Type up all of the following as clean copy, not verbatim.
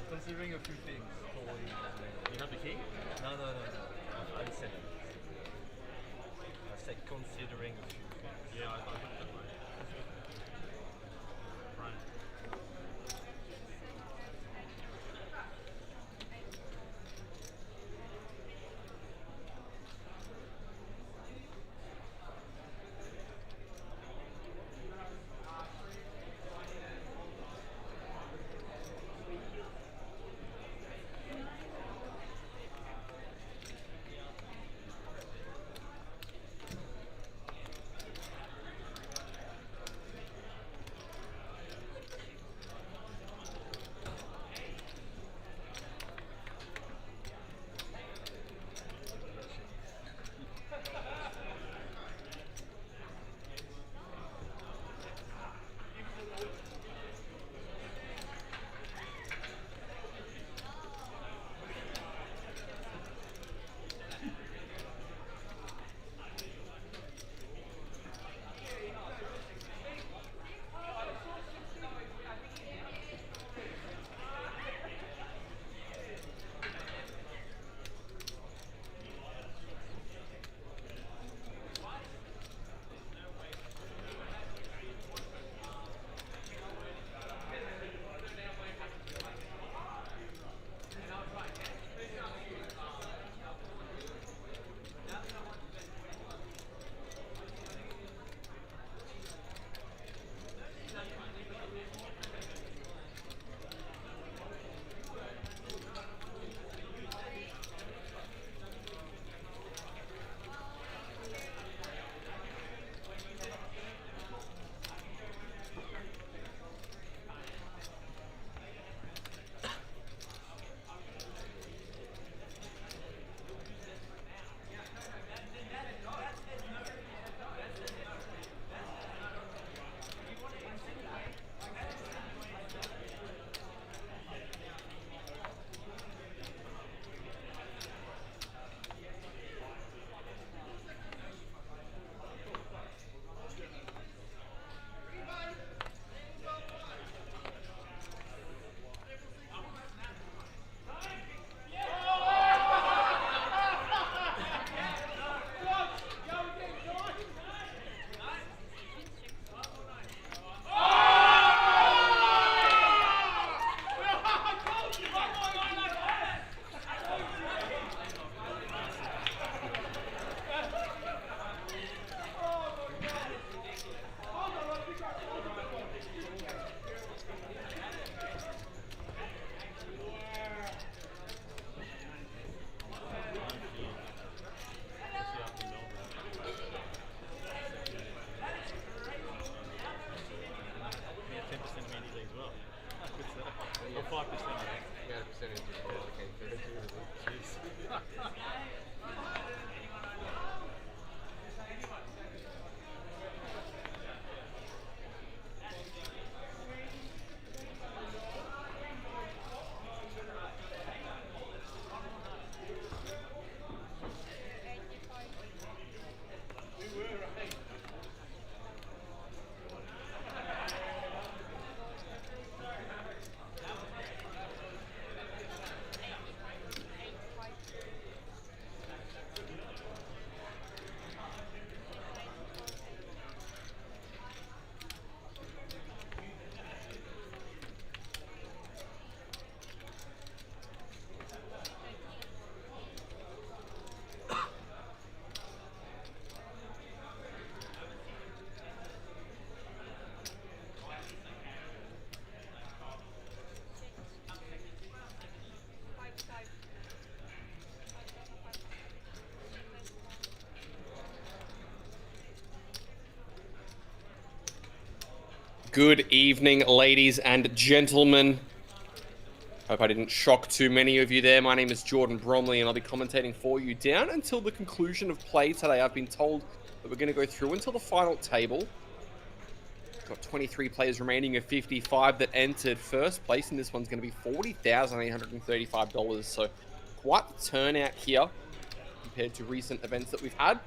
Considering a few things. You have the key? No. I said it. I said considering a few things. Yeah, I looked at it. Right. Good evening, ladies and gentlemen. Hope I didn't shock too many of you there. My name is Jordan Bromley, and I'll be commentating for you down until the conclusion of play today. I've been told that we're going to go through until the final table. Got 23 players remaining of 55 that entered first place, and this one's going to be $40,835. So quite the turnout here compared to recent events that we've had.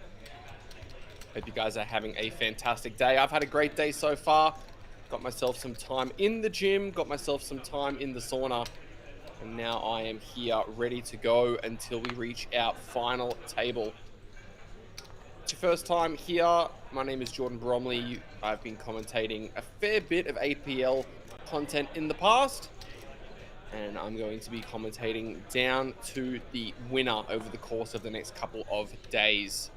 Hope you guys are having a fantastic day. I've had a great day so far. Got myself some time in the gym, got myself some time in the sauna, and now I am here ready to go until we reach our final table. It's your first time here. My name is Jordan Bromley. I've been commentating a fair bit of APL content in the past, and I'm going to be commentating down to the winner over the course of the next couple of days.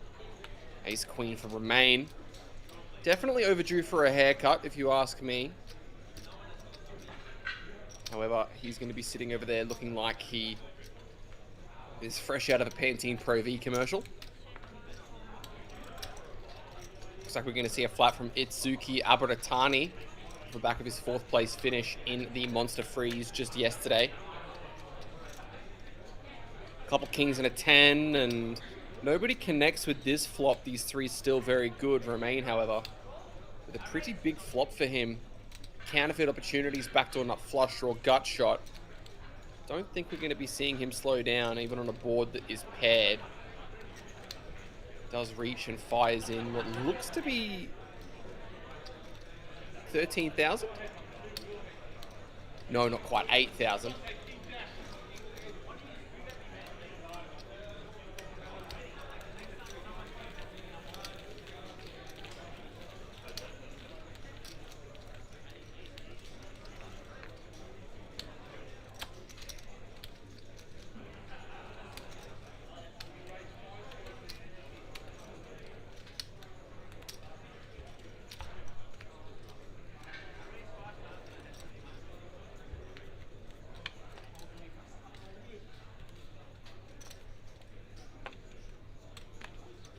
Ace Queen for Remain. Definitely overdue for a haircut, if you ask me. However, he's going to be sitting over there looking like he is fresh out of a Pantene Pro V commercial. Looks like we're going to see a flat from Itsuki Aplpt on the back of his 4th place finish in the Monster Freeze just yesterday. A couple kings and a 10, and nobody connects with this flop. These three still very good. Remain, however, with a pretty big flop for him. Counterfeit opportunities, backdoor nut flush draw, gut shot. Don't think we're going to be seeing him slow down, even on a board that is paired. Does reach and fires in what looks to be 13,000? No, not quite, 8,000.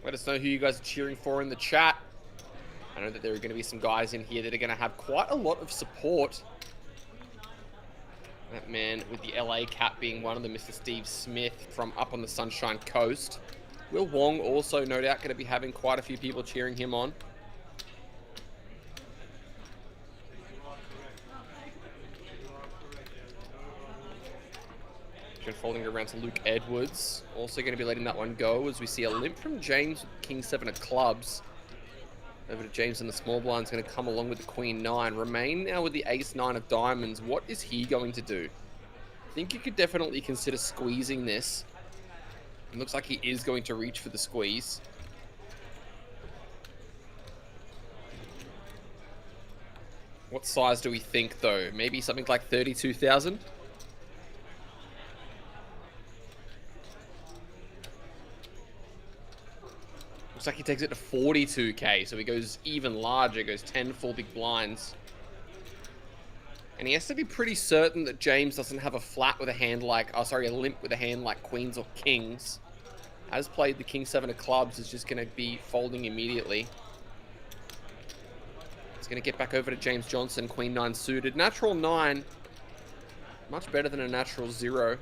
Let us know who you guys are cheering for in the chat. I know that there are going to be some guys in here that are going to have quite a lot of support. That man with the LA cap being one of them, Mr. Steve Smith from up on the Sunshine Coast. Will Wong also no doubt going to be having quite a few people cheering him on. Folding around to Luke Edwards. Also going to be letting that one go as we see a limp from James with King 7 of clubs. Over to James in the small blind is going to come along with the Queen 9. Remain now with the Ace 9 of diamonds. What is he going to do? I think you could definitely consider squeezing this. It looks like he is going to reach for the squeeze. What size do we think though? Maybe something like 32,000? Looks like he takes it to 42k, so he goes even larger, goes 10 full big blinds. And he has to be pretty certain that James doesn't have a flat with a hand like, oh sorry, a limp with a hand like queens or kings. As played, the King 7 of clubs is just going to be folding immediately. It's going to get back over to James Johnson, Queen 9 suited. Natural 9, much better than a natural 0.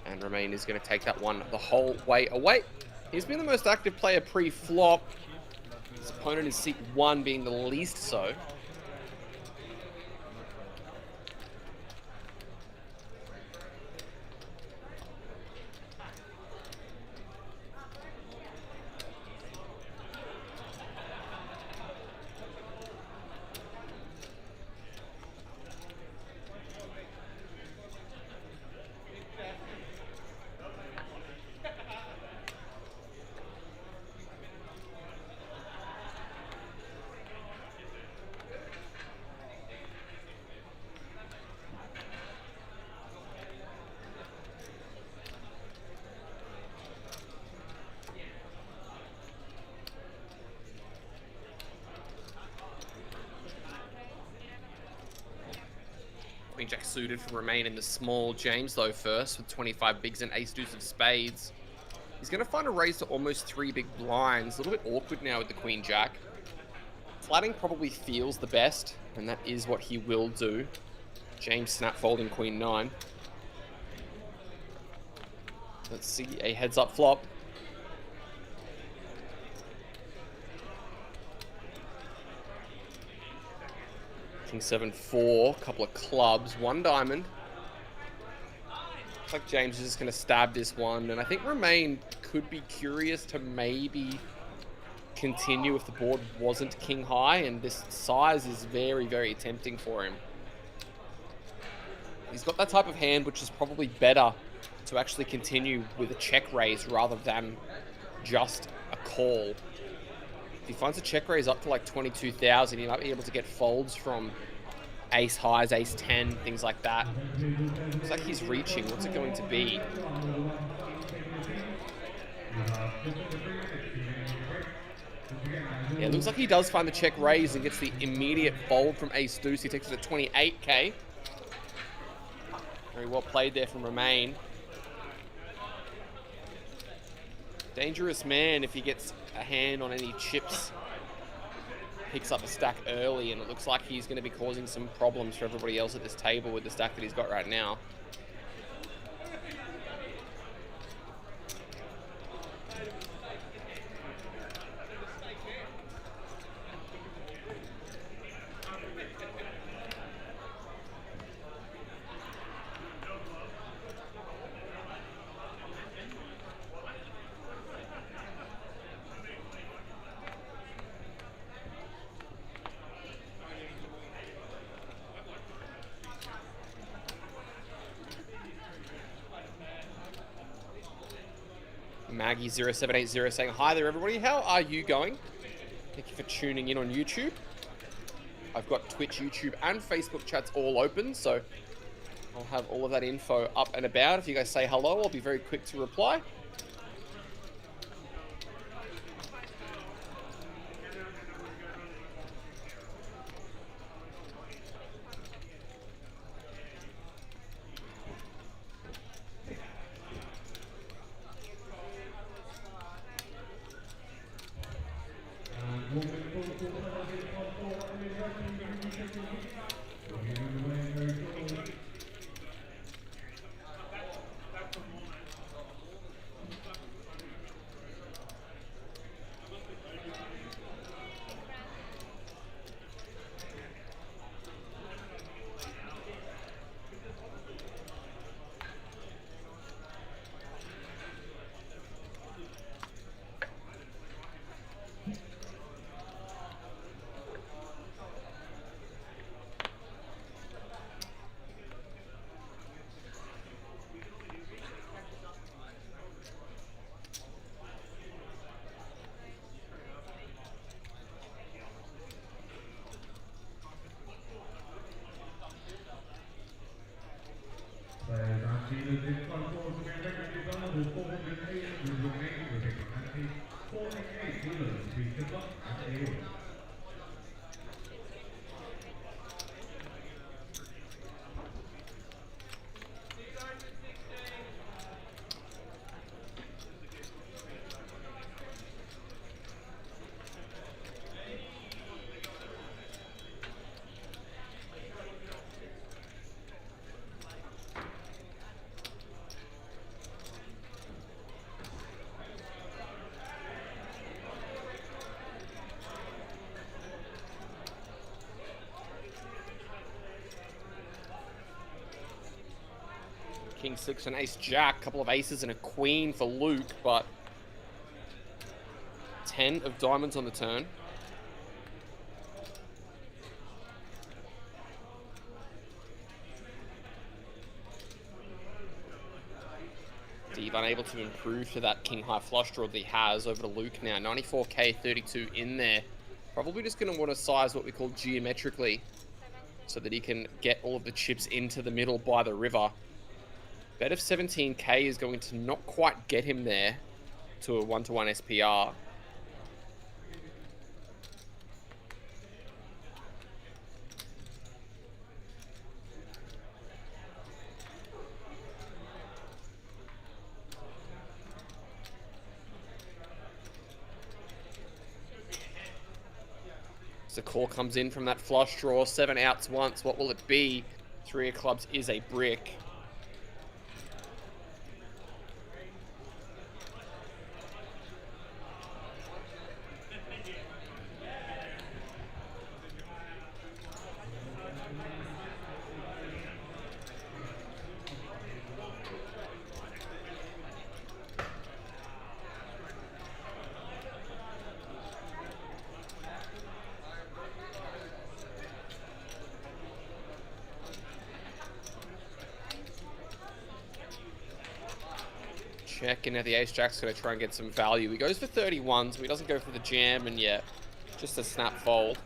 And Remain is going to take that one the whole way away. He's been the most active player pre-flop. His opponent is seat 1 being the least so. Queen Jack suited for Remain in the small. James though first with 25 bigs and ace deuce of spades. He's going to find a raise to almost 3 big blinds. A little bit awkward now with the Queen Jack. Flatting probably feels the best, and that is what he will do. James snap folding queen 9. Let's see a heads up flop. King 7-4, couple of clubs, 1 diamond. Looks like James is just going to stab this one, and I think Romain could be curious to maybe continue if the board wasn't king high, and this size is very, very tempting for him. He's got that type of hand which is probably better to actually continue with a check raise rather than just a call. If he finds a check raise up to like 22,000, he might be able to get folds from ace highs, ace 10, things like that. Looks like he's reaching. What's it going to be? Yeah, it looks like he does find the check raise and gets the immediate fold from ace deuce. He takes it to 28k. Very well played there from Romain. Dangerous man if he gets a hand on any chips. Picks up a stack early, and it looks like he's going to be causing some problems for everybody else at this table with the stack that he's got right now. Maggie0780 saying, hi there everybody, how are you going? Thank you for tuning in on YouTube. I've got Twitch, YouTube and Facebook chats all open, so I'll have all of that info up and about. If you guys say hello, I'll be very quick to reply. King 6 and ace jack, couple of aces and a queen for Luke, but 10 of diamonds on the turn. Steve unable to improve to that king high flush draw that he has over to Luke now. 94k, 32 in there. Probably just going to want to size what we call geometrically so that he can get all of the chips into the middle by the river. Bet of 17k is going to not quite get him there to a 1-to-1 SPR. The call comes in from that flush draw. 7 outs once. What will it be? 3 of clubs is a brick. Checking at the ace jack's going to try and get some value. He goes for 31, so he doesn't go for the jam, and yet just a snap fold.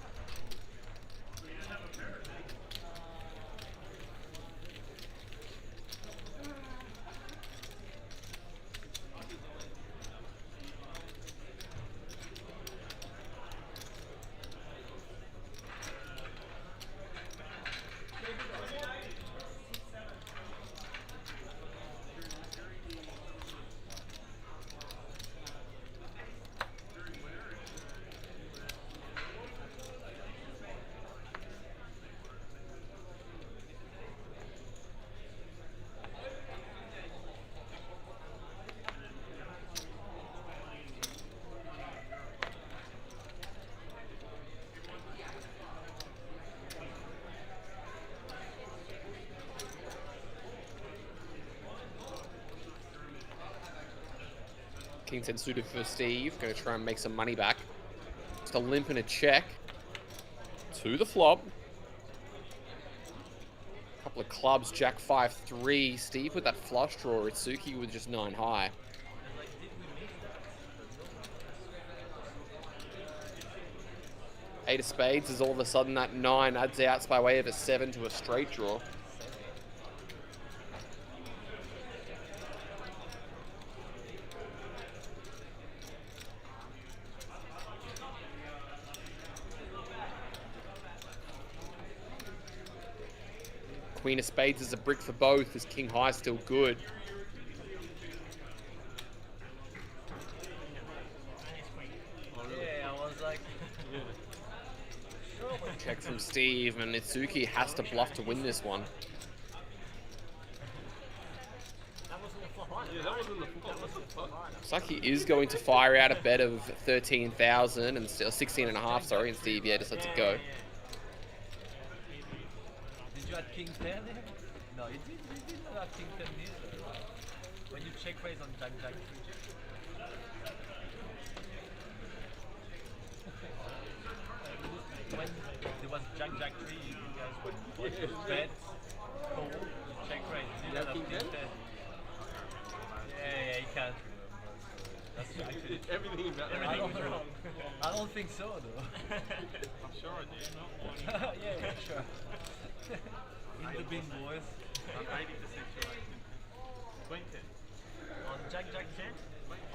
King 10 suited for Steve. Going to try and make some money back. Just a limp and a check. To the flop. Couple of clubs. Jack 5-3. Steve with that flush draw. Itsuki with just 9 high. Eight of spades is all of a sudden that 9 adds outs by way of a 7 to a straight draw. Queen of spades is a brick for both, as king high is still good. Yeah, I was like... Check from Steve, and Itsuki has to bluff to win this one. Looks like he is going to fire out a bet of 13,000 and still 16.5, sorry, and Steve, yeah, just lets it go. Did you add king 10 there? No, you didn't add king 10 either, right? When you check raise on Jack 3. When there was Jack 3, you guys would bet, call, check raise. You didn't have king 10. Yeah, you can't remember. That's actually Everything about everything wrong. I don't think so, though. I'm sure I do. Yeah, sure. In the bin, boys. I'm 80% sure I can. Queen 10. On Jack 10?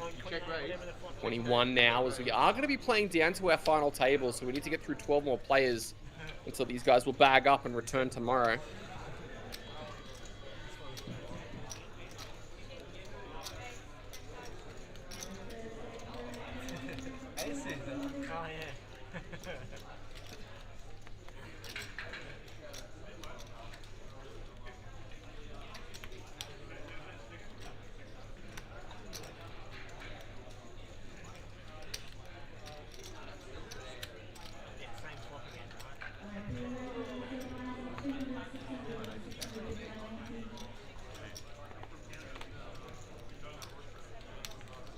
On Check raise. 21 now, as we are going to be playing down to our final table, so we need to get through 12 more players until these guys will bag up and return tomorrow. Aces, oh yeah.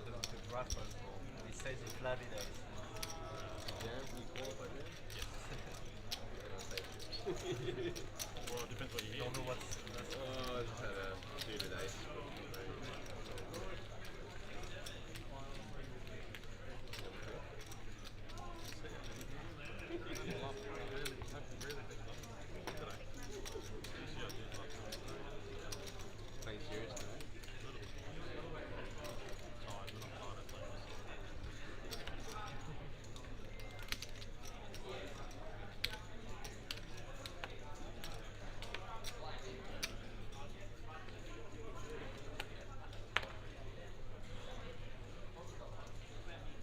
The rapper, he says he flooded us. Well, it depends what you hear. Don't know what's... Oh, I just had a suited ace.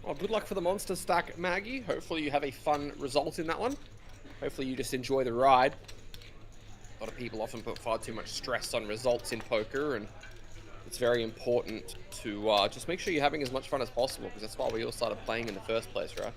Well, good luck for the monster stack, Maggie. Hopefully you have a fun result in that one. Hopefully you just enjoy the ride. A lot of people often put far too much stress on results in poker, and it's very important to just make sure you're having as much fun as possible, because that's why we all started playing in the first place, right?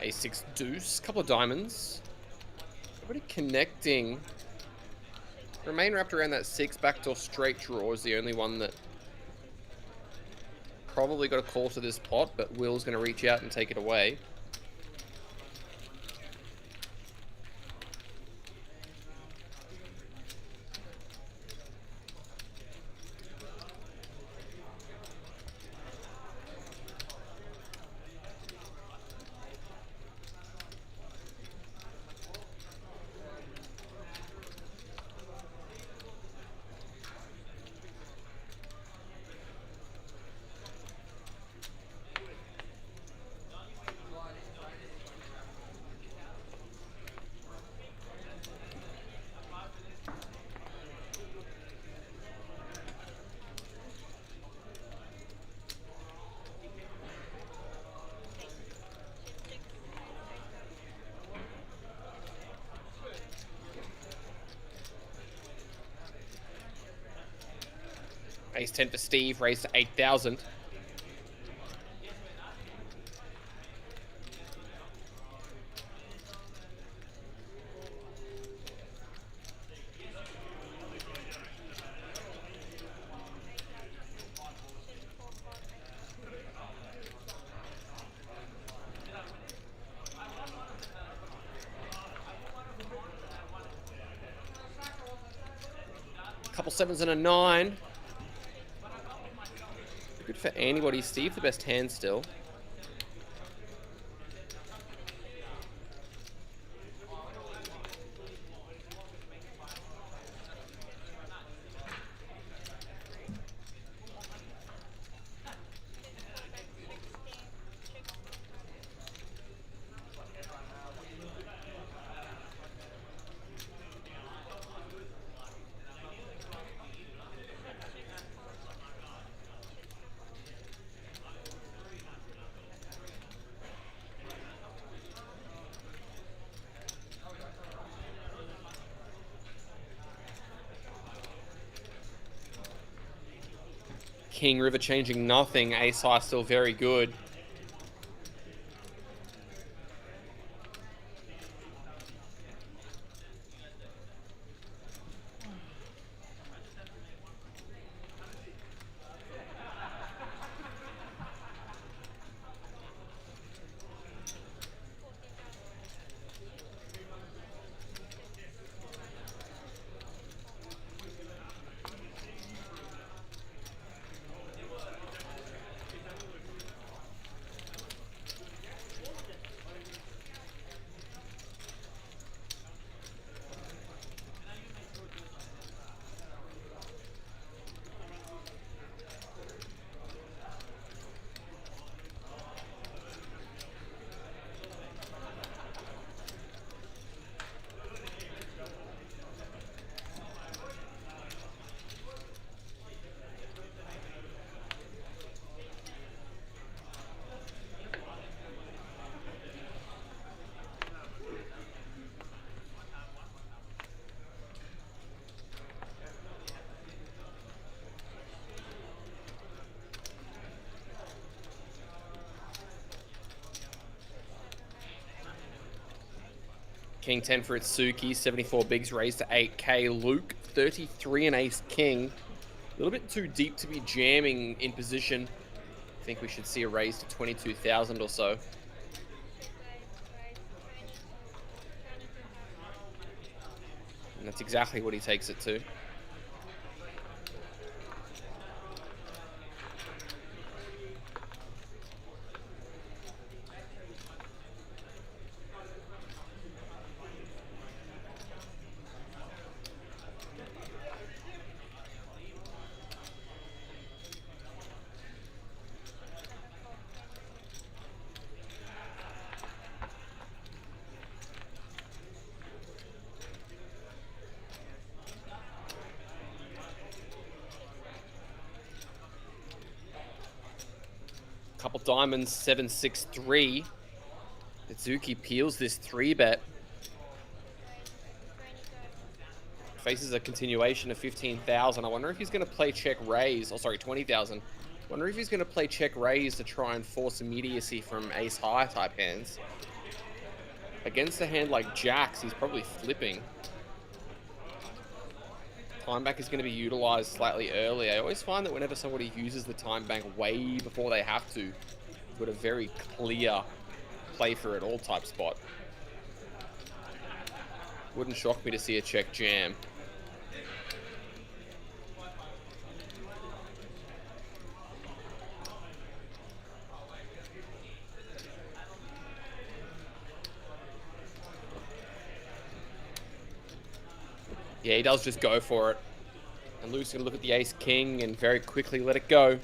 A6 deuce, couple of diamonds. Everybody connecting. Remain wrapped around that 6 backdoor straight draw is the only one that probably got a call to this pot, but Will's going to reach out and take it away. Ace 10 for Steve, raised to 8,000. Couple sevens and a 9. Good for anybody. Steve, the best hand still. King River changing nothing. Ace High still very good. King 10 for Itsuki, 74 bigs raised to 8k. Luke, 33 and ace king. A little bit too deep to be jamming in position. I think we should see a raise to 22,000 or so. And that's exactly what he takes it to. Couple diamonds, 7-6-3. Itsuki peels this 3-bet. Faces a continuation of 15,000. I wonder if he's going to play check raise. Oh, sorry, 20,000. Wonder if he's going to play check raise to try and force immediacy from ace high type hands. Against a hand like jacks, he's probably flipping. Time bank is going to be utilized slightly early. I always find that whenever somebody uses the time bank way before they have to, you've got a very clear play for it all type spot. Wouldn't shock me to see a check jam. Yeah, he does just go for it. And Luke's gonna look at the ace king and very quickly let it go.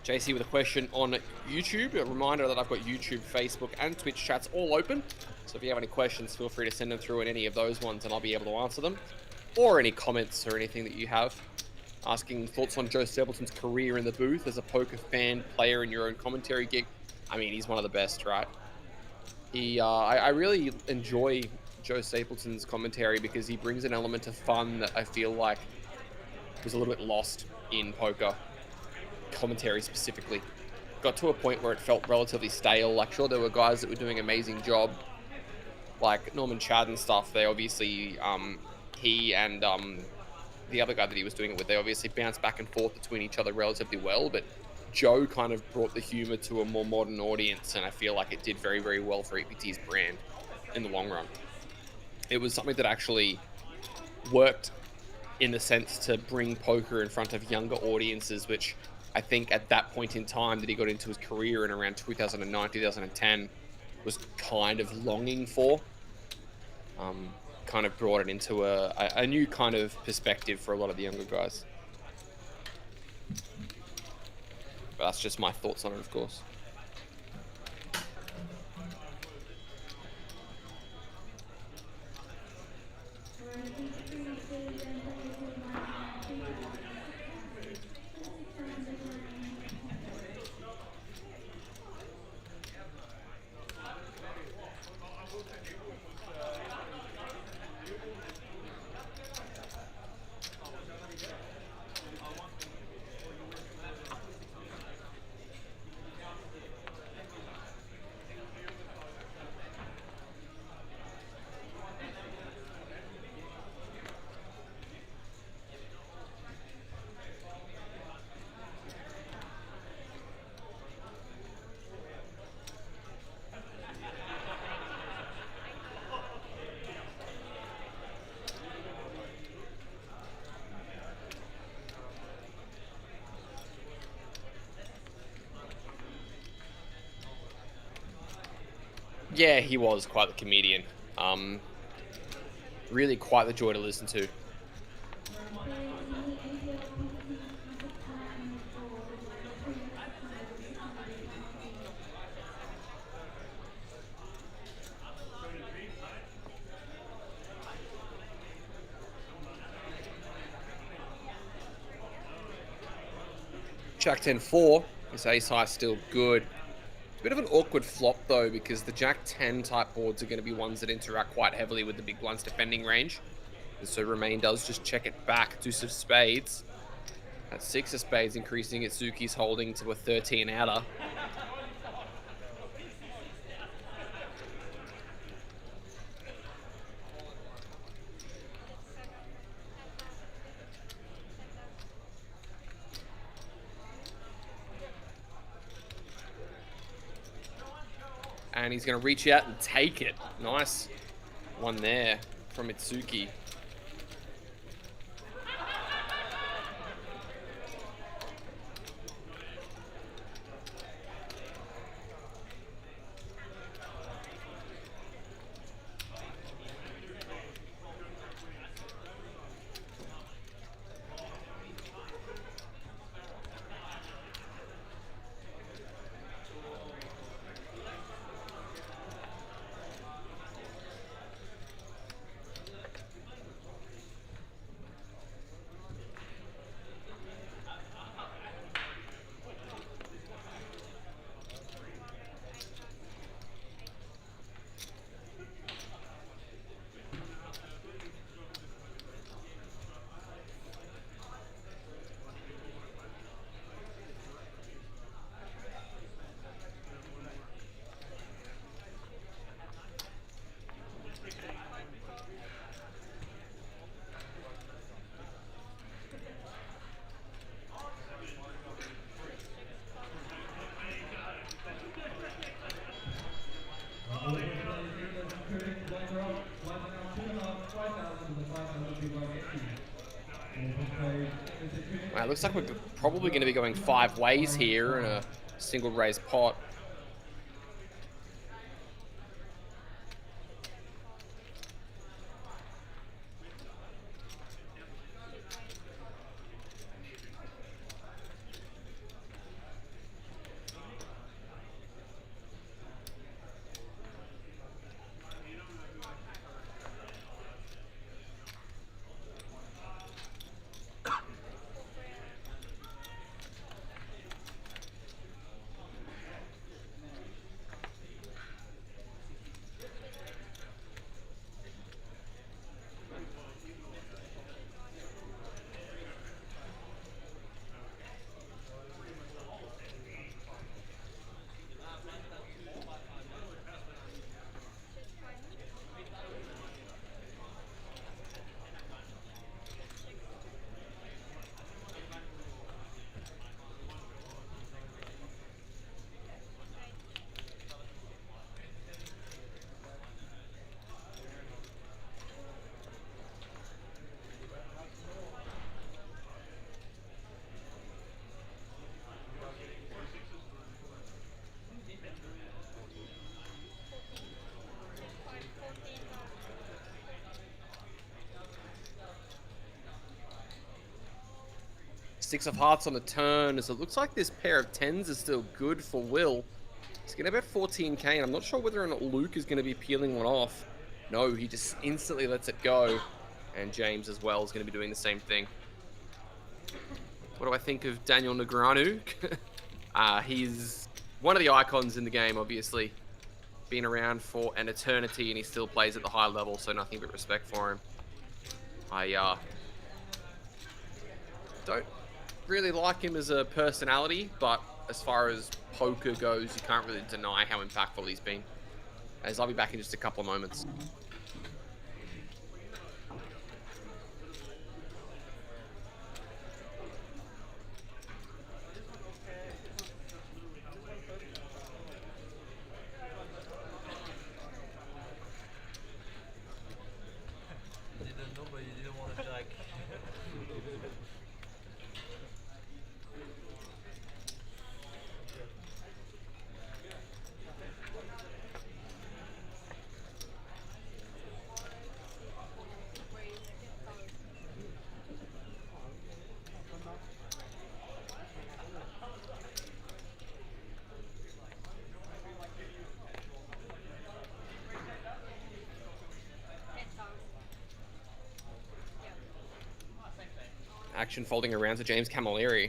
JC with a question on YouTube. A reminder that I've got YouTube, Facebook, and Twitch chats all open. So if you have any questions, feel free to send them through in any of those ones and I'll be able to answer them. Or any comments or anything that you have. Asking thoughts on Joe Stapleton's career in the booth as a poker fan, player in your own commentary gig. I mean, he's one of the best, right? I really enjoy Joe Stapleton's commentary because he brings an element of fun that I feel like was a little bit lost in poker commentary specifically. Got to a point where it felt relatively stale. Like, sure, there were guys that were doing an amazing job, like Norman Chad and stuff. They obviously, he and the other guy that he was doing it with, they obviously bounced back and forth between each other relatively well, but Joe kind of brought the humor to a more modern audience, and I feel like it did very, very well for APT's brand in the long run. It was something that actually worked in the sense to bring poker in front of younger audiences, which I think at that point in time that he got into his career in around 2009, 2010, was kind of longing for. Kind of brought it into a new kind of perspective for a lot of the younger guys. But that's just my thoughts on it, of course. Yeah, he was quite the comedian. Really quite the joy to listen to. Jack 10-4. This ace high still good. It's a bit of an awkward flop though, because the Jack 10 type boards are going to be ones that interact quite heavily with the big blind's defending range. And so Remain does just check it back. Deuce of spades. At 6 of spades, increasing Itsuki's holding to a 13 outer. And he's going to reach out and take it. Nice one there from Mitsuki. Wow, looks like we're probably going to be going 5 ways here in a single raise pot. Six of hearts on the turn, so it looks like this pair of 10s is still good for Will. He's getting about 14k, and I'm not sure whether or not Luke is going to be peeling one off. No, he just instantly lets it go. And James as well is going to be doing the same thing. What do I think of Daniel Negreanu? He's one of the icons in the game, obviously. Been around for an eternity, and he still plays at the high level, so nothing but respect for him. I don't really like him as a personality, but as far as poker goes, you can't really deny how impactful he's been. As I'll be back in just a couple of moments. You didn't know, but you didn't want to jack. Action folding around to James Camilleri.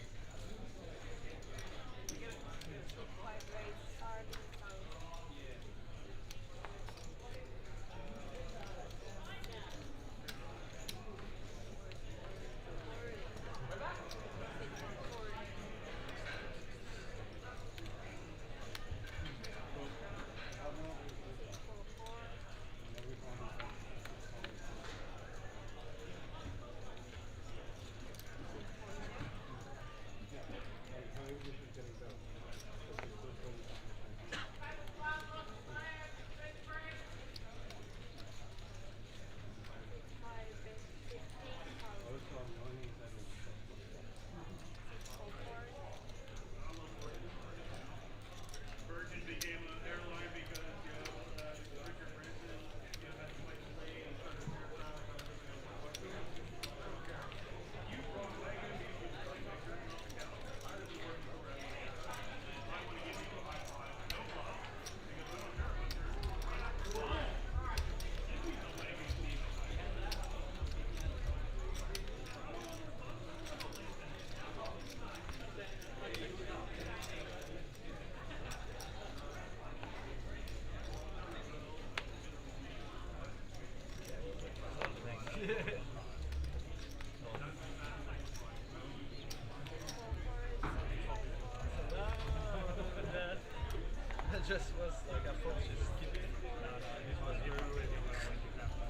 just was like I thought she's skipping. No, this was you and you were when you have to.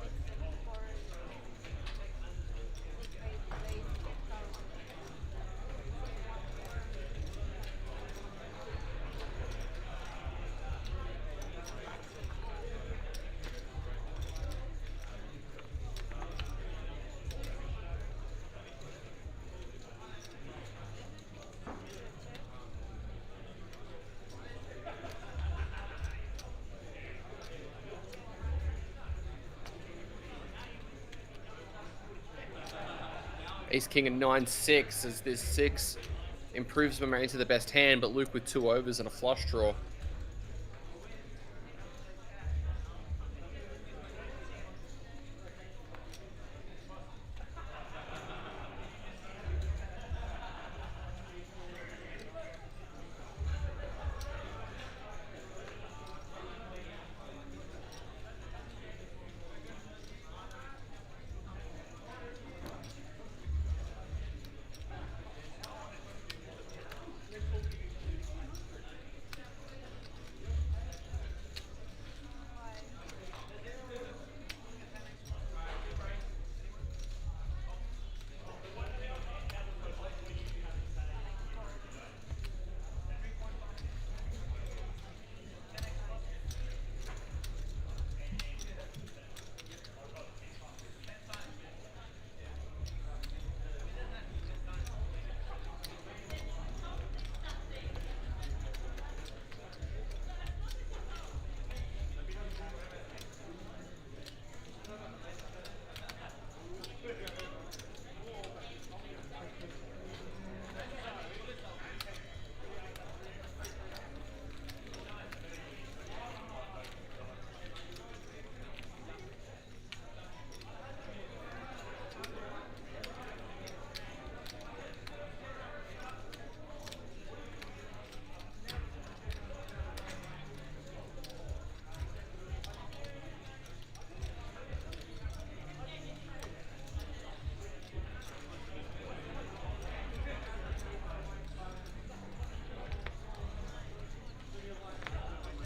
Ace King and 9-6 as this 6 improves momentum to the best hand, but Luke with 2 overs and a flush draw.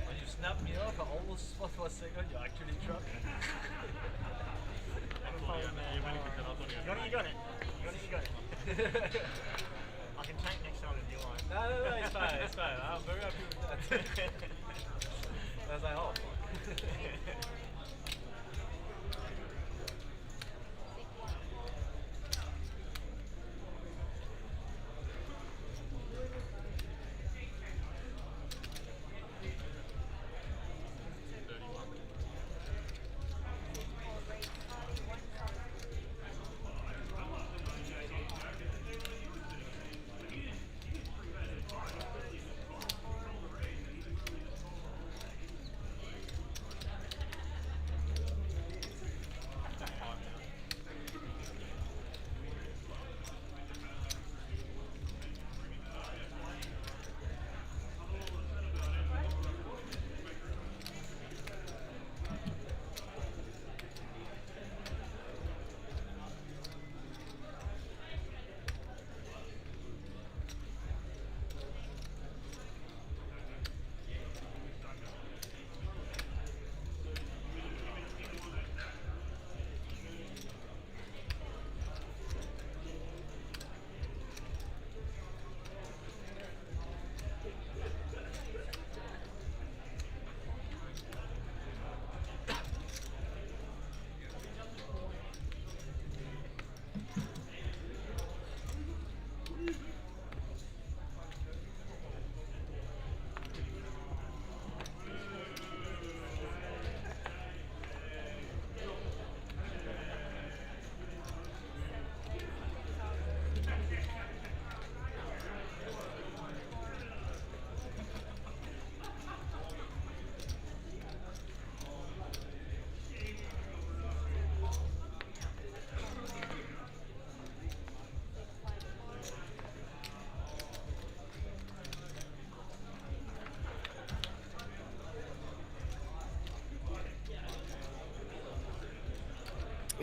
When you snap me off, I almost thought for a second you actually dropped it. You got it. You got it. I can take next time if you want. No, it's fine, it's fine. I'm very happy with that. As I hope.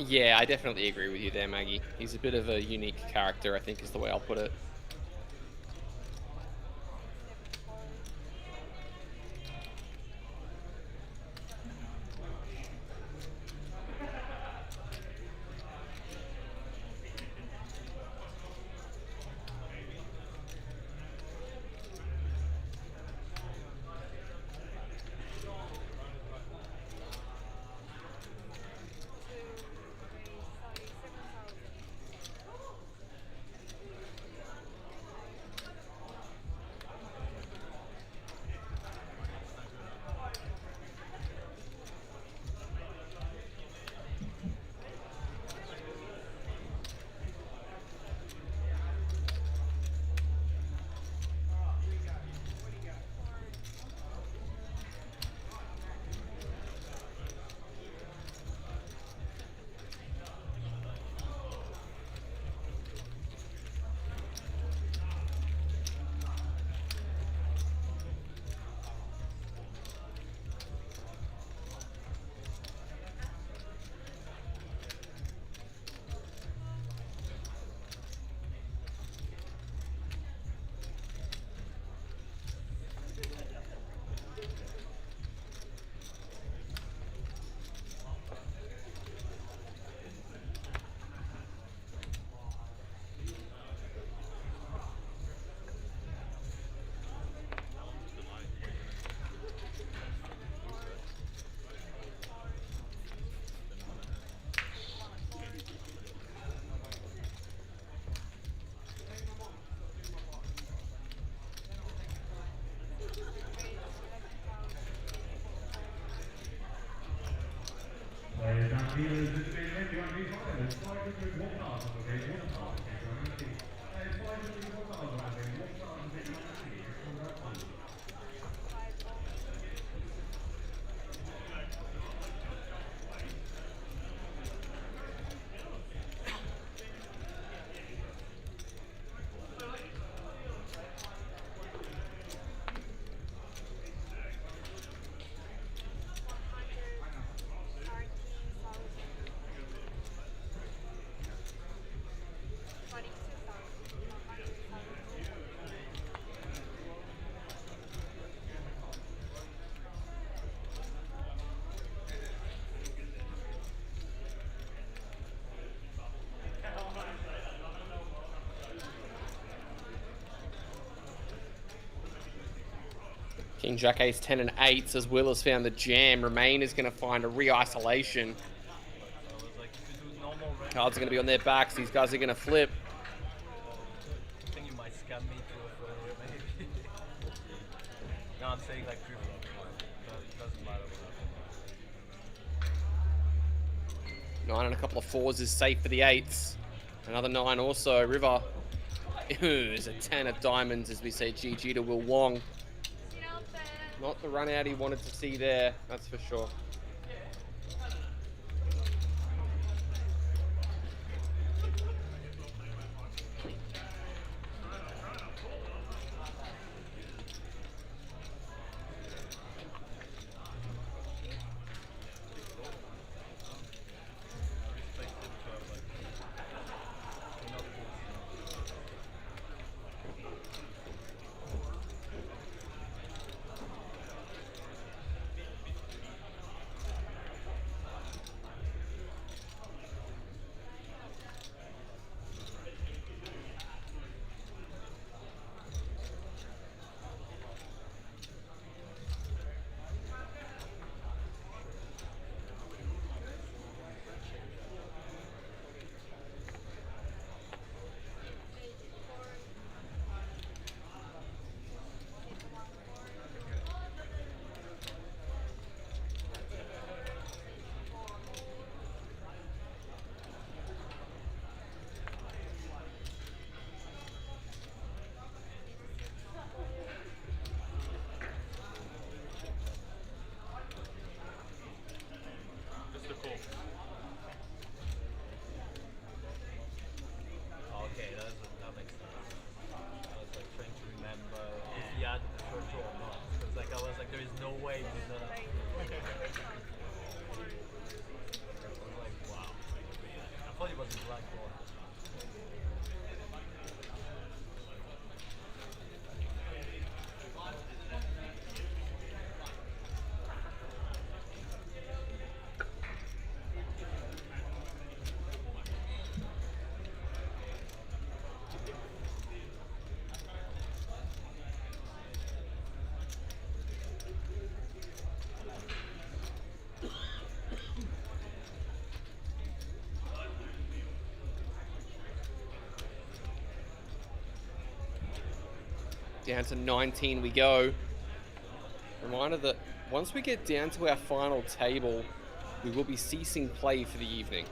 Yeah, I definitely agree with you there, Maggie. He's a bit of a unique character, I think is the way I'll put it. King Jack Ace 10 and 8 as Will has found the jam. Remain is going to find a re-isolation. I was like, if you do normal range, Cards are going to be on their backs. These guys are going to flip. I think you might scam me to a further maybe. No, I'm saying like drift. It doesn't matter what 9 and a couple of 4s is safe for the 8s. Another 9 also. River. Is a 10 of diamonds as we say GG to Will Wong. Not the run out he wanted to see there, that's for sure. Okay, that makes sense. I was like trying to remember if he had the first draw or not. Because like I was like, there is no way he's gonna. I was like, wow. I thought he was in black ball. Down to 19 we go. Reminder that once we get down to our final table, we will be ceasing play for the evening.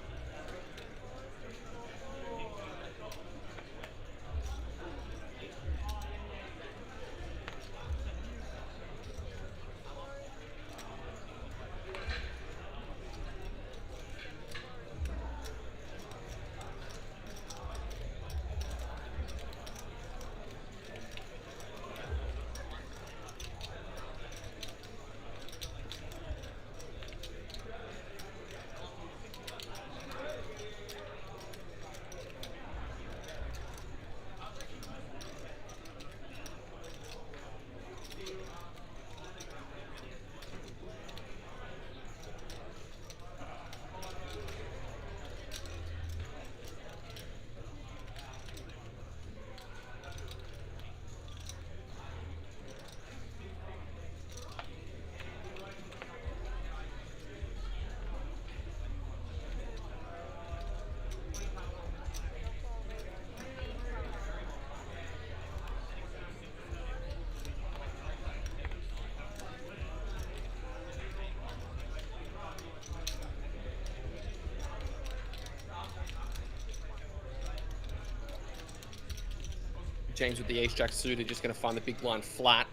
James with the ace-jack suited, just going to find the big blind flat.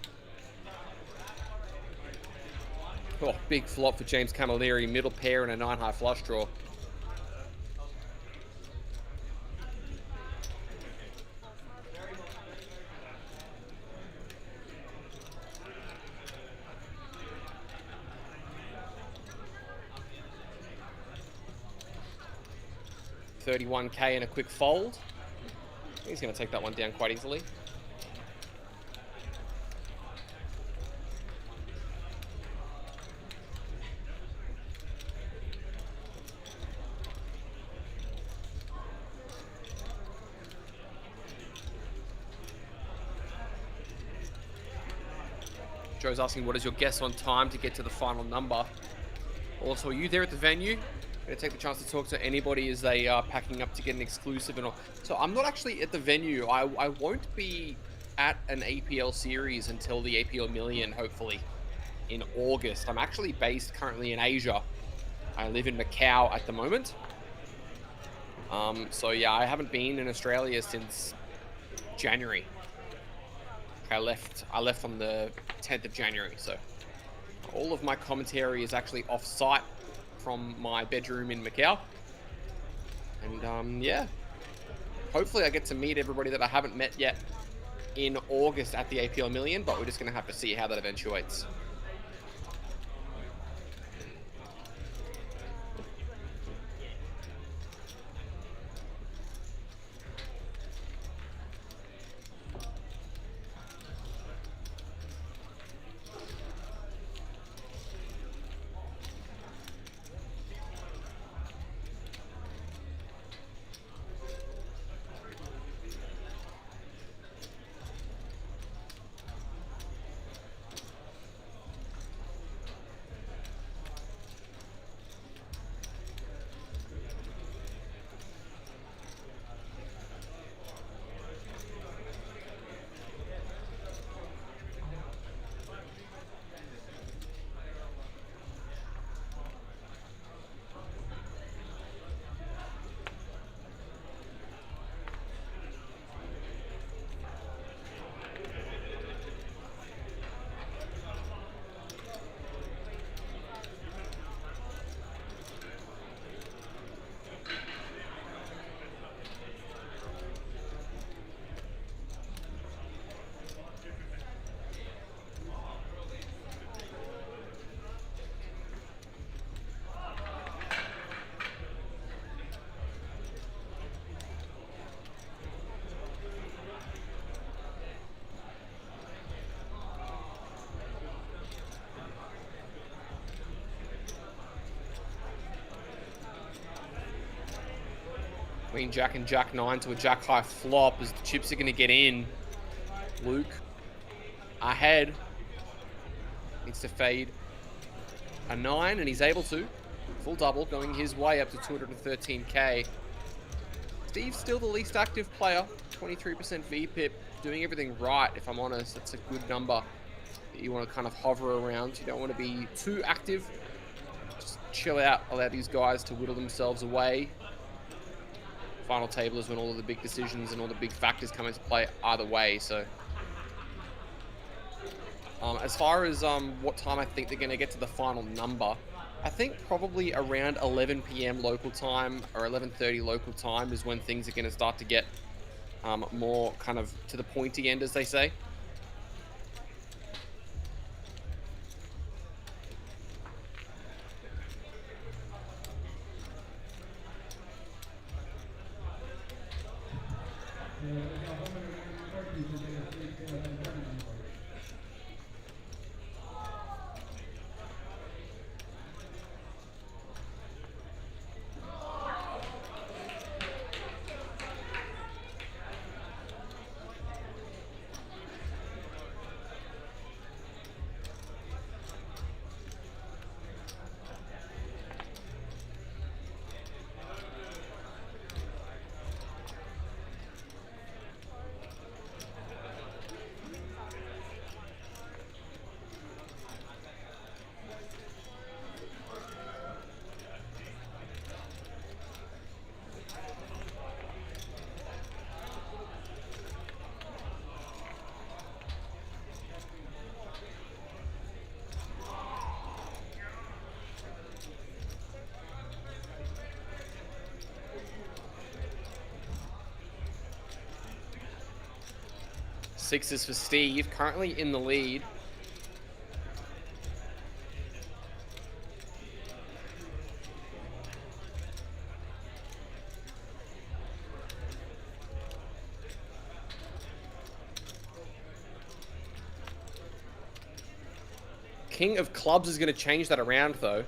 Oh, big flop for James Camilleri, middle pair and a 9-high flush draw. $31K and a quick fold. He's going to take that one down quite easily. Joe's asking, what is your guess on time to get to the final number? Also, are you there at the venue? I'm going to take the chance to talk to anybody as they are packing up to get an exclusive and all. So I'm not actually at the venue. I won't be at an APL series until the APL Million, hopefully, in August. I'm actually based currently in Asia. I live in Macau at the moment. So yeah, I haven't been in Australia since January. I left on the 10th of January, so all of my commentary is actually off-site from my bedroom in Macau. And yeah, hopefully I get to meet everybody that I haven't met yet in August at the APL Million, but we're just going to have to see how that eventuates. Queen Jack and Jack 9 to a Jack high flop as the chips are going to get in. Luke ahead. Needs to fade a 9, and he's able to. Full double going his way up to 213K. Steve's still the least active player. 23% VPIP. Doing everything right, if I'm honest. That's a good number that you want to kind of hover around. You don't want to be too active. Just chill out. Allow these guys to whittle themselves away. Final table is when all of the big decisions and all the big factors come into play either way. So as far as what time I think they're going to get to the final number, I think probably around 11 p.m. local time or 11:30 local time is when things are going to start to get more kind of to the pointy end, as they say. Sixes for Steve, currently in the lead. King of Clubs is going to change that around, though.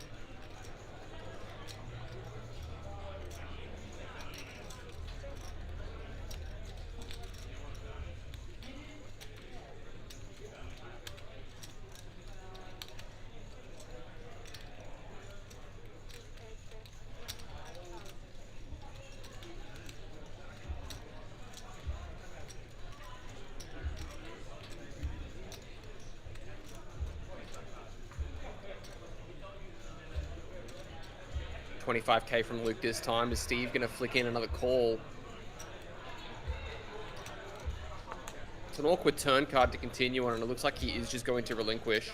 $25K from Luke this time. Is Steve going to flick in another call? It's an awkward turn card to continue on, and it looks like he is just going to relinquish.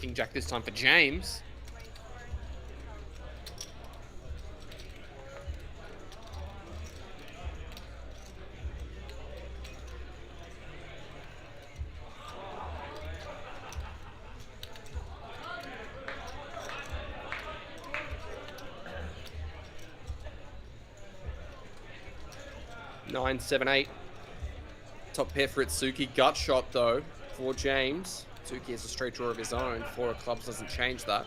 King Jack this time for James. Nine, 7, 8. Top pair for Itsuki. Gut shot though for James. Itsuki has a straight draw of his own. 4 of clubs doesn't change that.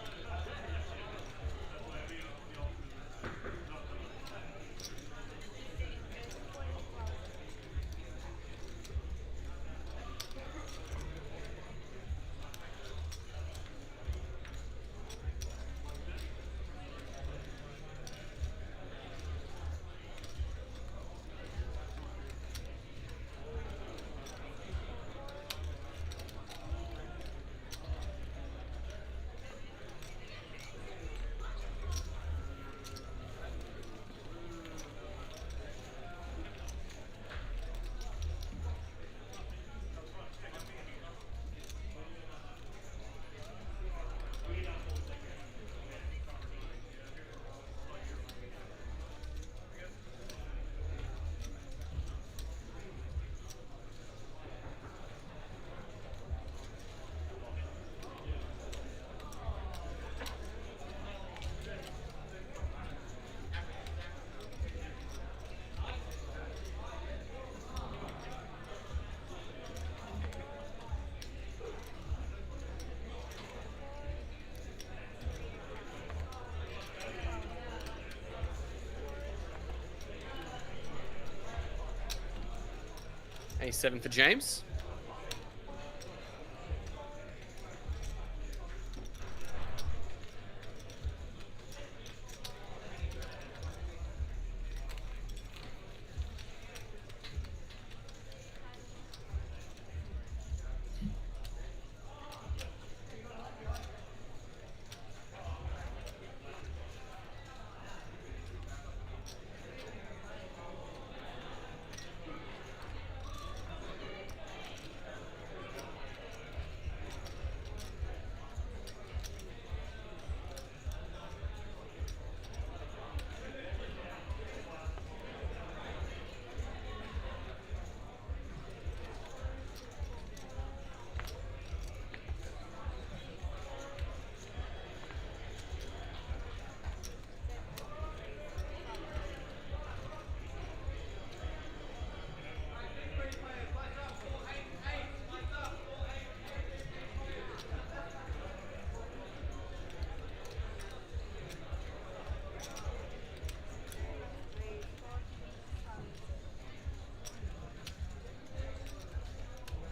A7 for James.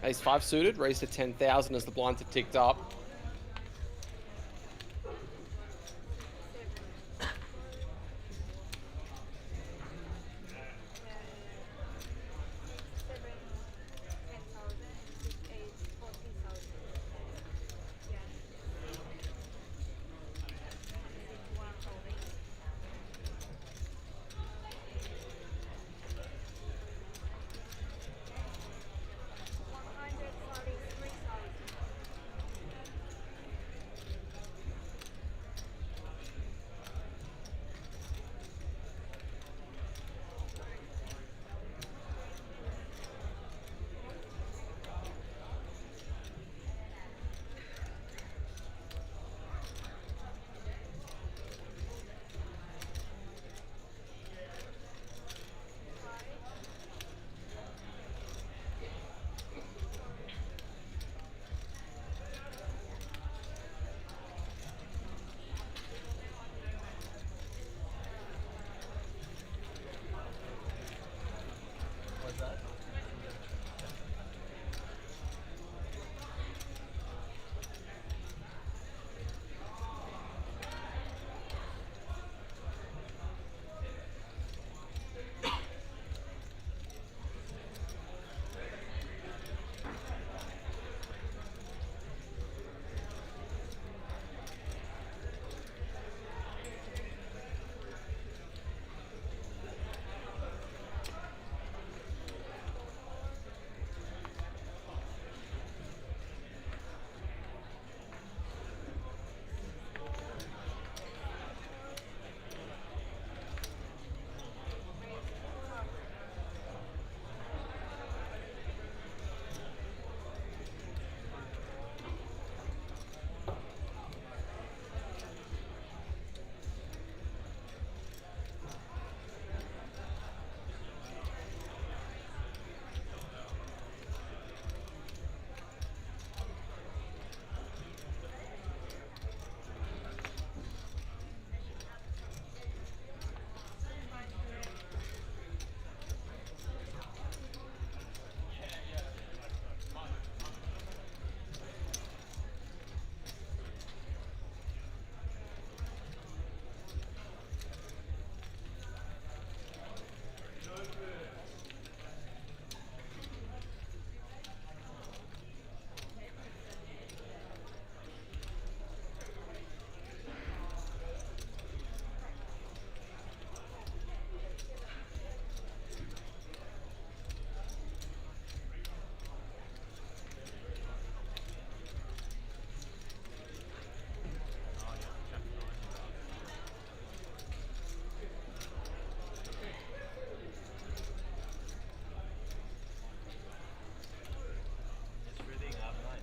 Ace 5 suited, raised to 10,000 as the blinds have ticked up. What's that? Just reading up nice.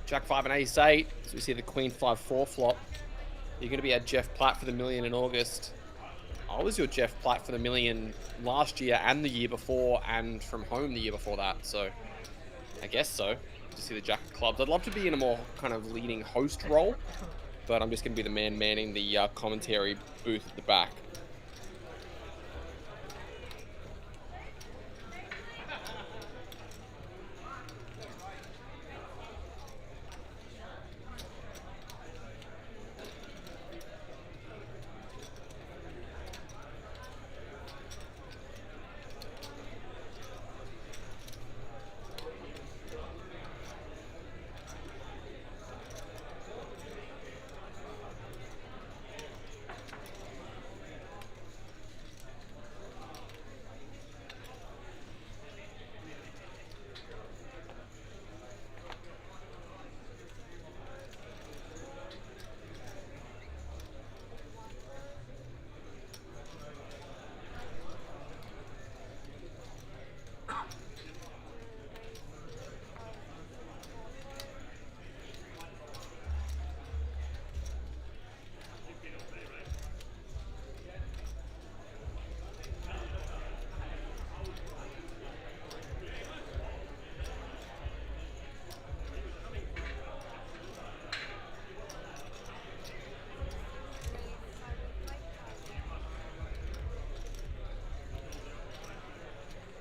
Jack 5 and Ace 8. So we see the Queen 5-4 flop. You're going to be at Jeff Platt for the million in August. I was your Jeff Platt for the million last year and the year before, and from home the year before that. So I guess so. To see the Jack of Clubs. I'd love to be in a more kind of leading host role, but I'm just going to be the man manning the commentary booth at the back.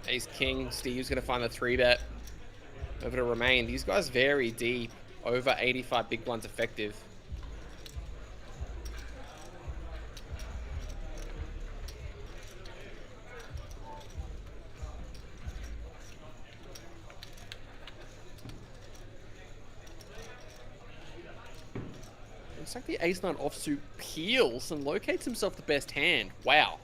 Ace King. Steve's going to find the 3-bet. Over to Remain. These guys very deep. Over 85 big blinds effective. Looks like the ace-9 offsuit peels and locates himself the best hand. Wow.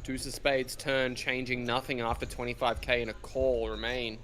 Deuce of Spades turn, changing nothing after 25k and a call. Remain.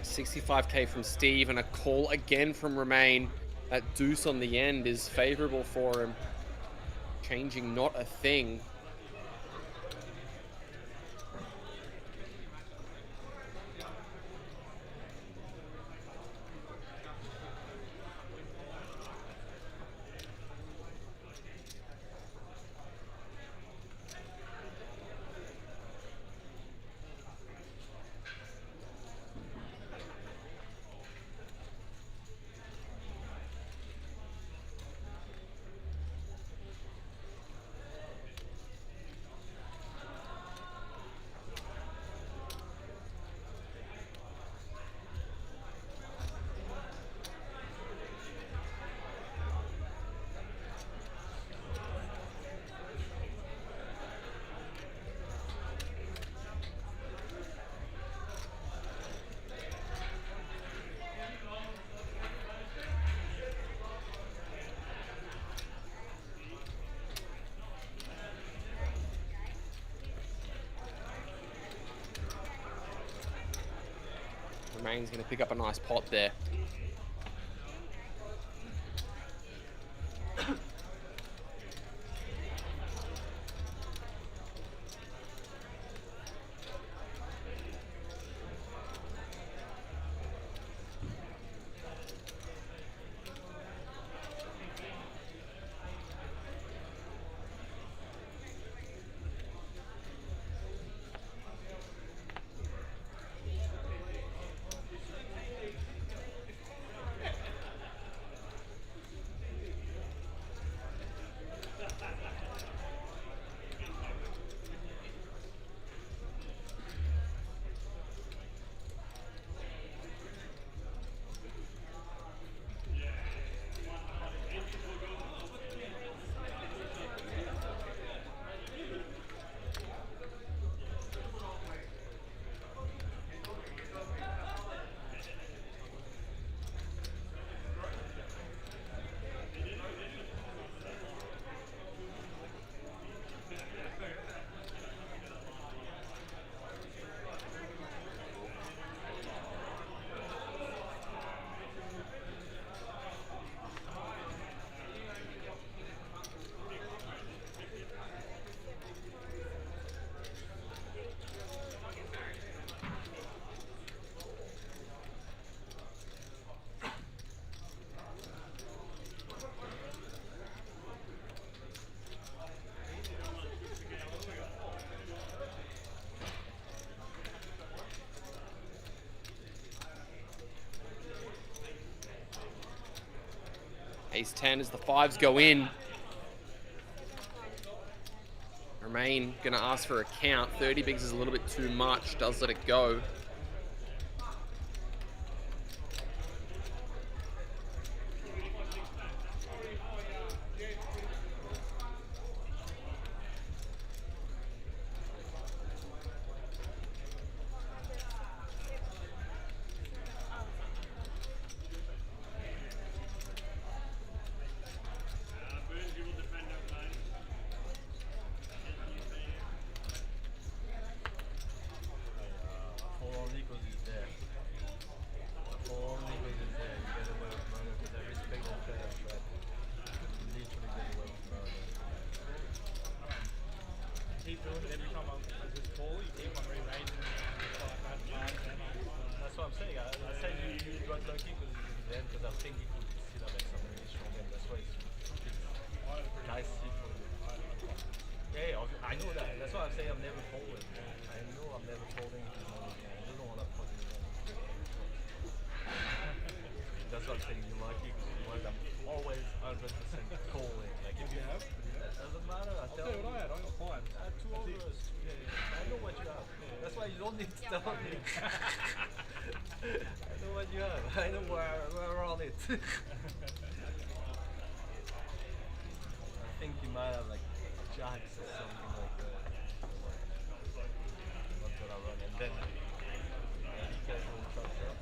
$65k from Steve and a call again from Remain. That deuce on the end is favorable for him. Changing not a thing. Remain's going to pick up a nice pot there. Ace 10 as the fives go in. Remain gonna ask for a count. 30 bigs is a little bit too much. Does let it go. I know that. That's why I'm saying I'm never folding. I know I'm never folding if he's on the game. I just don't want to put it in. That's what I'm saying. You're lucky because you end up always 100% calling. Like if you have, it doesn't matter. I tell you. What I had, I got 5. I had 2 overs. I know what you have. That's why you don't need to tell me. I know what you have. I know where we're on it. I think you might have like jacks or something like that. That's what I run. And then be careful with truck drop.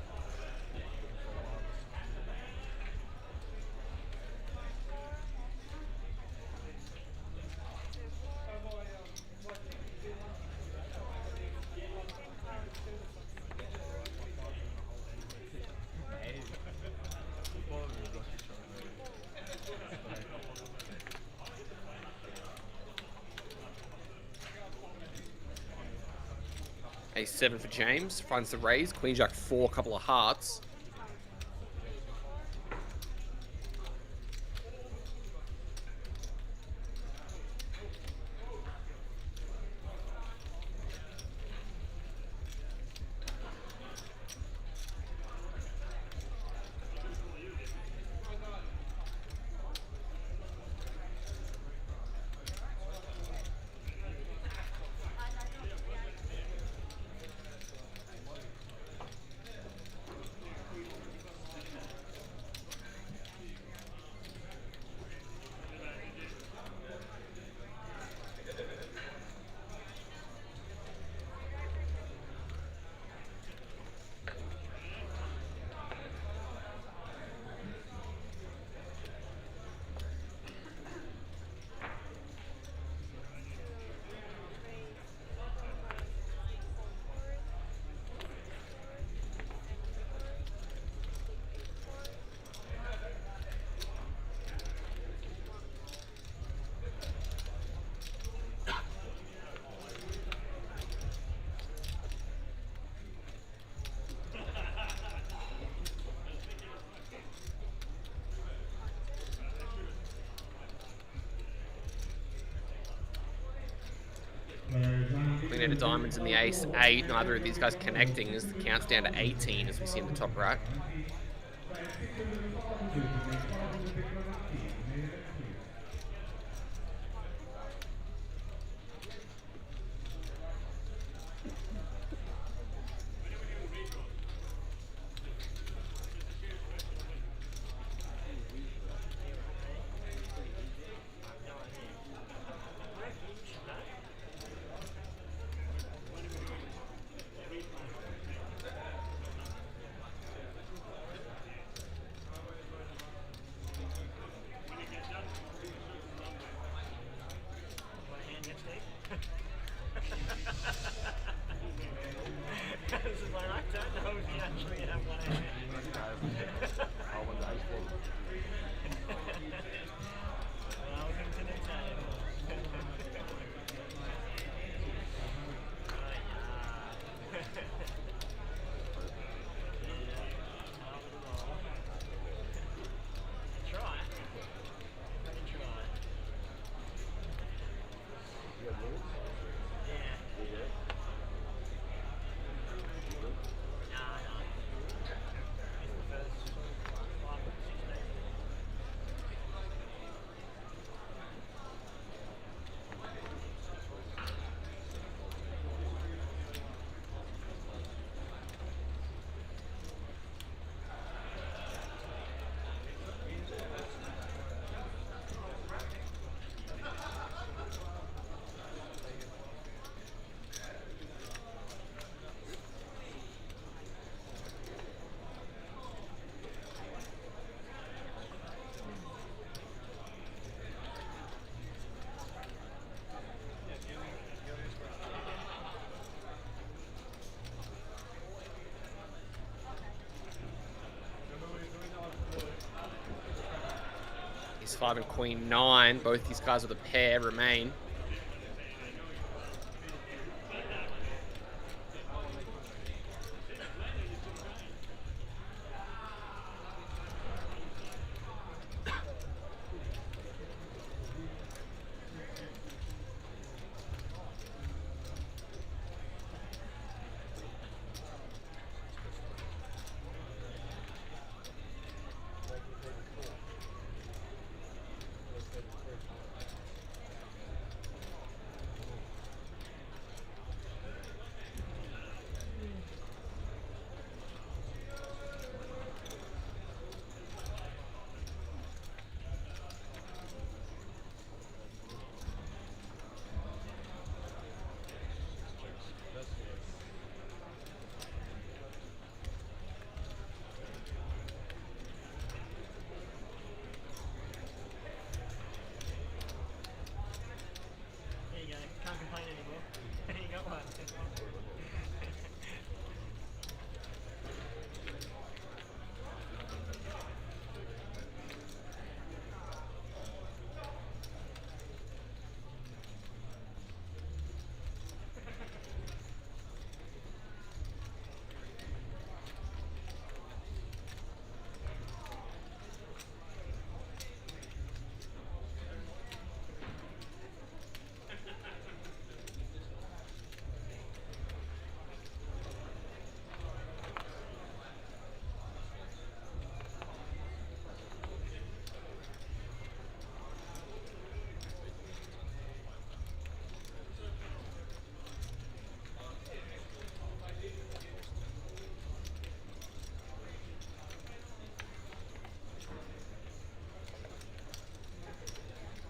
Ace 7 for James. Finds the raise. Queen Jack 4, couple of hearts. Queen 8 of diamonds and the ace 8. Neither of these guys connecting as the count's down to 18 as we see in the top right. 5 and queen 9. Both these guys with a pair remain. There you go. Can't complain anymore. You got one.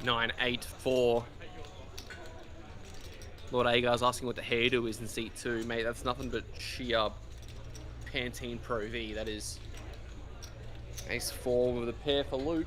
9-8-4. Lord Agar's asking what the hairdo is in seat 2. Mate, that's nothing but sheer Pantene Pro V. That is ace 4 with a pair for Luke.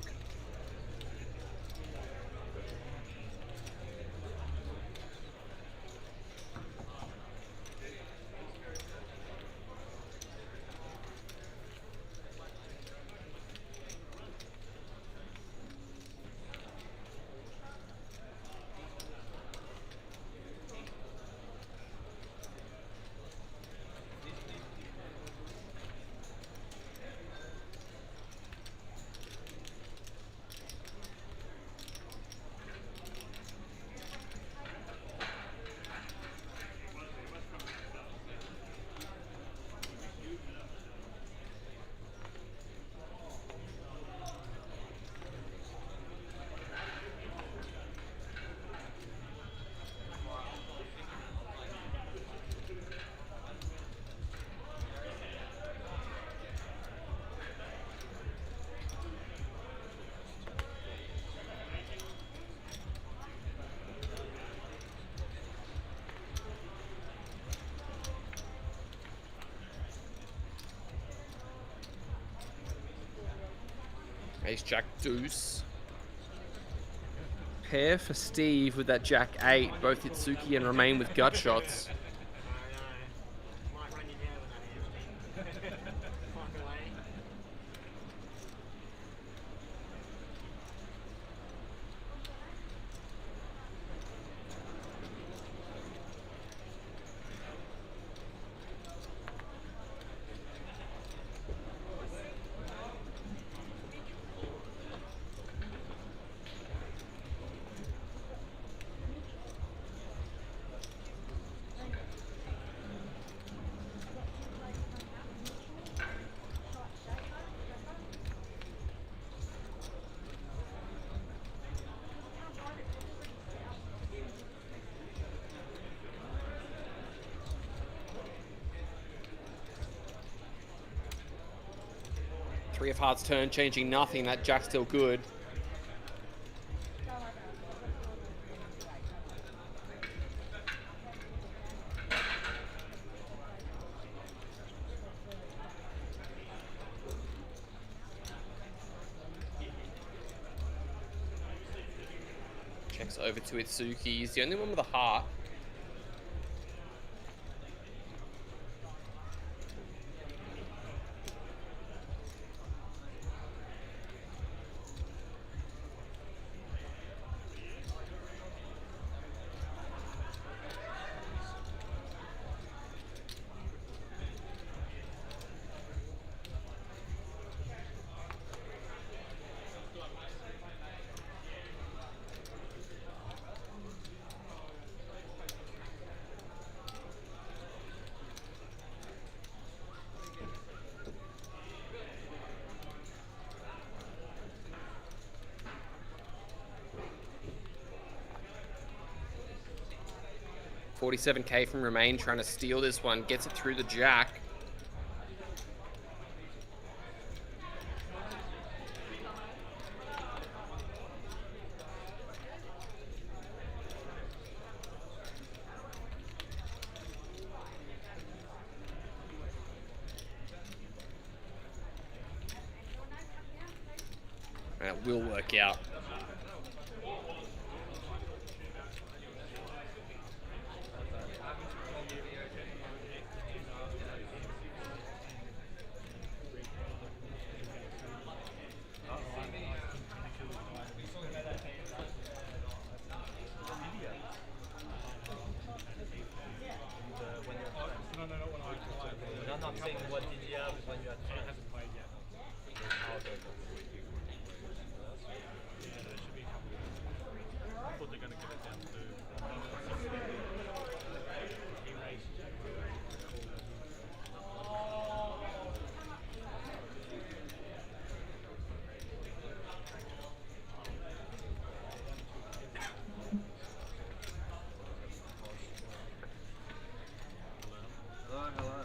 Ace Jack Deuce. Pair for Steve with that Jack 8. Both hit Suki and remain with gut shots. Might run you down with that hand. Fuck away. Three of Hearts turn, changing nothing. That Jack's still good. Checks over to Itsuki. He's the only one with a heart. 47k from Remain trying to steal this one. Gets it through the jack. And it will work out. No, I'm saying what did you have when you had friends? Hasn't played yet. Oh, okay. I thought they're going to give it down to Hello, hello.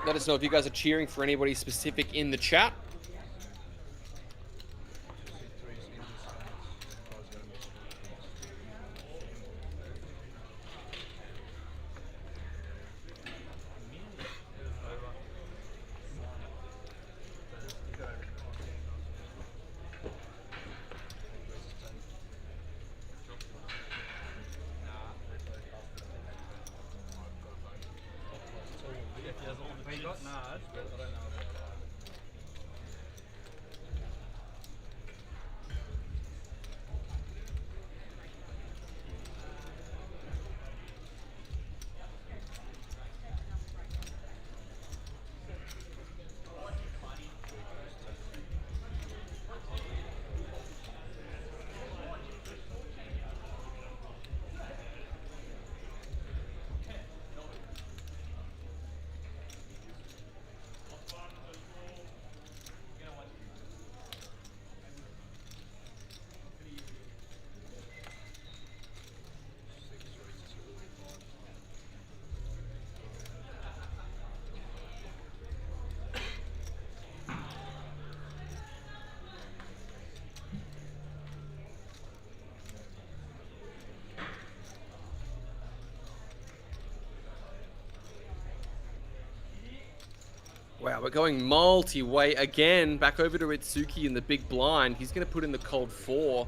Let us know if you guys are cheering for anybody specific in the chat. We got Nard, but I don't know about that. Wow, we're going multi-way again. Back over to Itsuki in the big blind. He's going to put in the cold 4.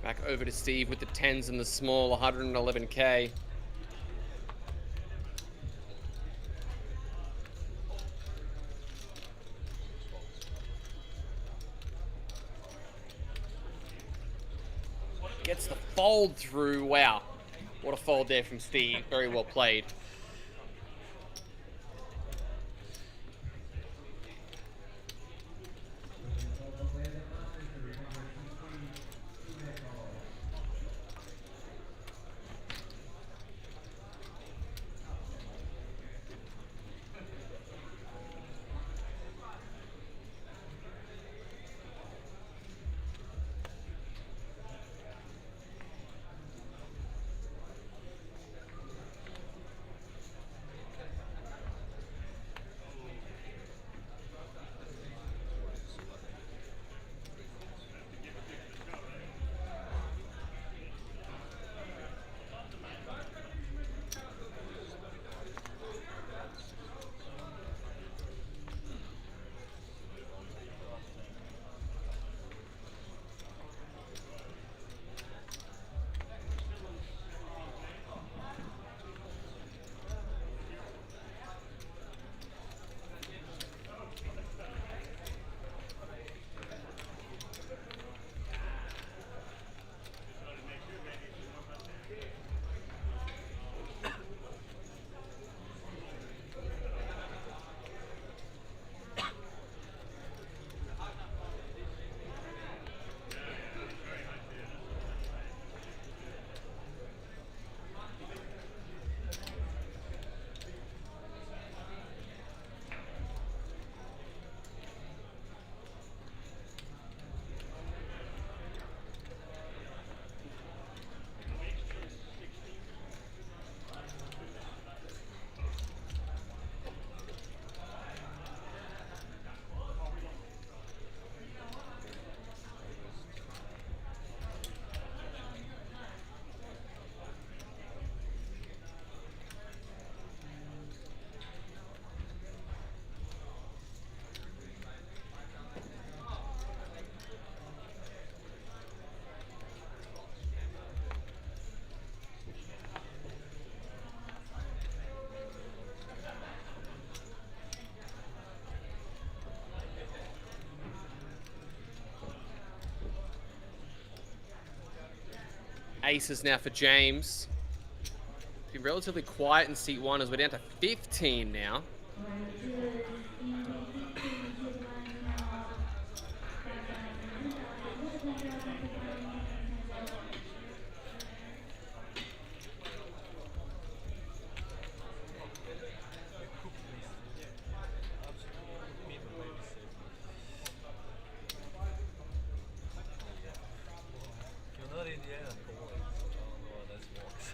Back over to Steve with the 10s and the small 111k. gets the fold through. Wow. What a fold there from Steve. Very well played. Aces now for James. Been relatively quiet in seat 1 as we're down to 15 now. You're not in the air, boy. Oh, that's works.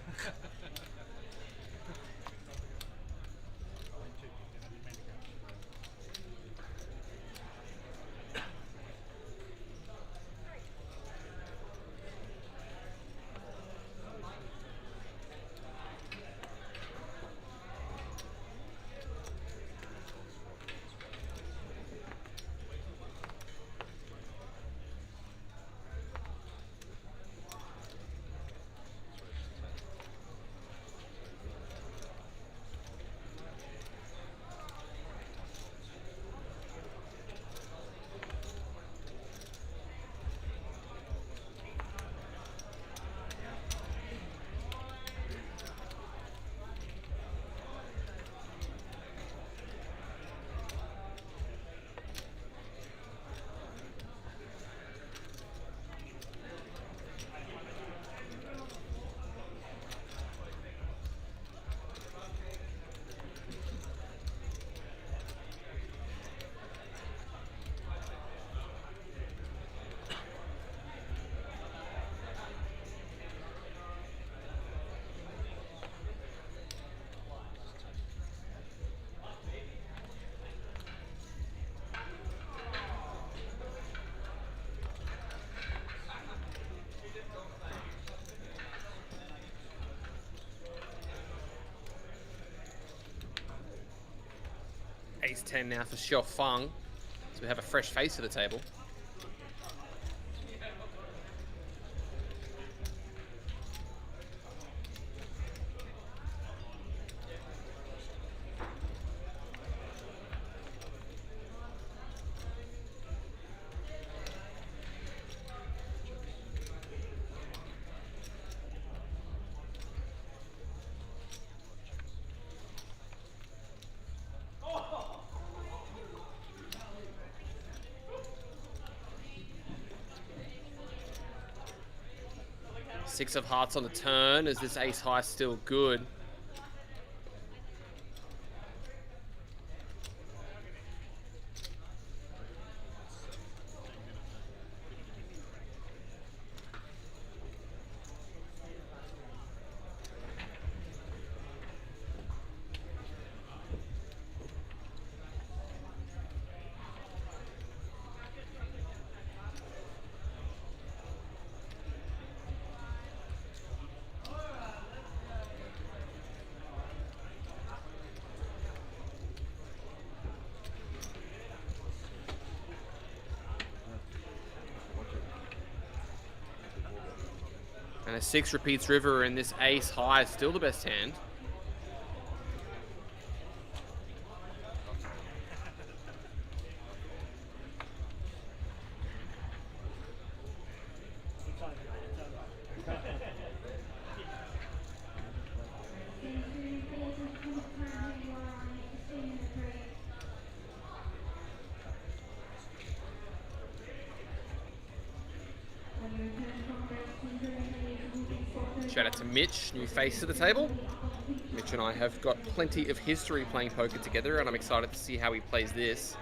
Ace 10 now for Xiao Feng. So we have a fresh face to the table. 6 of hearts on the turn. Is this ace high still good? And a 6 repeats river, and this ace high is still the best hand. Shout out to Mitch, new face to the table. Mitch and I have got plenty of history playing poker together, and I'm excited to see how he plays this.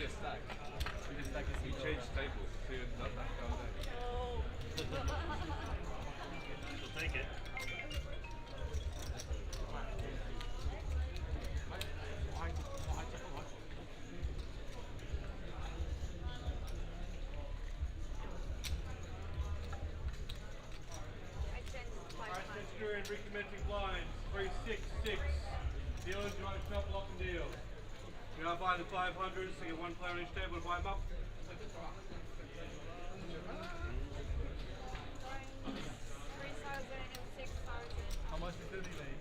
Biggest stack. Biggest stack is We changed tables to not that guy. She'll take it. Alright, Centurion recommencing blinds. 3-6-6. Dealers, you want to stop lock and deal. We are buying the 500s, so you get one player on each table to buy them up. How much is the delay?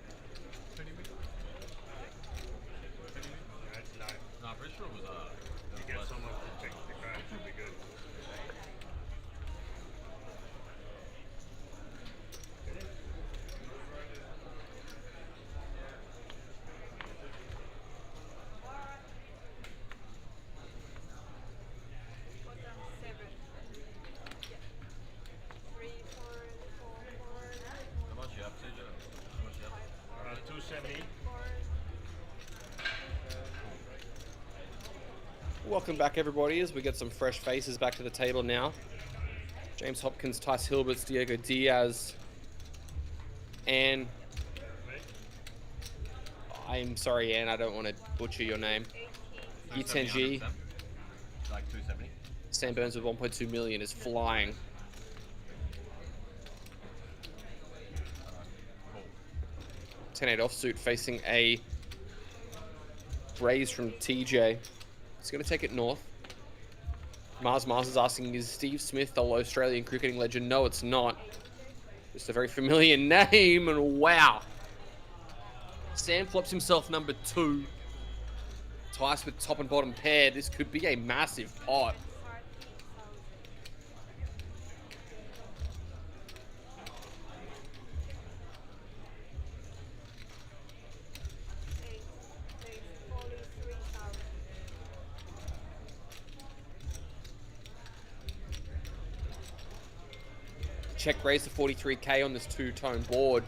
20 minutes? That's nice. No, pretty sure it was You get someone to check the crash, it'll be good. How much you have to do? How much you have? 270. Welcome back, everybody, as we get some fresh faces back to the table now. James Hopkins, Tice Hilberts, Diego Diaz, and I'm sorry, Anne, I don't want to butcher your name. Yitenji. Like 270? Sam Burns with 1.2 million is flying. Cool. 10-8 offsuit facing a raise from TJ. It's going to take it north. Mars is asking, is Steve Smith the Australian cricketing legend? No, it's not. Just a very familiar name, and wow. Sam flops himself number 2. Tice with top and bottom pair. This could be a massive pot. Check raise to 43k on this 2-tone board.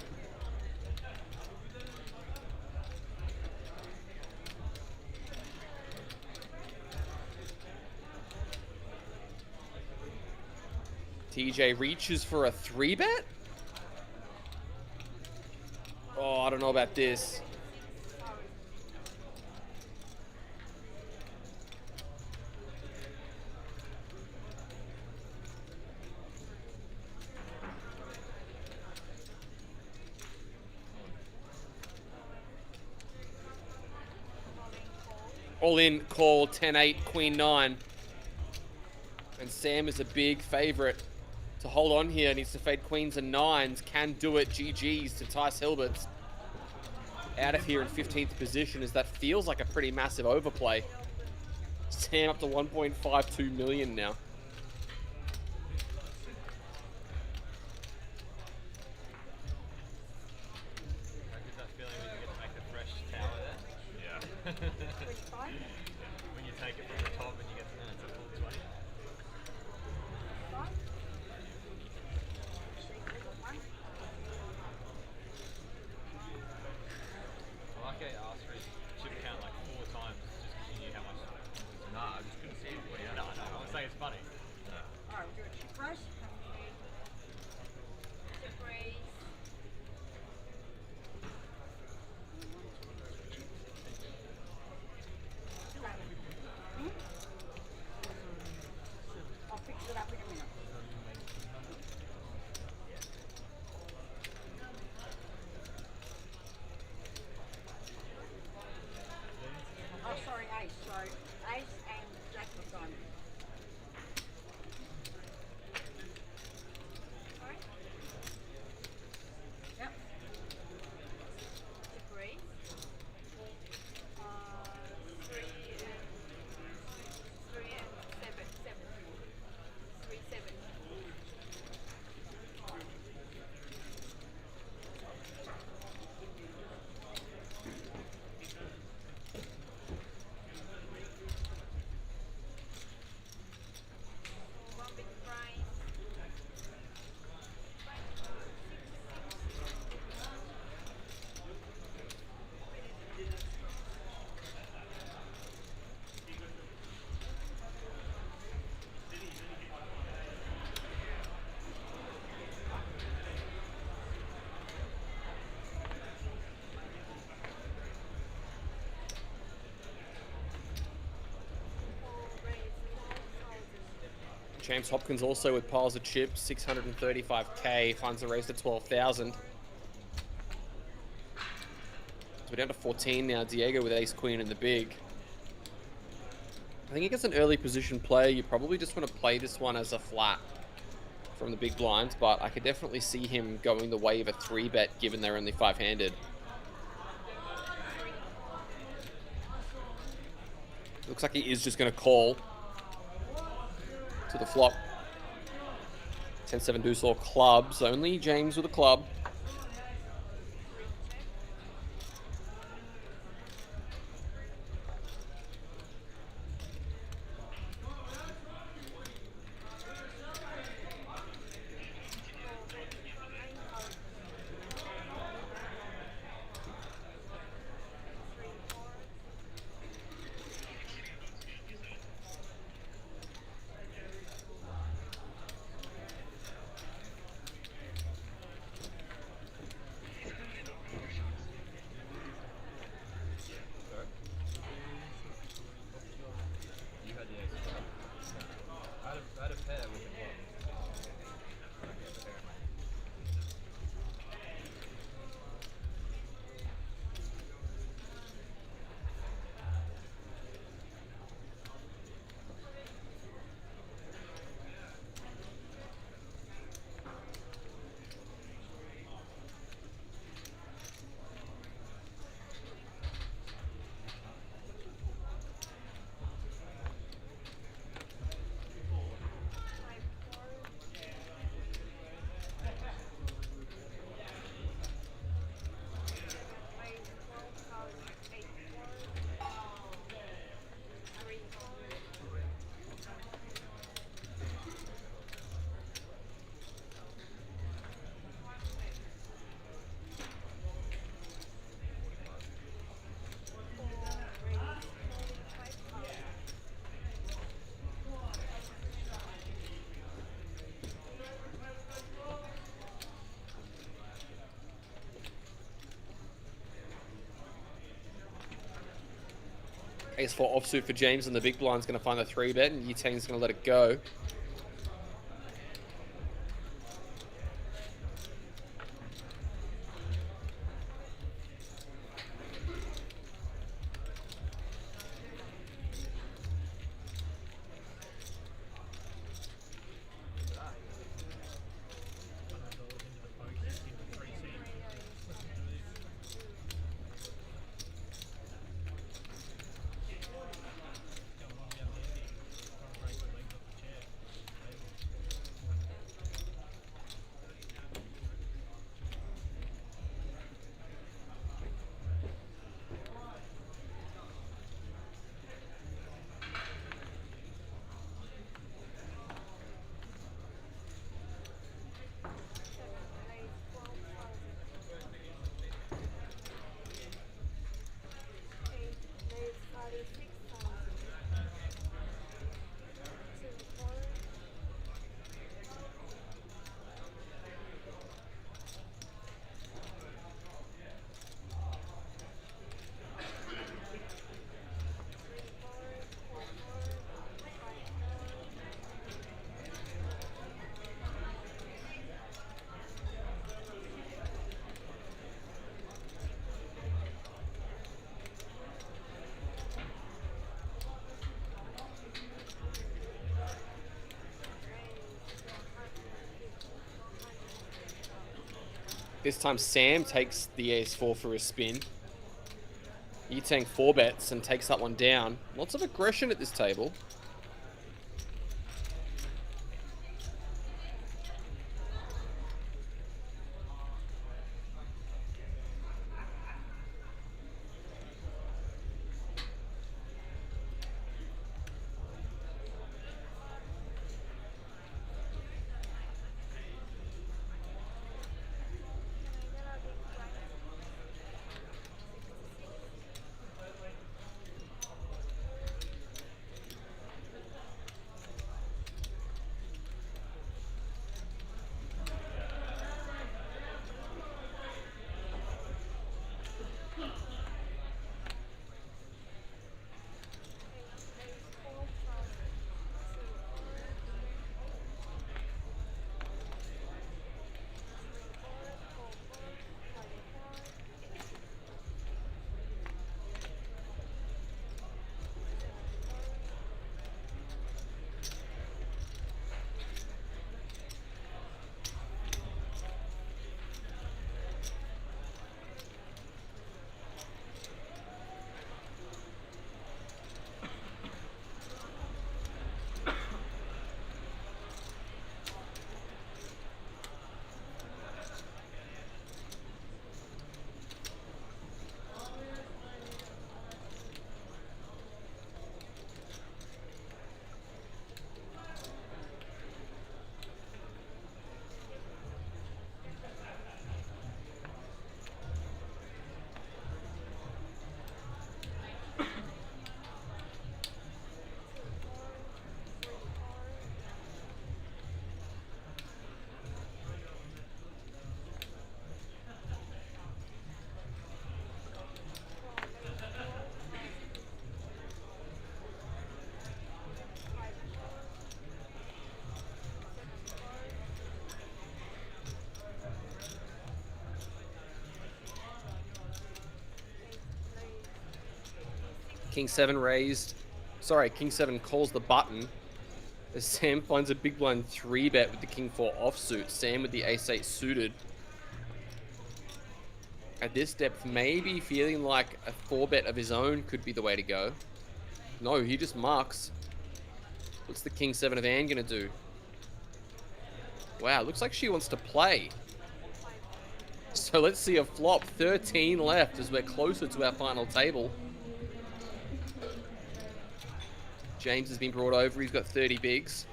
TJ reaches for a 3-bet? Oh, I don't know about this. All in, call 10-8, Queen 9. And Sam is a big favorite to hold on here. Needs to fade queens and nines. Can do it. GG's to Tice Hilberts. Out of here in 15th position, as that feels like a pretty massive overplay. Sam up to 1.52 million now. I get that feeling when you get to make the fresh tower there. Yeah. When you take it from the top and you get to it's a full 20. I like how you asked for his chip count like 4 times just because you knew how much. Nah, I just couldn't see it. No, I was saying it's funny. Alright, we're doing chip brush. Chip raise. James Hopkins also with piles of chips, 635k, finds the raise to 12,000. So we're down to 14 now. Diego with ace queen in the big. I think against an early position play, you probably just want to play this one as a flat from the big blinds, but I could definitely see him going the way of a 3-bet given they're only 5-handed. Looks like he is just going to call to the flop. 10-7 deuce or clubs. Only James with a club. You had the ace. I had a pair with the club. Ace 4 offsuit for James, and the big blind's going to find the 3-bet, and Yutang's going to let it go. This time Sam takes the ace 4 for a spin. Yutang 4-bets and takes that one down. Lots of aggression at this table. King 7 raised. Sorry, King 7 calls the button. As Sam finds a big blind 3-bet with the King 4 offsuit. Sam with the Ace 8 suited. At this depth, maybe feeling like a 4-bet of his own could be the way to go. No, he just marks. What's the King 7 of Anne gonna do? Wow, looks like she wants to play. So let's see a flop. 13 left as we're closer to our final table. James has been brought over. He's got 30 bigs.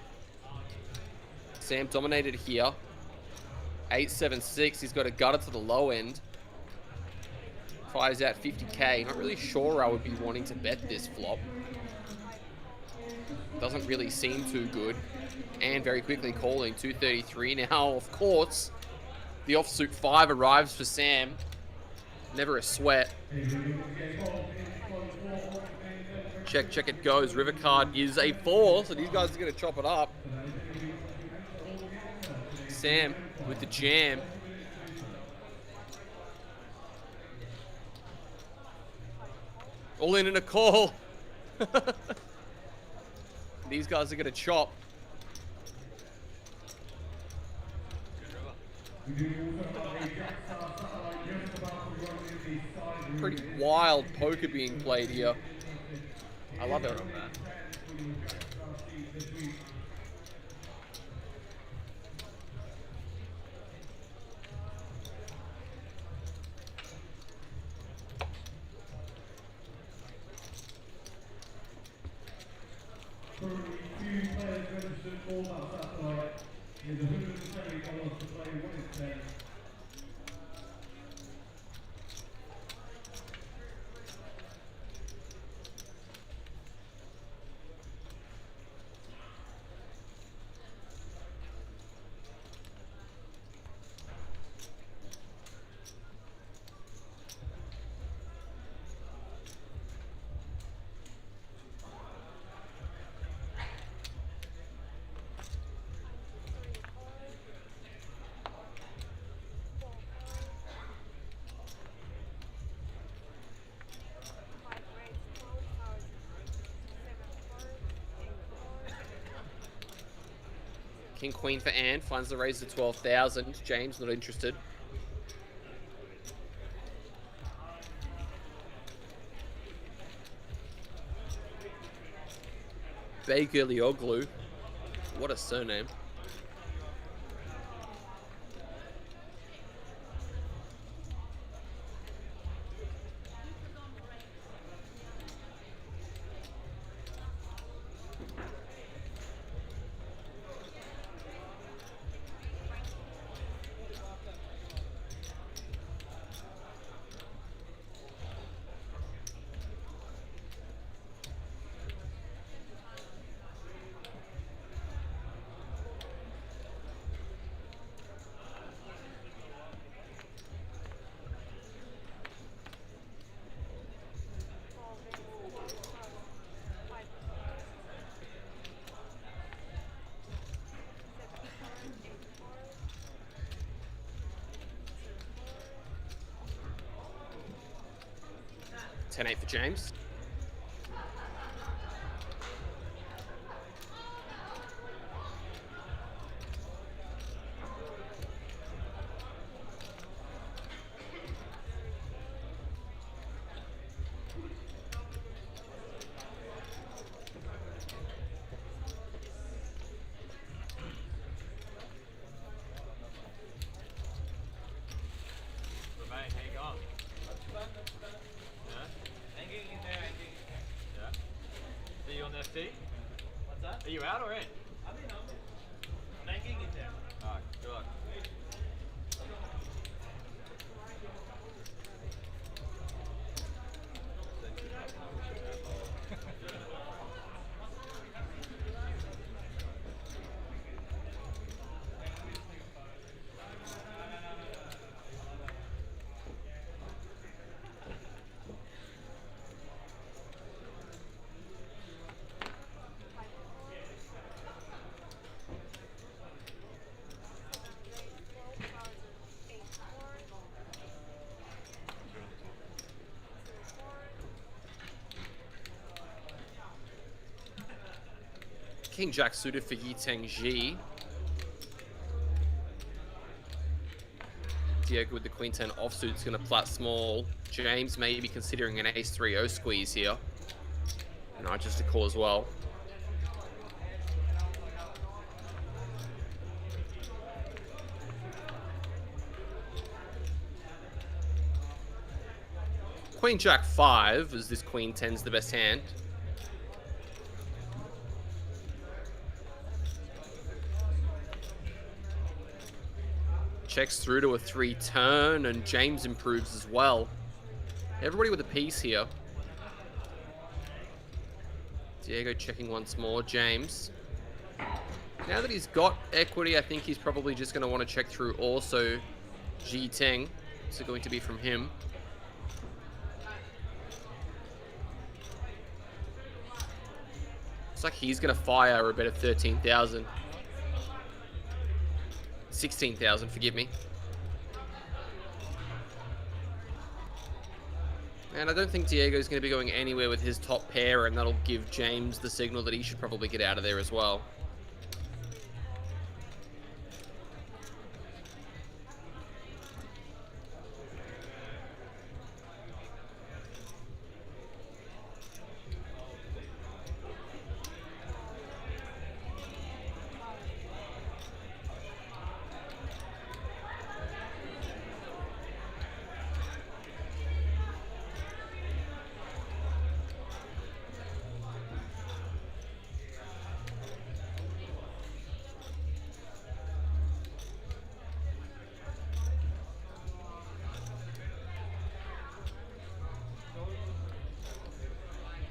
Sam dominated here. 8-7-6. He's got a gutter to the low end. Fires out 50k. Not really sure I would be wanting to bet this flop. Doesn't really seem too good. And very quickly calling 233. Now, of course, the offsuit 5 arrives for Sam. Never a sweat. Check, check it goes. River card is a 4, so these guys are going to chop it up. Sam with the jam. All in a call. These guys are going to chop. Pretty wild poker being played here. I love it. King Queen for Anne, finds the raise to 12,000. James not interested. Bagelioglu. What a surname. $10-8 for James. What's that? Are you out or in? I'm making it there. Alright, good luck. King Jack suited for Yiteng Ji. Diego with the Queen 10 offsuit is going to plat small. James may be considering an Ace 3-0 squeeze here. And I just a call as well. Queen Jack 5, as this Queen 10's the best hand. Checks through to a 3 turn, and James improves as well. Everybody with a piece here. Diego checking once more. James. Now that he's got equity, I think he's probably just going to want to check through also Ji Teng. So going to be from him. Looks like he's going to fire a bet of 13,000. 16,000, forgive me. And I don't think Diego's going to be going anywhere with his top pair, and that'll give James the signal that he should probably get out of there as well.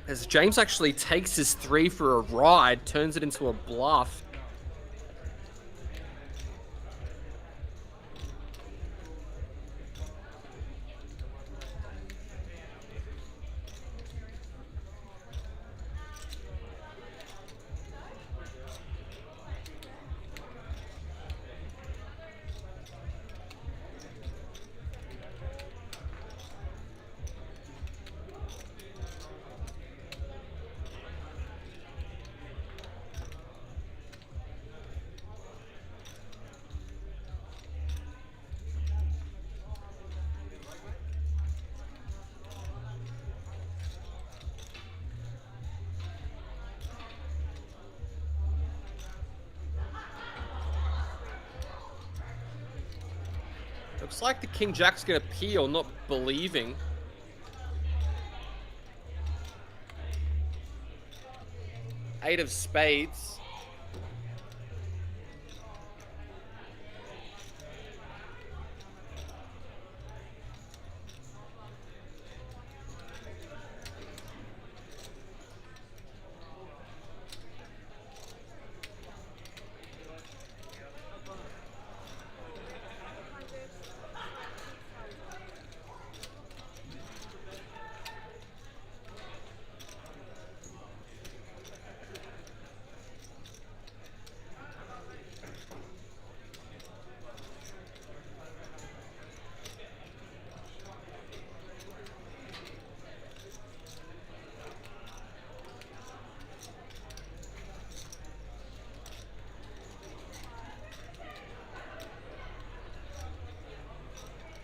As James actually takes his 3 for a ride, turns it into a bluff. Looks like the King Jack's going to peel, not believing. Eight of spades.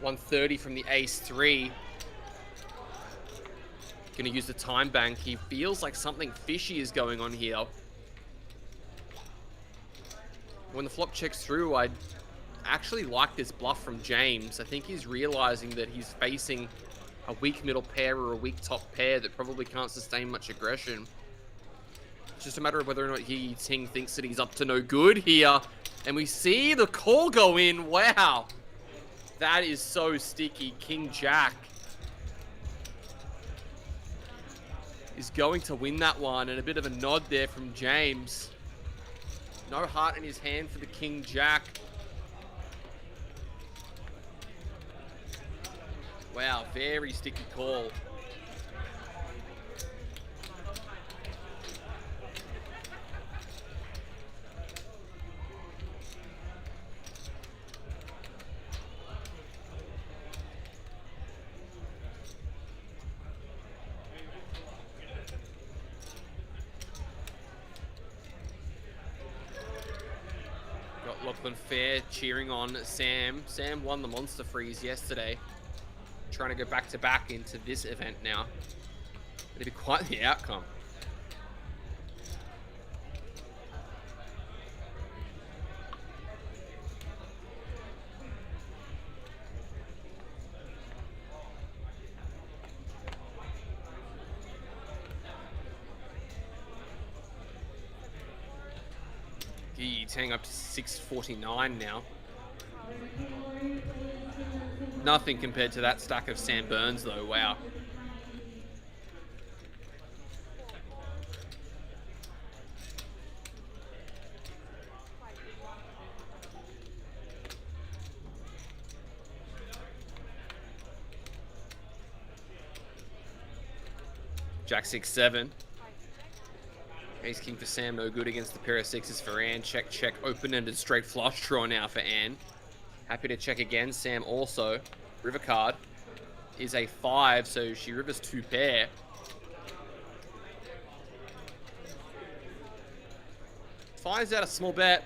$130 from the ace 3. Gonna use the time bank. He feels like something fishy is going on here. When the flop checks through, I actually like this bluff from James. I think he's realizing that he's facing a weak middle pair or a weak top pair that probably can't sustain much aggression. It's just a matter of whether or not Yi Ting thinks that he's up to no good here. And we see the call go in. Wow. That is so sticky. King Jack is going to win that one, and a bit of a nod there from James. No heart in his hand for the King Jack. Wow, very sticky call. Lachlan Fair cheering on Sam. Sam won the Monster Freeze yesterday. Trying to go back-to-back into this event now. It'd be quite the outcome. He's hanging up to 649 now. Nothing compared to that stack of Sam Burns, though. Wow. Jack 6-7. Ace King for Sam, no good against the pair of sixes for Ann. Check, check, open-ended straight flush draw now for Ann. Happy to check again. Sam also. River card is a 5, so she rivers 2 pair. Finds out a small bet.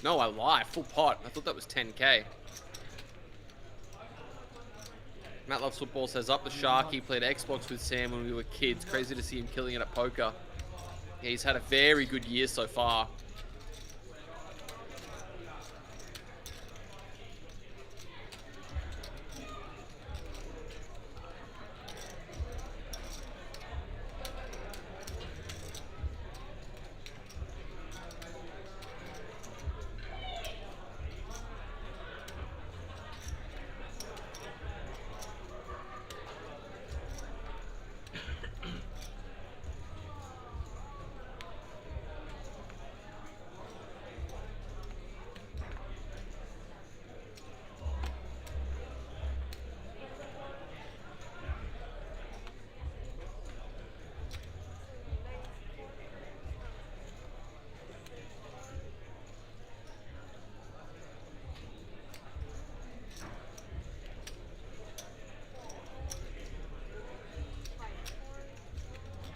No, I lie. Full pot. I thought that was 10K. Matt Loves Football says, up the shark. He played Xbox with Sam when we were kids. Crazy to see him killing it at poker. Yeah, he's had a very good year so far.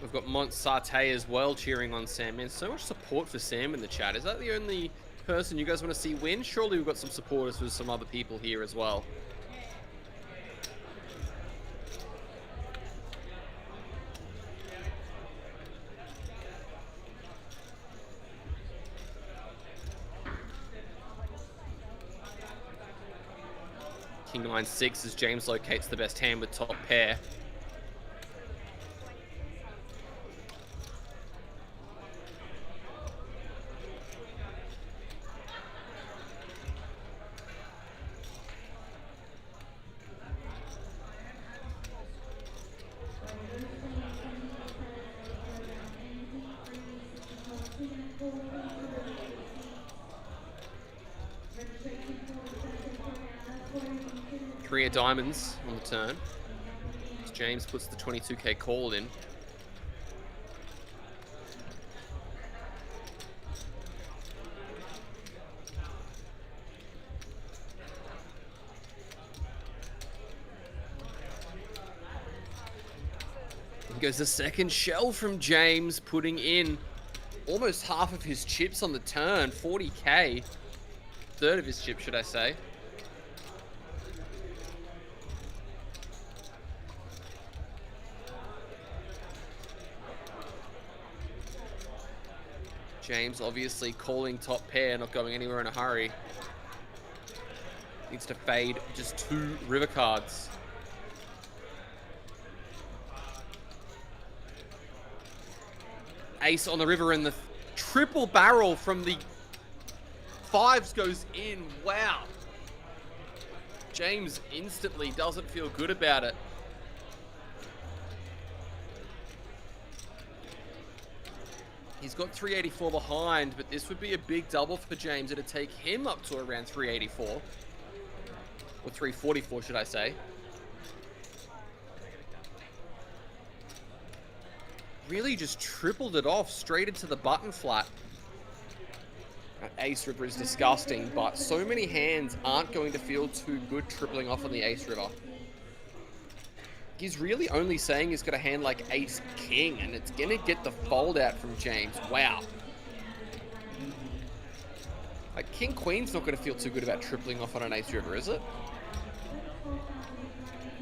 We've got Mont Sarte as well cheering on Sam. Man, so much support for Sam in the chat. Is that the only person you guys want to see win? Surely we've got some supporters with some other people here as well. King 9-6 as James locates the best hand with top pair. Three of diamonds on the turn. As James puts the 22K call in. And goes the second shell from James, putting in almost half of his chips on the turn, 40K. Third of his chips, should I say. James obviously calling top pair, not going anywhere in a hurry. Needs to fade just 2 river cards. Ace on the river and the triple barrel from the 5s goes in. Wow. James instantly doesn't feel good about it. He's got 384 behind, but this would be a big double for James. It'd take him up to around 384. Or 344, should I say. Really just tripled it off straight into the button flat. That ace river is disgusting, but so many hands aren't going to feel too good tripling off on the ace river. He's really only saying he's got a hand like ace king, and it's gonna get the fold out from James. Wow. Like, King Queen's not going to feel too good about tripling off on an ace river, is it?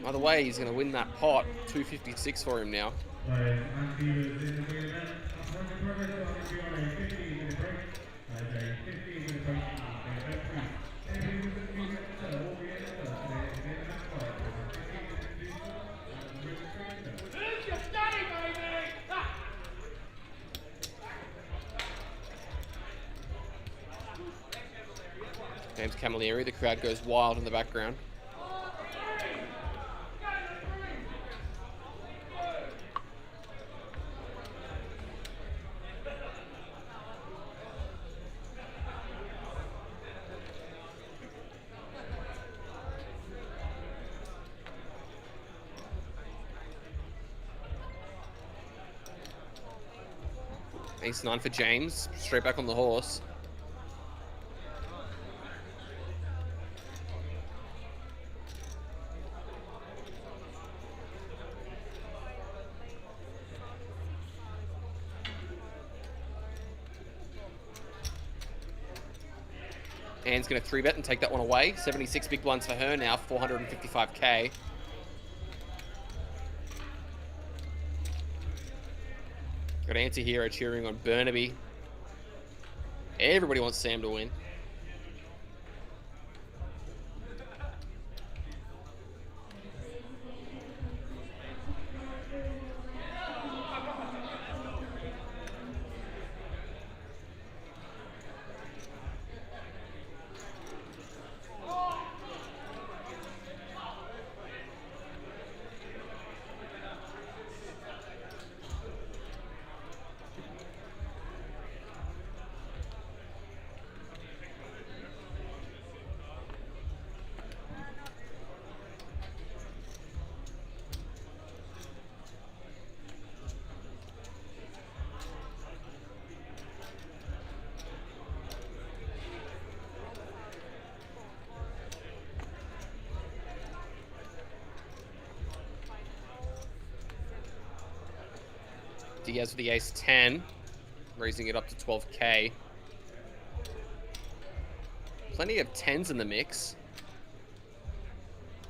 Either way, he's going to win that pot. 256 for him now. James Camilleri, the crowd goes wild in the background. Ace 9 for James, straight back on the horse. Anne's going to 3-bet and take that one away. 76 big blinds for her now, 455k. Got Anti-Hero cheering on Burnaby. Everybody wants Sam to win. Diaz with the ace 10, raising it up to 12k. Plenty of 10s in the mix.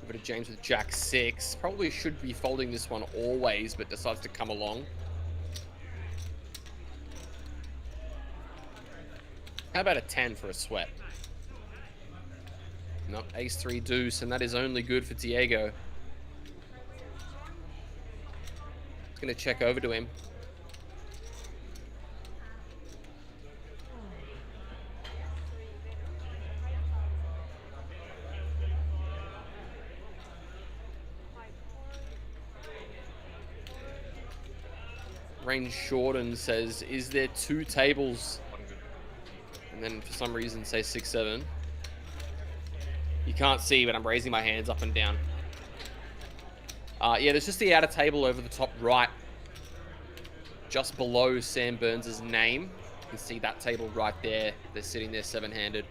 Over to James with jack 6. Probably should be folding this one always, but decides to come along. How about a 10 for a sweat? Nope, ace 3 deuce, and that is only good for Diego. It's going to check over to him. Range Shorten says, is there 2 tables? And then for some reason say 6-7. You can't see, but I'm raising my hands up and down. Yeah, there's just the outer table over the top right. Just below Sam Burns' name. You can see that table right there. They're sitting there 7-handed.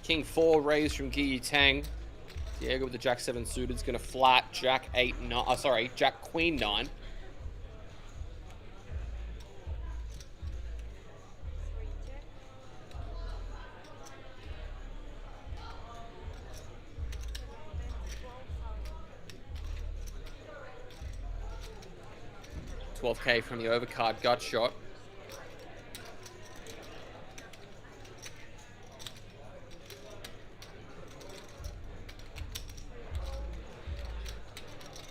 King 4 raised from Guyi Tang. Diego with the jack 7 suited is going to flat jack 8 9. Sorry, jack queen 9. $12K from the overcard gut shot.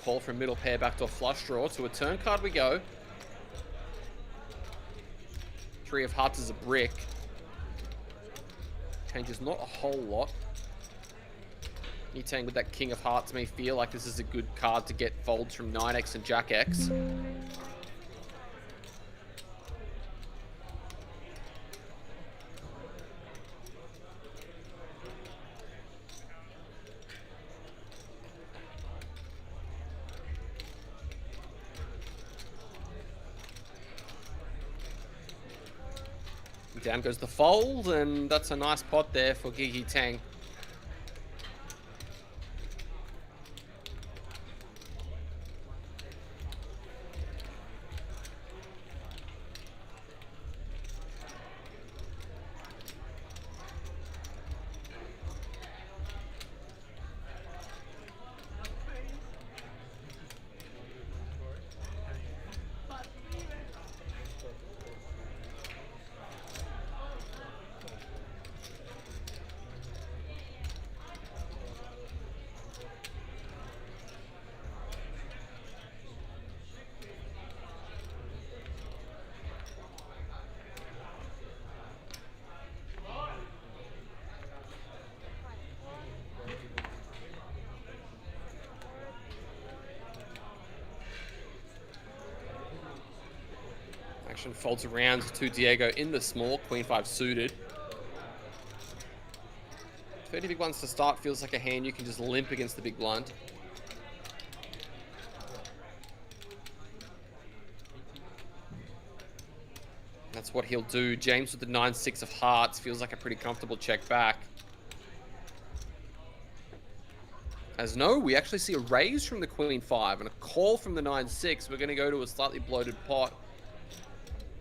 call from middle pair backdoor flush draw. To a turn card we go. 3 of hearts is a brick. Changes not a whole lot. Yitang with that king of hearts may feel like this is a good card to get folds from 9x and jack x. Down goes the fold, and that's a nice pot there for Gigi Tang. Action folds around to Diego in the small, queen 5 suited. 30 big ones to start feels like a hand you can just limp against the big blind. That's what he'll do. James with the 9-6 of hearts feels like a pretty comfortable check back. As no, we actually see a raise from the queen 5 and a call from the 9-6. We're going to go to a slightly bloated pot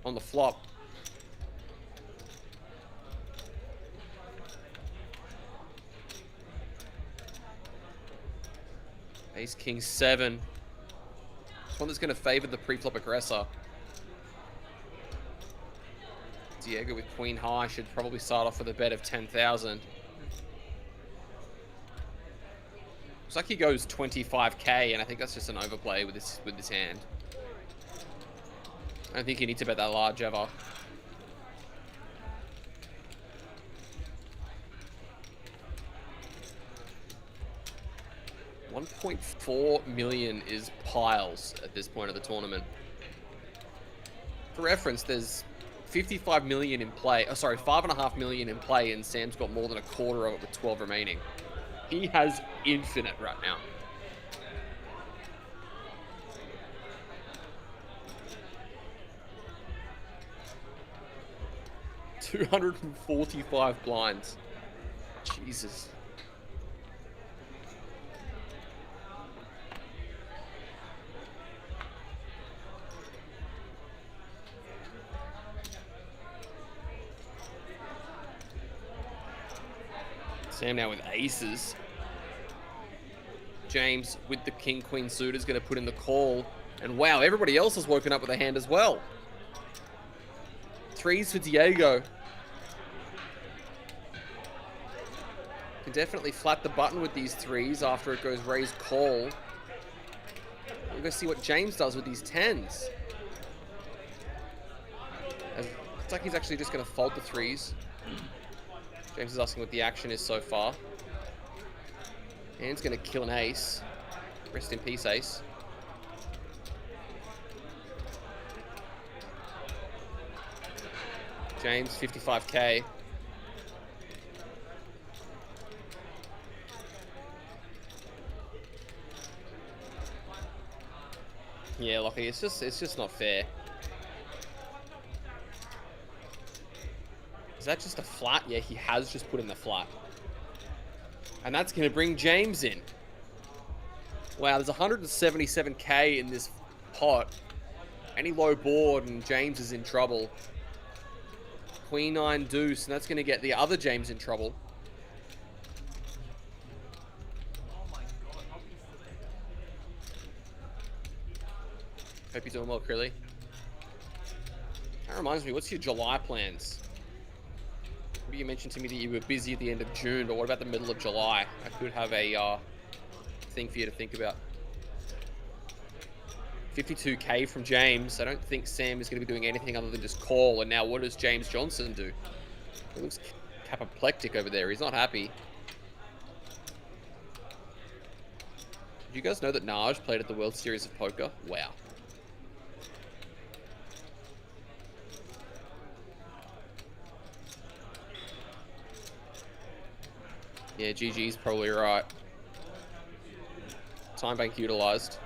on the flop. Ace King 7. It's one that's going to favor the pre-flop aggressor. Diego with queen high should probably start off with a bet of 10,000. Looks like he goes 25k, and I think that's just an overplay with this hand. I don't think you need to bet that large ever. $1.4 million is piles at this point of the tournament. For reference, there's 55 million in play. Oh, sorry, 5.5 million in play, and Sam's got more than a quarter of it with 12 remaining. He has infinite right now. $245 blinds. Jesus. Sam now with aces. James with the king-queen suit is going to put in the call. And wow, everybody else has woken up with a hand as well. 3s for Diego. Can definitely flat the button with these 3s after it goes raise call. We're going to see what James does with these 10s. It's like he's actually just going to fold the 3s. James is asking what the action is so far. Hand's going to kill an ace. Rest in peace, ace. James, 55k. Yeah, Lockie, it's just not fair. Is that just a flat? Yeah, he has just put in the flat. And that's going to bring James in. Wow, there's 177k in this pot. Any low board and James is in trouble. Queen 9 deuce, and that's going to get the other James in trouble. Hope you're doing well, Krilly. That reminds me, what's your July plans? Maybe you mentioned to me that you were busy at the end of June, but what about the middle of July? I could have a thing for you to think about. 52k from James. I don't think Sam is going to be doing anything other than just call. And now what does James Johnson do? He looks apoplectic over there. He's not happy. Did you guys know that Naj played at the World Series of Poker? Wow. Yeah, GG's probably right. Time bank utilized.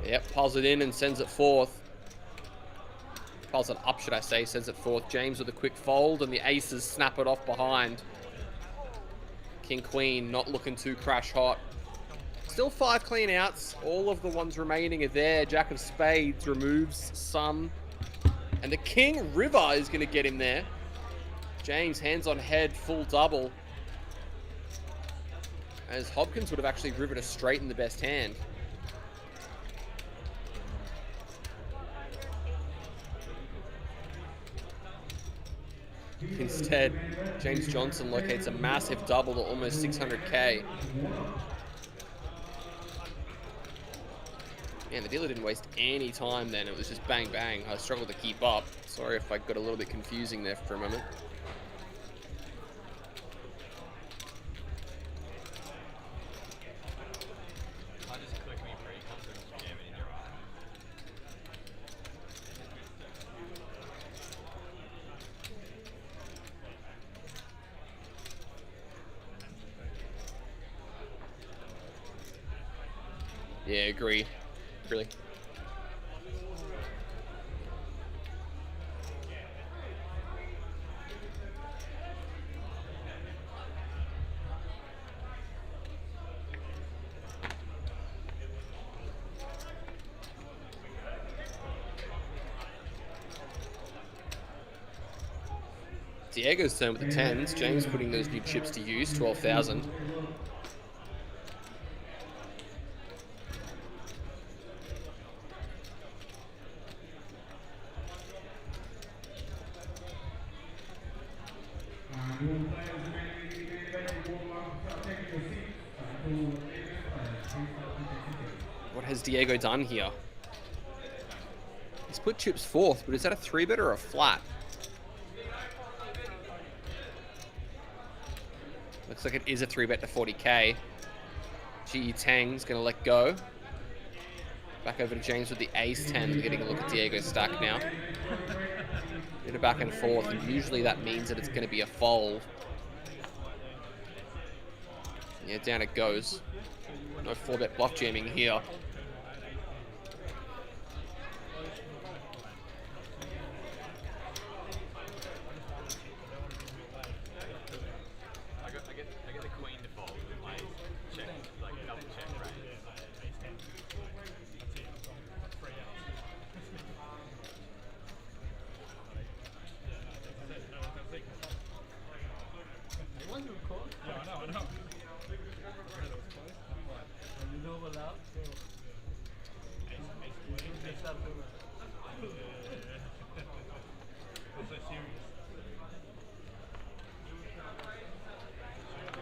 Yep, piles it in and sends it forth. Piles it up, should I say, sends it forth. James with a quick fold, and the aces snap it off behind. King, Queen, not looking too crash hot. Still 5 clean outs. All of the ones remaining are there. Jack of Spades removes some. And the King River is going to get him there. James, hands on head, full double. As Hopkins would have actually rivered a straight in the best hand. Instead, James Johnson locates a massive double to almost 600k. Man, the dealer didn't waste any time then. It was just bang, bang. I struggled to keep up. Sorry if I got a little bit confusing there for a moment. I just click me free, comes and jam it in your eye. Yeah, agree. Really. Diego's turn with the 10s. James putting those new chips to use, 12,000. What has Diego done here? He's put chips fourth, but is that a 3-bet or a flat? Looks like it is a 3-bet to 40k. GE Tang's going to let go. Back over to James with the ace-10. Getting a look at Diego's stack now. Bit of back and forth, and usually that means that it's going to be a fold. Yeah, down it goes. No 4-bet bluff jamming here. I get the queen to fold with my check, like double check, right?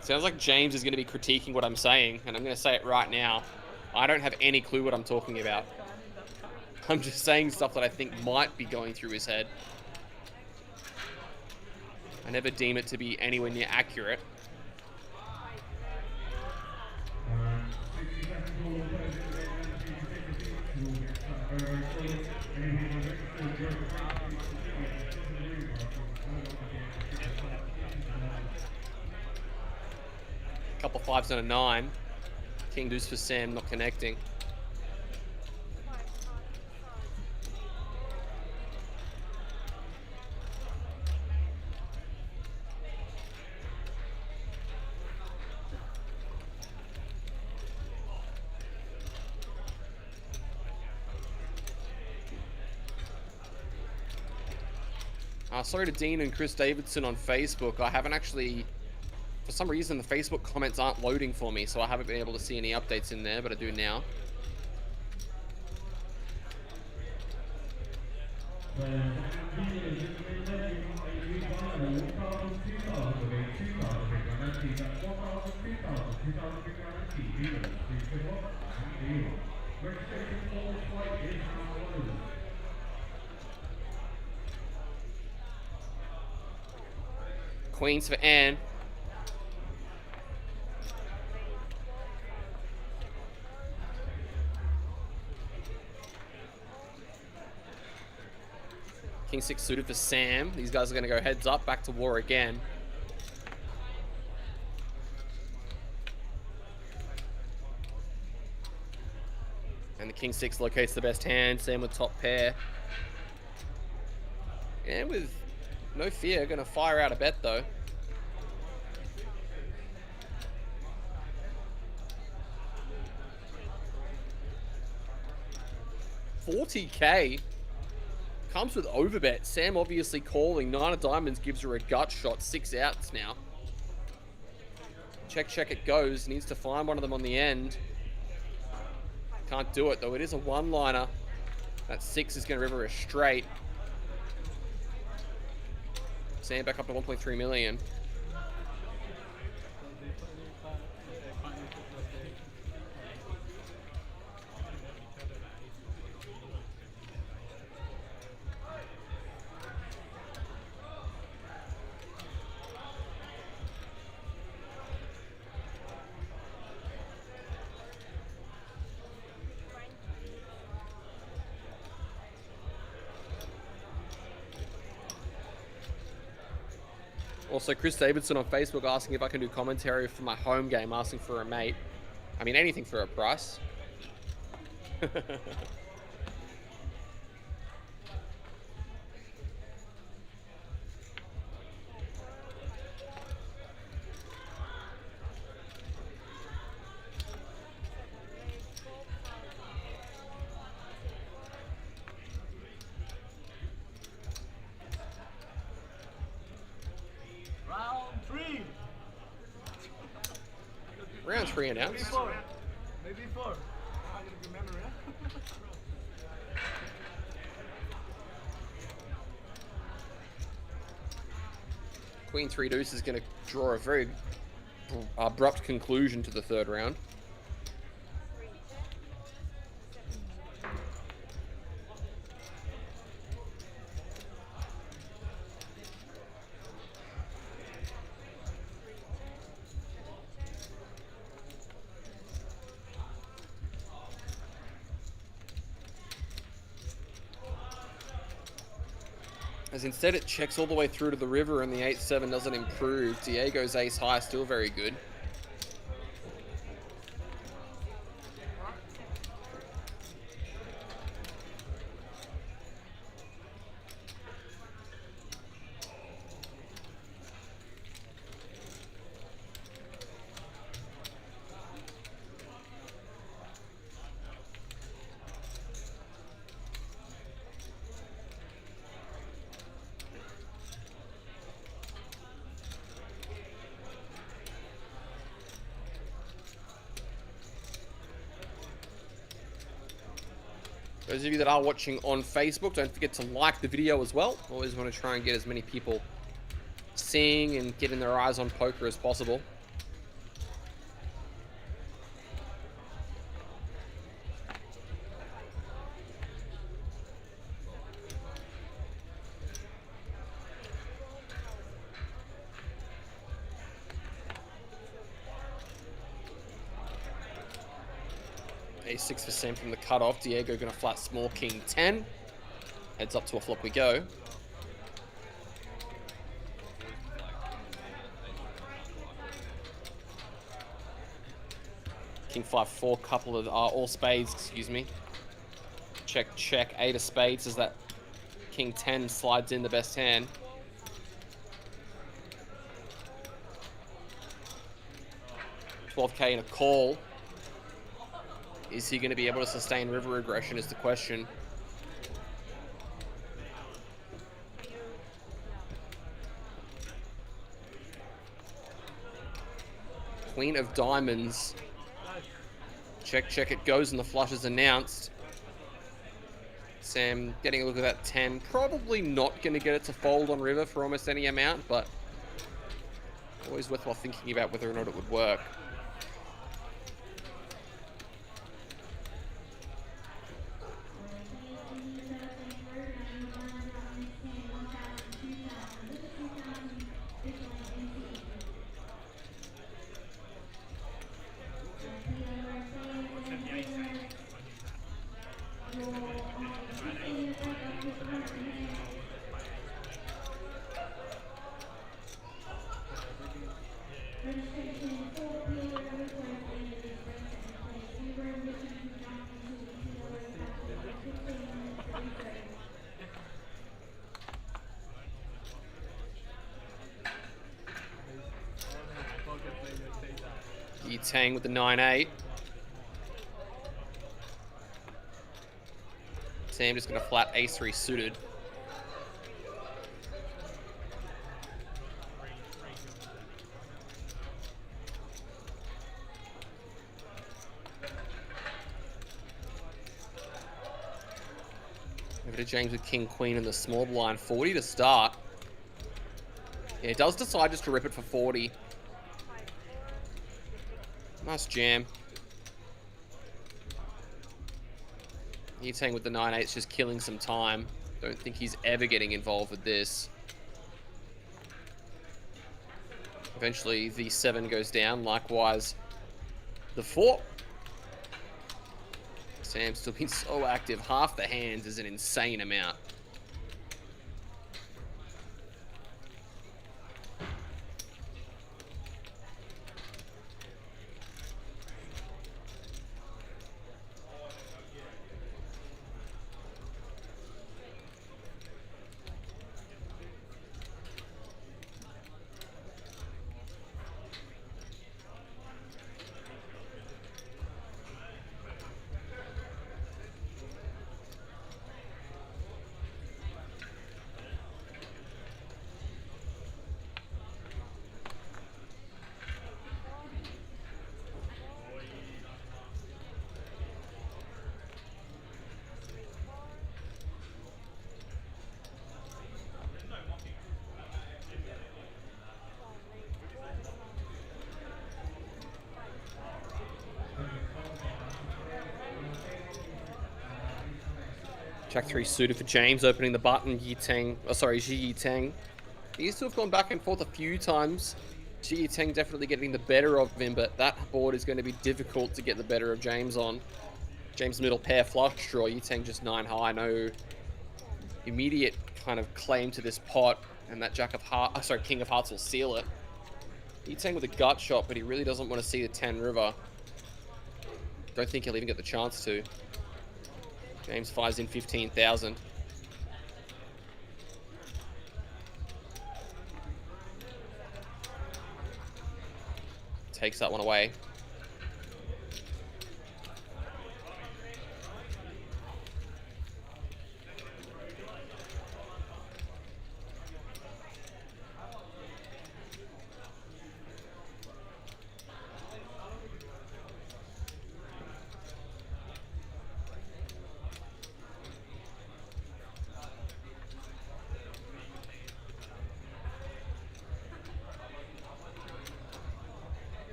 Sounds like James is going to be critiquing what I'm saying, and I'm going to say it right now. I don't have any clue what I'm talking about. I'm just saying stuff that I think might be going through his head. I never deem it to be anywhere near accurate. Couple 5s and a 9. King deuce for Sam, not connecting. Sorry to Dean and Chris Davidson on Facebook. I haven't actually... For some reason, the Facebook comments aren't loading for me, so I haven't been able to see any updates in there, but I do now. Queens for Anne. King 6 suited for Sam. These guys are going to go heads up, back to war again. And the King 6 locates the best hand. Sam with top pair. And with no fear, going to fire out a bet though. $40K. Comes with overbet. Sam obviously calling. 9 of diamonds gives her a gut shot. 6 outs now. Check, check it goes. Needs to find one of them on the end. Can't do it though. It is a one-liner. That 6 is going to river a straight. Sam back up to 1.3 million. Also, Chris Davidson on Facebook asking if I can do commentary for my home game, asking for a mate. I mean, anything for a price. Round 3 announced. Maybe 4. I don't remember, Queen 3 deuce is going to draw a very abrupt conclusion to the third round. As instead it checks all the way through to the river and the 8-7 doesn't improve. Diego's ace high still very good. Those of you that are watching on Facebook, don't forget to like the video as well. Always want to try and get as many people seeing and getting their eyes on poker as possible. A6 for Sam from the cutoff. Diego gonna flat small king 10. Heads up to a flop we go. King 5-4, couple of all spades, excuse me. Check, check, 8 of spades as that king 10 slides in the best hand. $12K in a call. Is he going to be able to sustain river aggression is the question. Queen of diamonds. Check, check, it goes and the flush is announced. Sam getting a look at that 10. Probably not going to get it to fold on river for almost any amount, but always worthwhile thinking about whether or not it would work. Tang with the 9-8. Sam just going to flat ace-3 suited. Over to James with king-queen in the small blind. 40 to start. Yeah, it does decide just to rip it for 40. Nice jam. Yitang with the 9-8's just killing some time. Don't think he's ever getting involved with this. Eventually the 7 goes down. Likewise the 4. Sam's still been so active. Half the hands is an insane amount. Jack 3 suited for James, opening the button. Yitang, Zhi Yitang. These two have gone back and forth a few times. Zhi Yitang definitely getting the better of him, but that board is going to be difficult to get the better of James on. James middle pair flush draw. Yitang just 9 high. No immediate kind of claim to this pot, and that Jack of Hearts, King of Hearts will seal it. Yitang with a gut shot, but he really doesn't want to see the 10 river. Don't think he'll even get the chance to. James fires in 15,000. Takes that one away.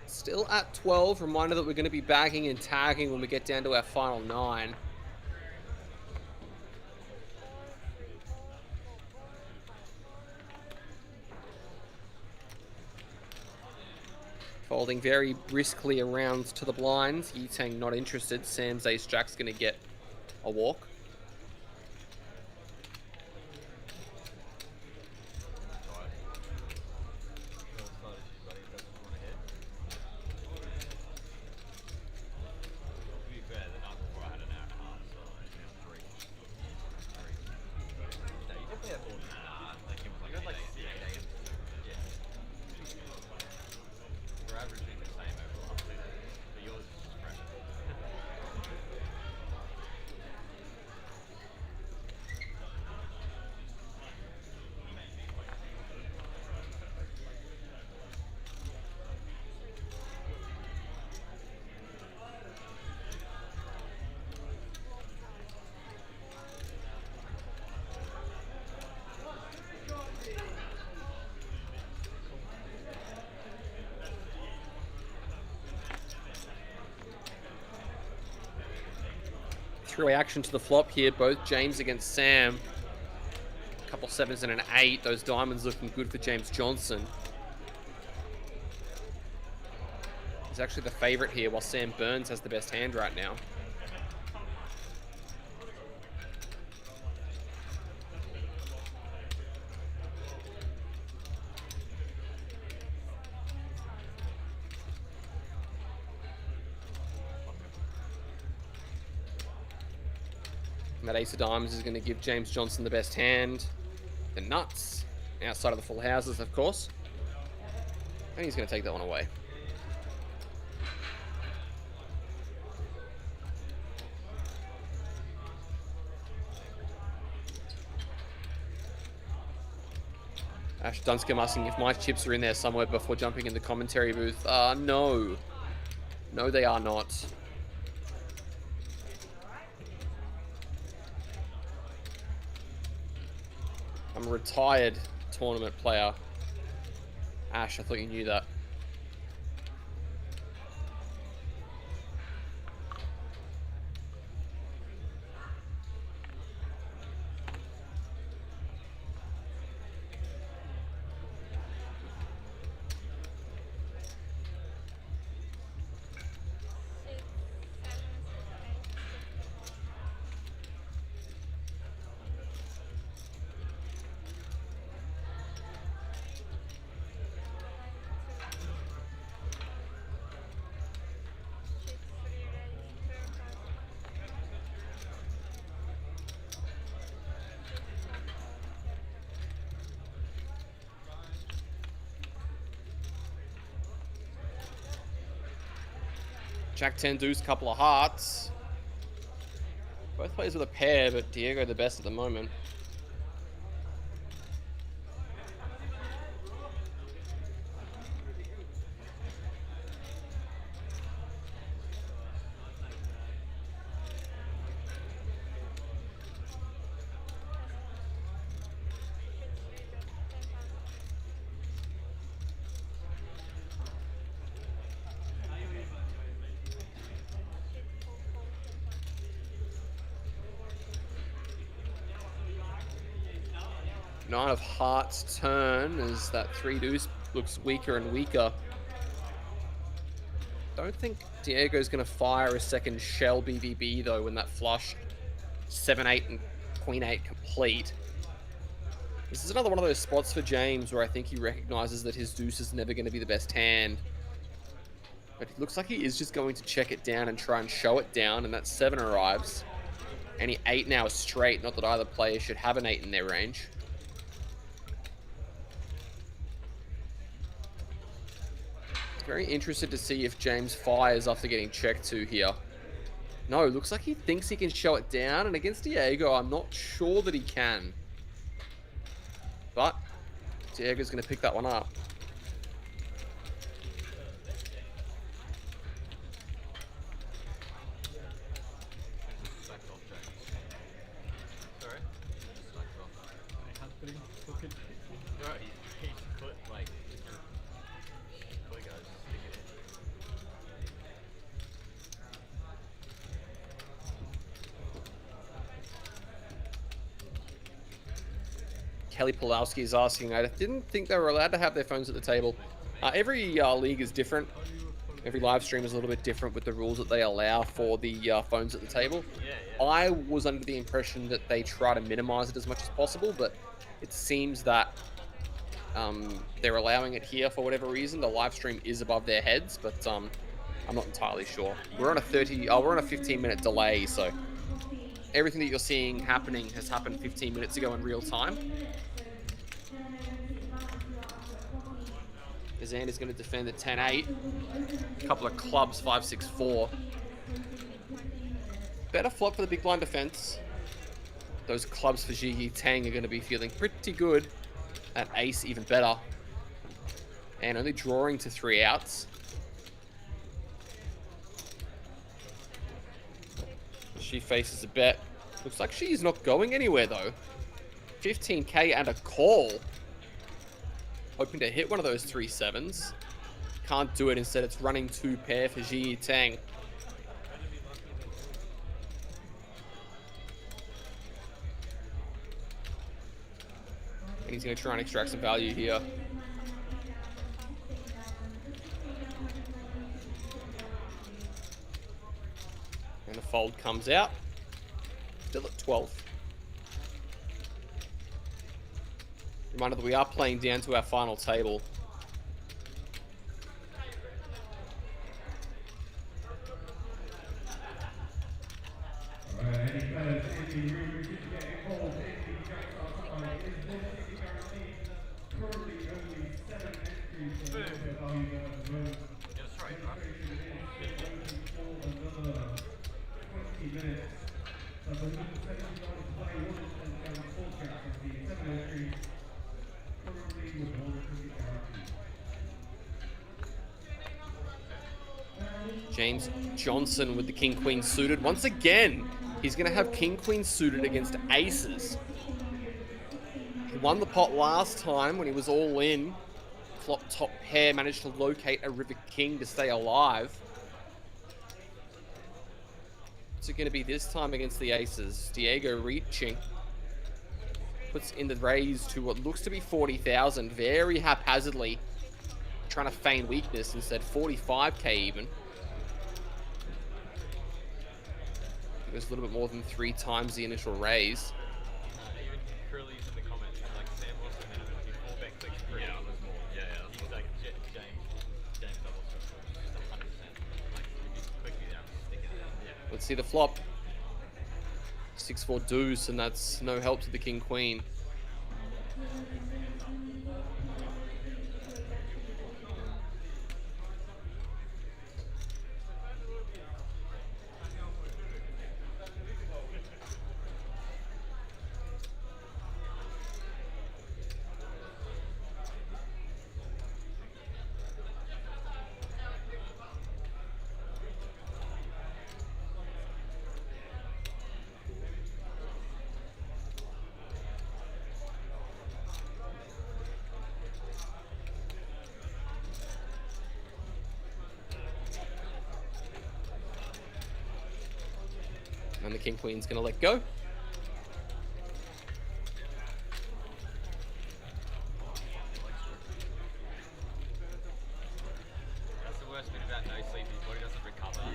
Still at 12. Reminder that we're going to be bagging and tagging when we get down to our final 9. Folding very briskly around to the blinds. Yitang not interested. Sam's ace jack's going to get a walk. Three-way action to the flop here. Both James against Sam. A couple 7s and an 8. Those diamonds looking good for James Johnson. He's actually the favorite here, while Sam Burns has the best hand right now. And that ace of diamonds is going to give James Johnson the best hand. The nuts, outside of the full houses, of course. And he's going to take that one away. Ash Dunscombe asking if my chips are in there somewhere before jumping in the commentary booth. No. No, they are not. I'm a retired tournament player. Ash, I thought you knew that. Jack 10 deuce, couple of hearts. Both players with a pair, but Diego the best at the moment. Nine of hearts turn as that 3 deuce looks weaker and weaker. Don't think Diego's going to fire a second shell BBB though when that flush 7-8 and Queen 8 complete. This is another one of those spots for James where I think he recognizes that his deuce is never going to be the best hand. But it looks like he is just going to check it down and try and show it down, and that 7 arrives. Any 8 now is straight, not that either player should have an 8 in their range. Very interested to see if James fires after getting checked to here. No, looks like he thinks he can show it down, and against Diego, I'm not sure that he can. But Diego's going to pick that one up. Kelly Pulowski is asking, I didn't think they were allowed to have their phones at the table. Every league is different. Every live stream is a little bit different with the rules that they allow for the phones at the table. I was under the impression that they try to minimize it as much as possible, but it seems that they're allowing it here for whatever reason. The live stream is above their heads, but I'm not entirely sure. We're on a 15-minute delay, so everything that you're seeing happening has happened 15 minutes ago in real time. Xander's going to defend at 10-8. A couple of clubs, 5-6-4. Better flop for the big blind defense. Those clubs for Zhigi Tang are going to be feeling pretty good. At ace, even better. And only drawing to 3 outs. She faces a bet. Looks like she's not going anywhere though. 15k and a call. Hoping to hit one of those 3 7s. Can't do it, instead it's running 2 pair for Zhigi Tang. And he's going to try and extract some value here. And the fold comes out. Still at 12. Reminder that we are playing down to our final table. James Johnson with the king-queen suited. Once again, he's going to have king-queen suited against aces. He won the pot last time when he was all in. Flop top pair, managed to locate a river king to stay alive. What's it going to be this time against the aces? Diego reaching. Puts in the raise to what looks to be 40,000. Very haphazardly. Trying to feign weakness instead. 45k even. It was a little bit more than 3 times the initial raise. Even Curly's in the comments, like Sam also had it before back clicks free. Yeah, it was more. Yeah, yeah. He's like James double just 100%. Like quickly there, sticking it out. Yeah. Let's see the flop. 6-4 deuce, and that's no help to the king queen. And the king queen's gonna let go. That's the worst bit about no sleep, your body doesn't recover. The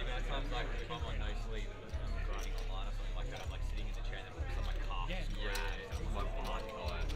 amount of times like if I'm on no sleep and I'm grinding online or something like that, I'm like sitting in the chair and then all of a sudden my calf just I'm like blood tired.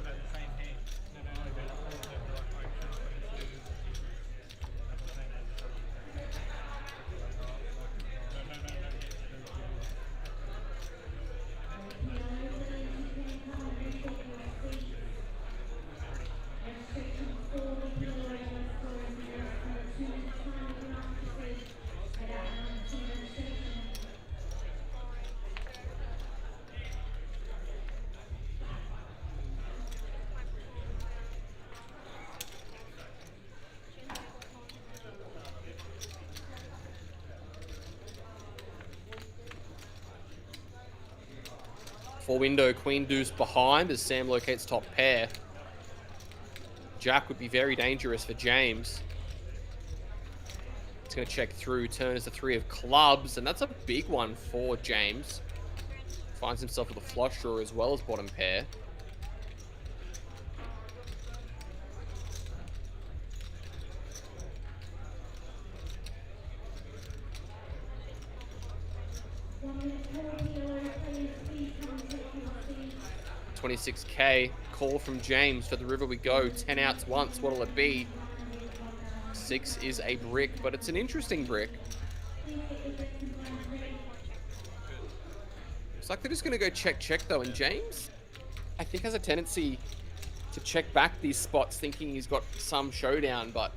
Four window, queen deuce behind as Sam locates top pair. Jack would be very dangerous for James. It's going to check through, turns the 3 of clubs, and that's a big one for James. Finds himself with a flush draw as well as bottom pair. $26k, call from James. For the river we go. 10 outs once. What'll it be? 6 is a brick, but it's an interesting brick. Looks like they're just going to go check though, and James, I think, has a tendency to check back these spots thinking he's got some showdown, but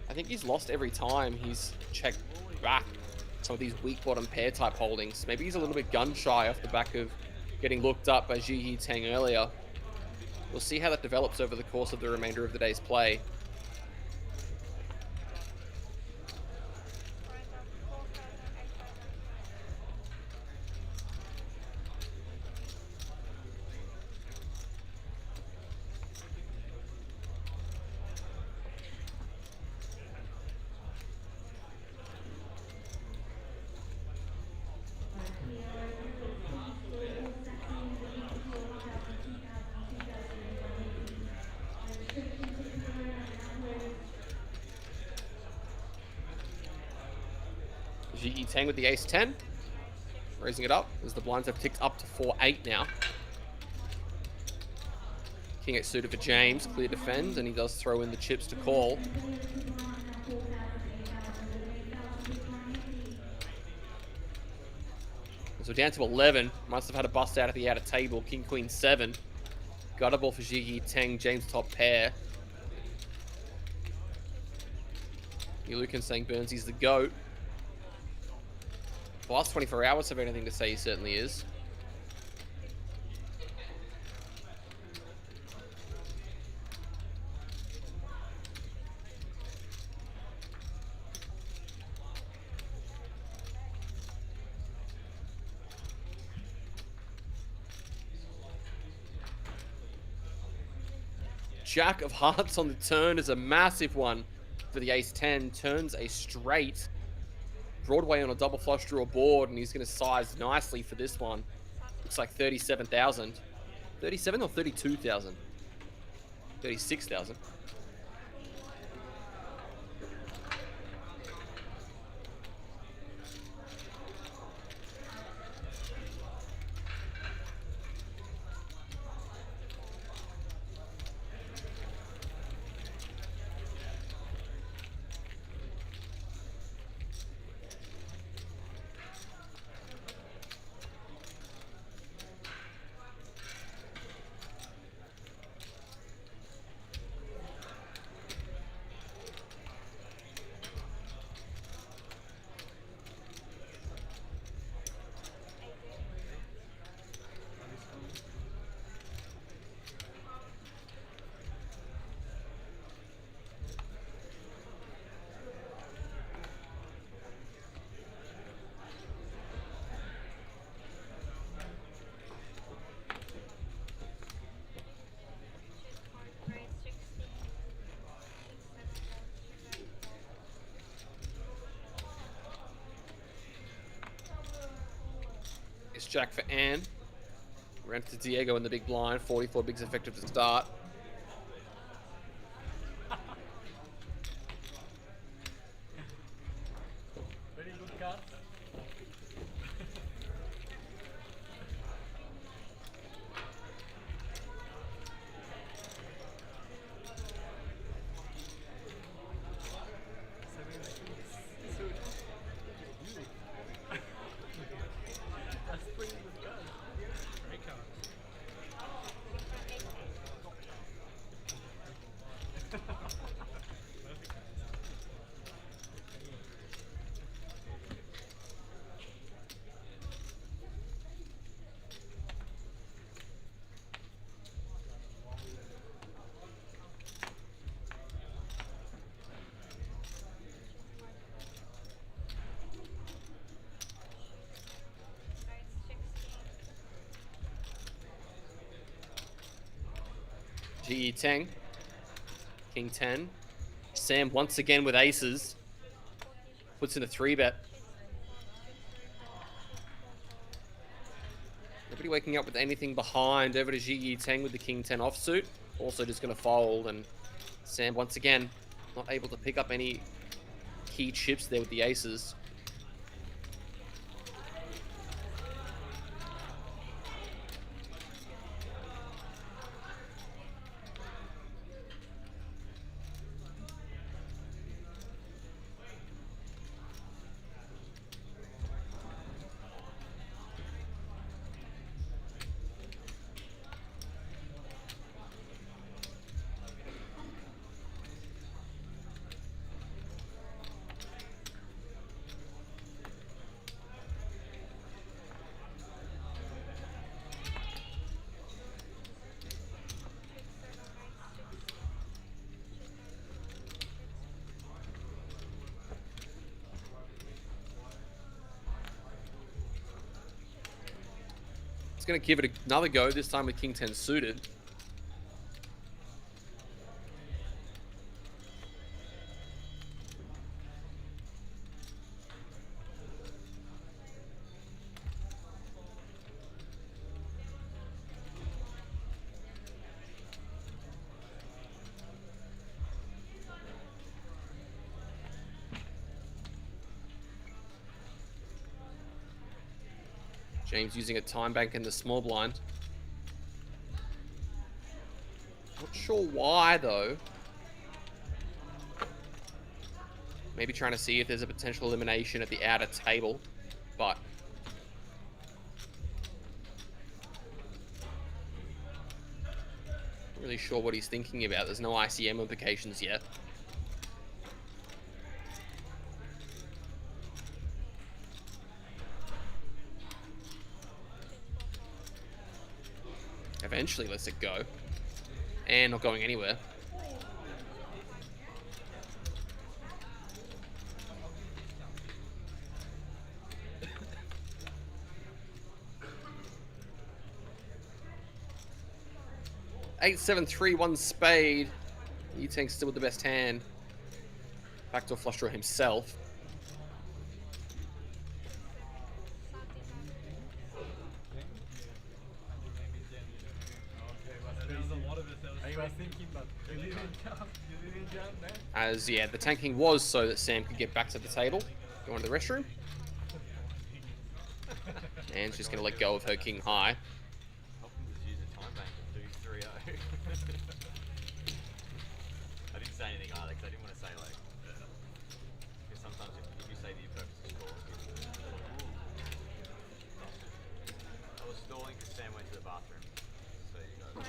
I think he's lost every time he's checked back some of these weak bottom pair type holdings. Maybe he's a little bit gun shy off the back of getting looked up by Ji Tang earlier. We'll see how that develops over the course of the remainder of the day's play. GE 10 with the ace 10. Raising it up as the blinds have ticked up to 4-8 now. King 8 suited for James. Clear defend, and he does throw in the chips to call. So down to 11. Must have had a bust out at the outer table. King Queen 7. Gutter ball for Ziggy Teng. James top pair. Lucan saying Burnsy's the GOAT. The last 24 hours have anything to say, he certainly is. Jack of hearts on the turn is a massive one for the ace 10. Turns a straight. Broadway on a double flush draw board, and he's going to size nicely for this one. Looks like 37,000. 37 or 32,000? 36,000. Jack for Ann. Ran to Diego in the big blind. 44 bigs effective to start. Very good card. GE Teng. King 10. Sam once again with aces. Puts in a 3-bet. Nobody waking up with anything behind. Over to GE Teng with the King 10 offsuit. Also just going to fold. And Sam once again not able to pick up any key chips there with the aces. It's going to give it another go, this time with King 10 suited. James using a time bank in the small blind. Not sure why, though. Maybe trying to see if there's a potential elimination at the outer table, but not really sure what he's thinking about. There's no ICM implications yet. Eventually lets it go. And not going anywhere. Eight, 7, 3, 1 spade. E-Tank's still with the best hand. Backdoor flush draw himself. As, yeah, the tanking was so that Sam could get back to the table, go into the restroom. And she's going to let go of her king high. Often just use a time bank and do 3-0. I didn't say anything either because I didn't want to say like, because sometimes if you say the purpose of score, I was stalling because Sam went to the bathroom. So you go.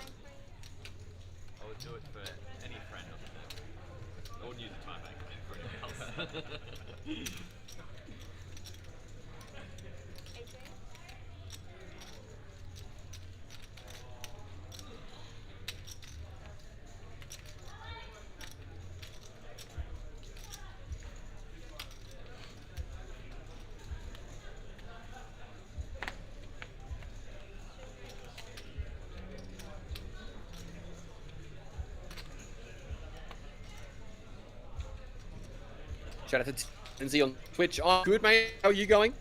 I would do it for any friend of them. I wouldn't use a time bank for anyone else. Shout out to Lindsay on Twitch. Oh, good, mate. How are you going?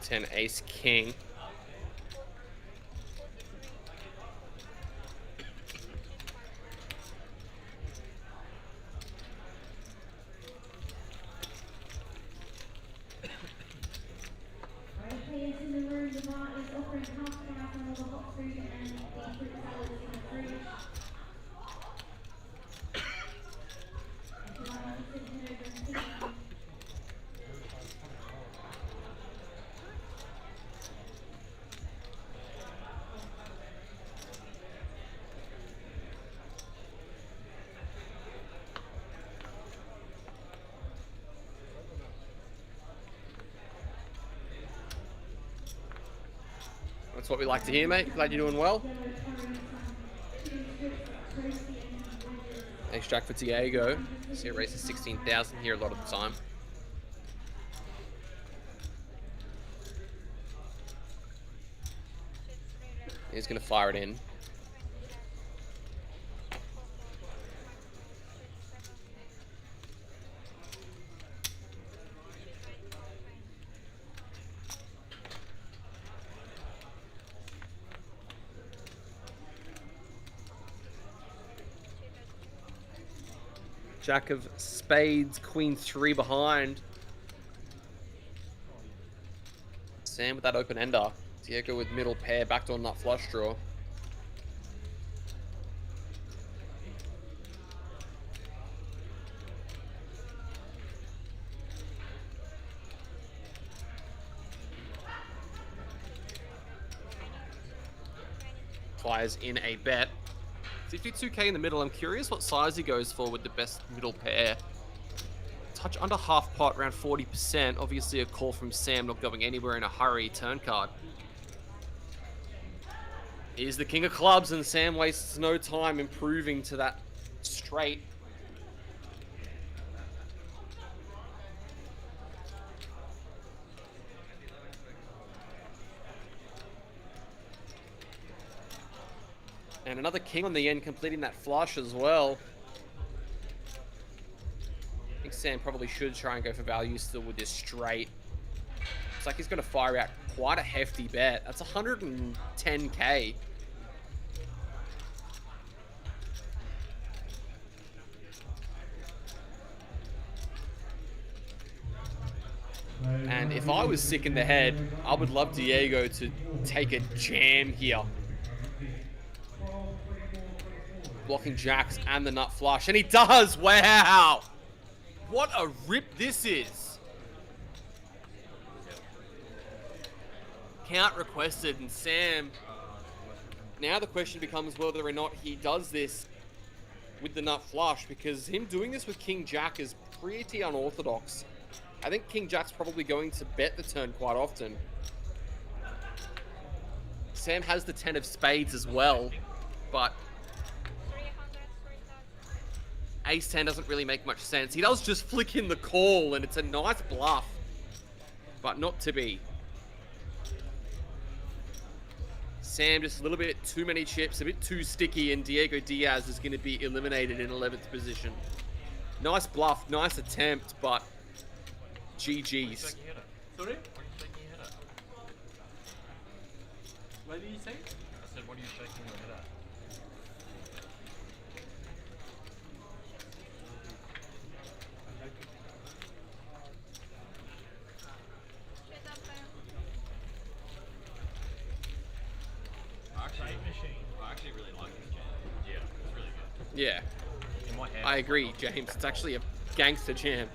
Ten ace king. That's what we like to hear, mate. Glad you're doing well. Ace Jack for Diego. See it races 16,000 here a lot of the time. He's going to fire it in. Jack of spades, queen 3 behind. Sam with that open ender. Diego with middle pair, backdoor nut flush draw. Fires in a bet. 52k in the middle. I'm curious what size he goes for with the best middle pair. Touch under half pot, around 40%. Obviously a call from Sam, not going anywhere in a hurry. Turn card. He's the king of clubs, and Sam wastes no time improving to that straight. And another king on the end, completing that flush as well. I think Sam probably should try and go for value still with this straight. It's like he's going to fire out quite a hefty bet. That's 110k. And if I was sick in the head, I would love Diego to take a jam here. Blocking jacks and the nut flush. And he does! Wow! What a rip this is. Count requested, and Sam... Now the question becomes whether or not he does this with the nut flush, because him doing this with King Jack is pretty unorthodox. I think King Jack's probably going to bet the turn quite often. Sam has the 10 of spades as well, but Ace 10 doesn't really make much sense. He does just flick in the call, and it's a nice bluff, but not to be. Sam just a little bit too many chips, a bit too sticky, and Diego Diaz is going to be eliminated in 11th position. Nice bluff, nice attempt, but GG's. Sorry? What are you shaking your head at? What did you say? I said, what are you shaking your head at? I actually really like this jam. Yeah, it's really good. Yeah, In my head, I agree, James. It's actually a gangster jam.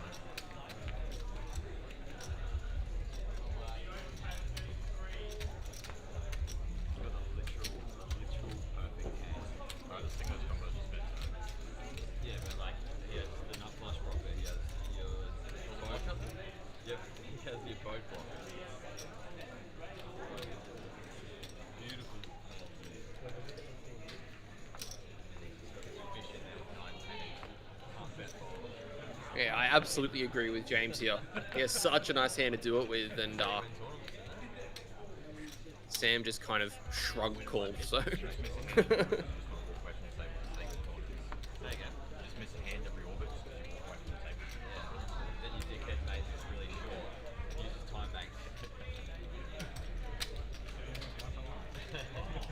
Got a literal perfect hand. Alright, let's think those combos just better. Yeah, but like, he has the nut flush blocker, he has your boat cousin? Yep, he has your boat blocker. Beautiful. Fish in there with 9 pennies. Can't bet for. Yeah, I absolutely agree with James here. He has such a nice hand to do it with, and Sam just kind of shrugged call, so. Just walk away from the table and say again, just miss a hand every orbit, just because you walk away from the table. Yeah. Then your dickhead mate is really short. Uses time banks.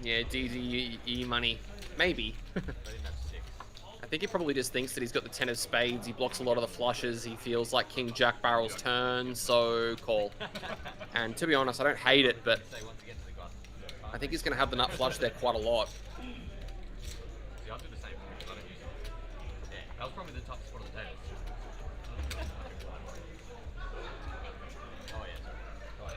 Yeah, DDE money. Maybe. I think that's 6. I think he probably just thinks that he's got the 10 of spades, he blocks a lot of the flushes, he feels like King Jack barrel's turn, so call. And to be honest, I don't hate it, but Say once again to the gun. I think he's going to have the nut flush there quite a lot. See, I'll do the same thing because I don't use it. Yeah, that was probably the toughest one of the day. Oh yeah, sorry. Oh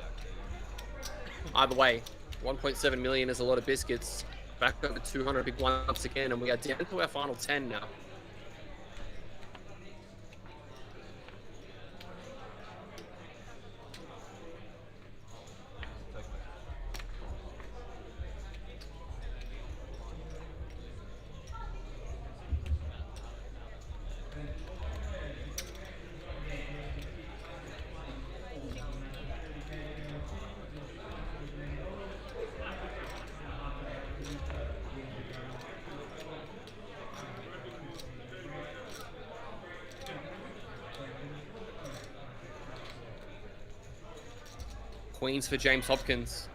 yeah. Either way, 1.7 million is a lot of biscuits. Back over 200 big one once again, and we are down to our final 10 now. Queens for James Hopkins.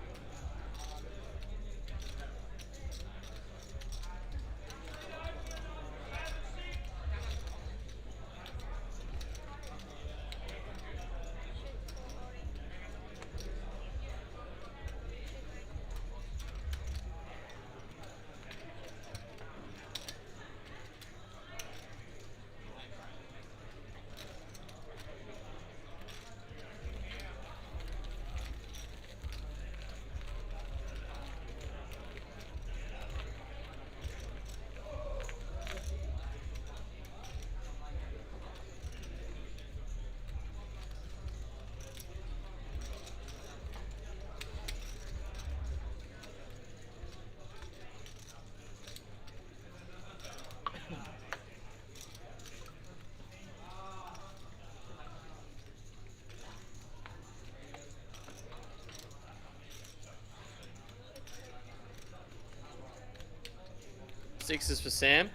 Sixes for Sam.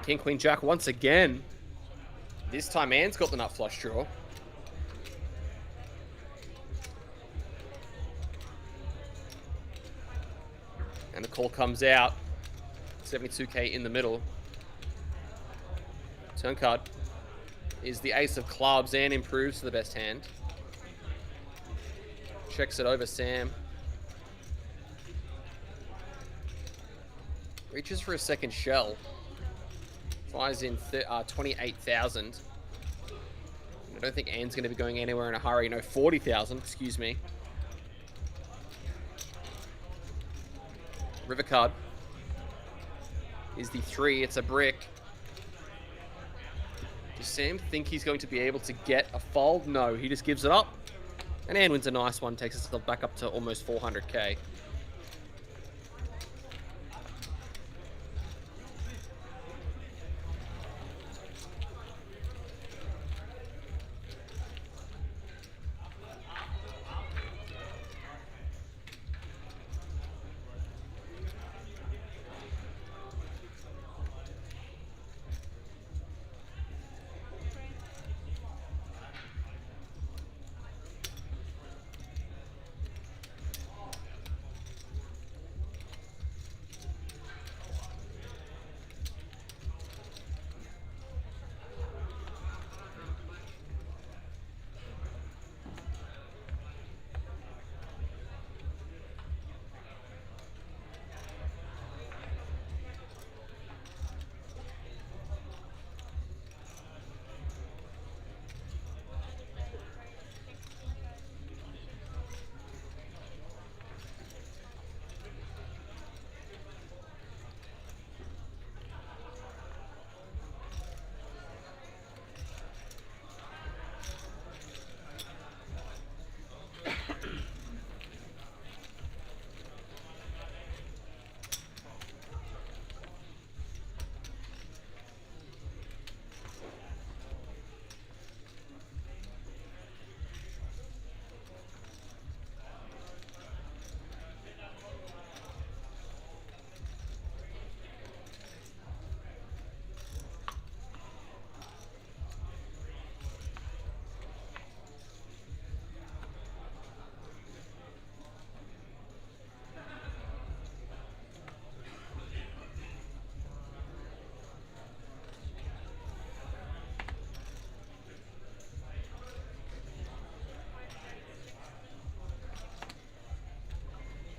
King, Queen, Jack once again. This time Anne's got the nut flush draw. And the call comes out. 72k in the middle. Turn card is the ace of clubs. Anne improves to the best hand. Checks it over Sam. Reaches for a second shell. Fires in 28,000. I don't think Anne's going to be going anywhere in a hurry. No, 40,000, excuse me. River card is the 3. It's a brick. Does Sam think he's going to be able to get a fold? No, he just gives it up. And Anne wins a nice one, takes herself back up to almost 400k.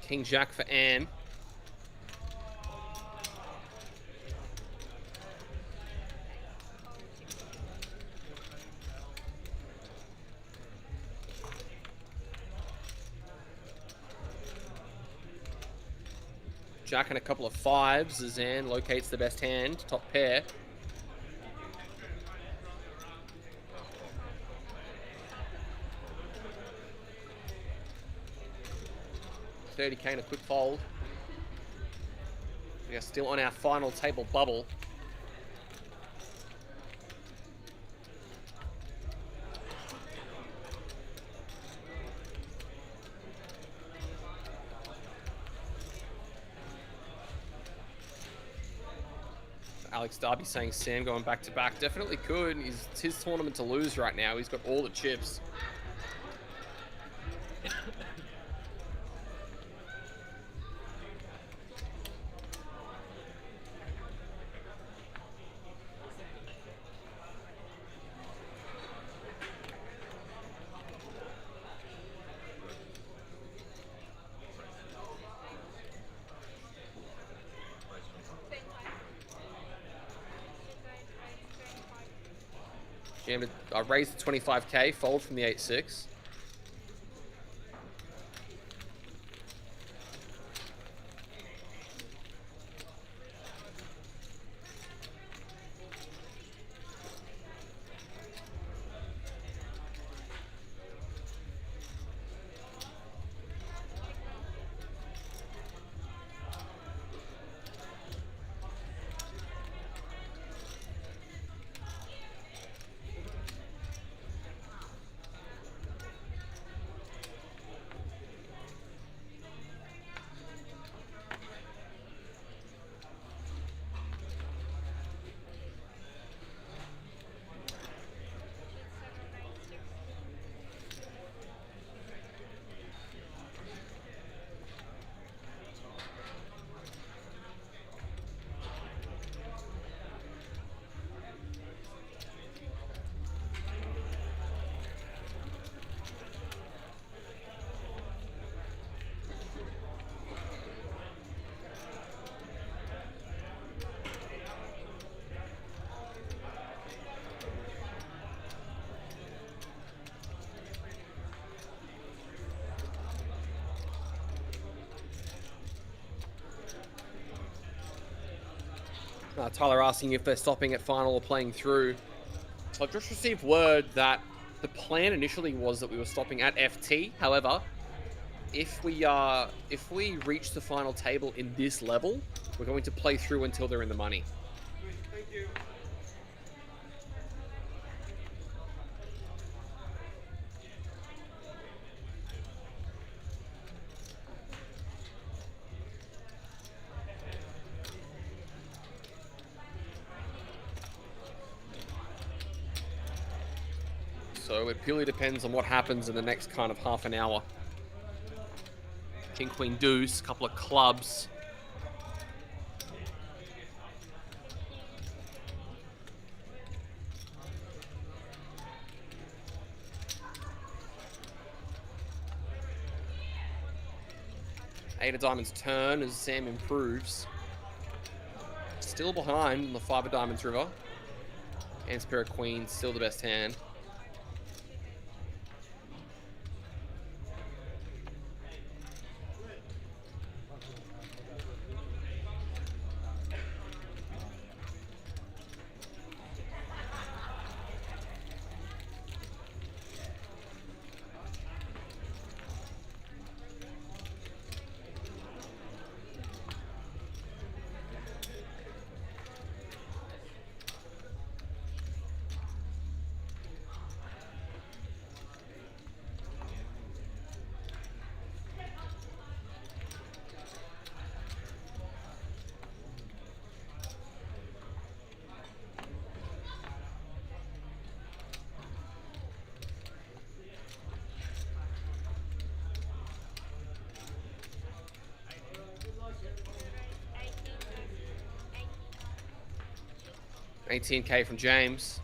King Jack for Anne. Jack and a couple of 5s as Anne locates the best hand, top pair. $30k and a quick fold. We are still on our final table bubble. Alex Darby saying Sam going back to back. Definitely could. It's his tournament to lose right now. He's got all the chips. I raised the 25k, fold from the 8-6. Tyler asking if they're stopping at final or playing through. So I've just received word that the plan initially was that we were stopping at FT. However, if we reach the final table in this level, we're going to play through until they're in the money. Thank you. So it purely depends on what happens in the next kind of half an hour. King, Queen, Deuce, couple of clubs. Eight of Diamonds turn as Sam improves. Still behind on the Five of Diamonds river. And Spirit Queen, still the best hand. $18K from James.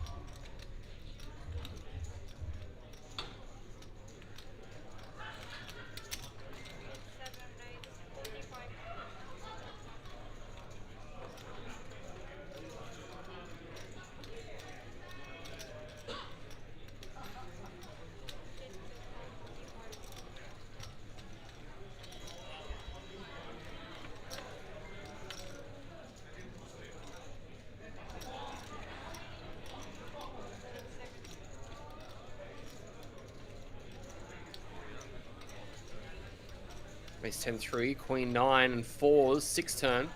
Ace 10-3, Queen 9 and 4s, 6 turn.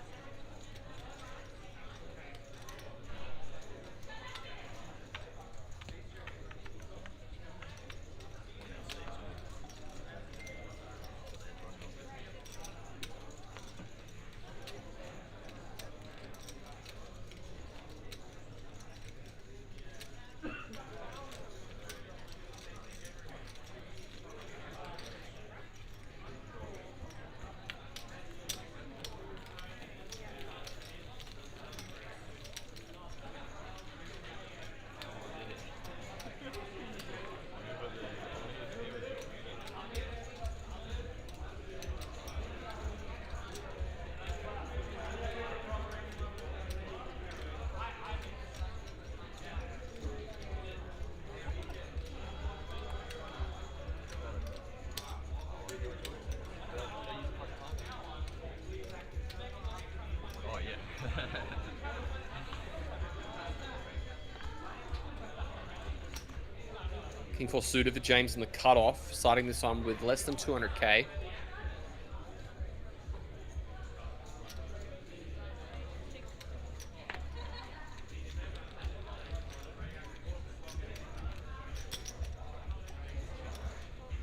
King 4 suited for James in the cutoff, starting this one with less than 200K.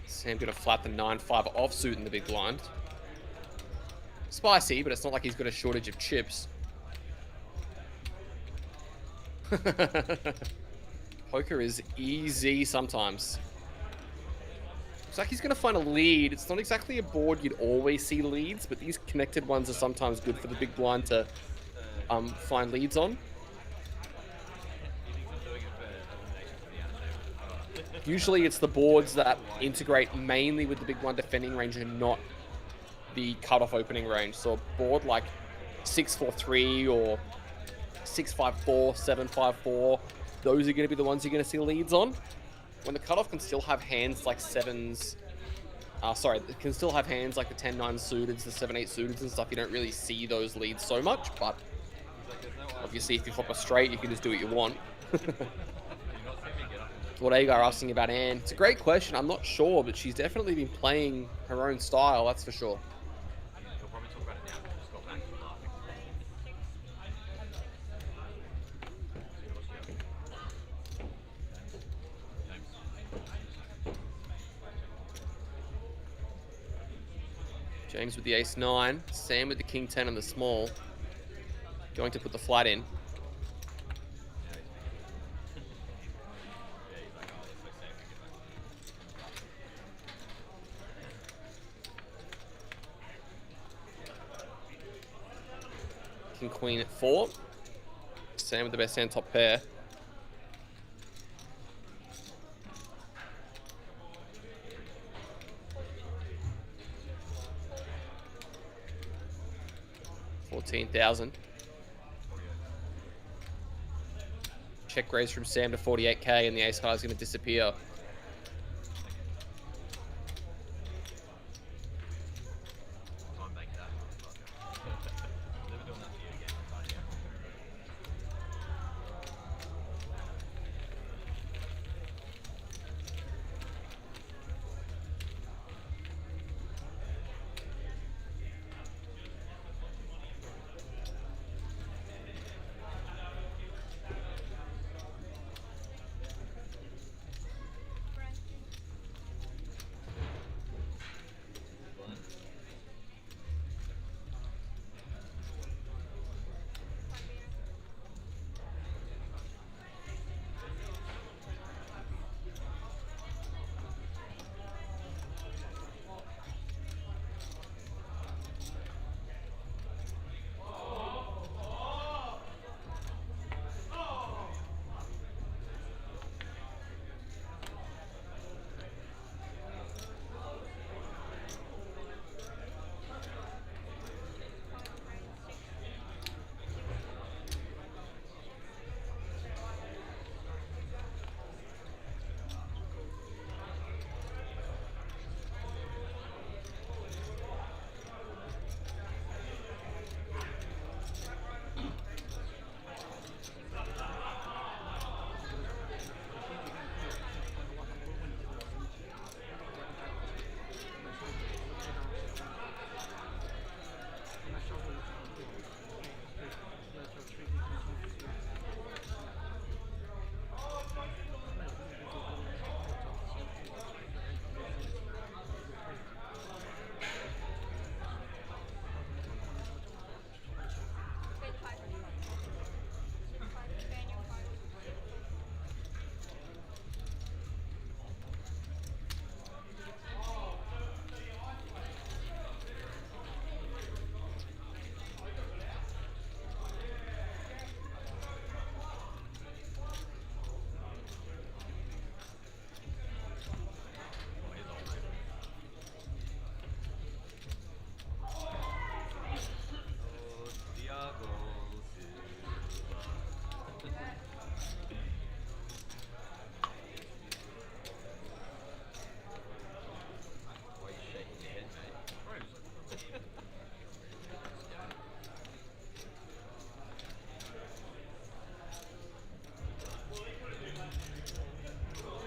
Sam gonna flat the 9-5 offsuit in the big blind. Spicy, but it's not like he's got a shortage of chips. Poker is easy sometimes. Looks like he's going to find a lead. It's not exactly a board you'd always see leads, but these connected ones are sometimes good for the big blind to find leads on. Usually it's the boards that integrate mainly with the big blind defending range and not the cutoff opening range. So a board like 6-4-3 or 6-5-4, 7-5-4, those are going to be the ones you're going to see leads on. When the cutoff can still have hands like sevens, it can still have hands like the 10-9 suited, the 7-8 suited and stuff, you don't really see those leads so much, but Obviously, if you flop a straight, you can just do what you want. You not see me get up in What Agar asking about Anne? It's a great question. I'm not sure, but she's definitely been playing her own style, that's for sure. He'll probably talk about it now. Just got back from laughing. James with the ace-9. Sam with the king-10 on the small. Going to put the flat in. King Queen at 4. Sam with the best hand top pair. $14,000. Check raise from Sam to 48k, and the ace high is going to disappear. Can't make that. Never doing that to you again. But yeah.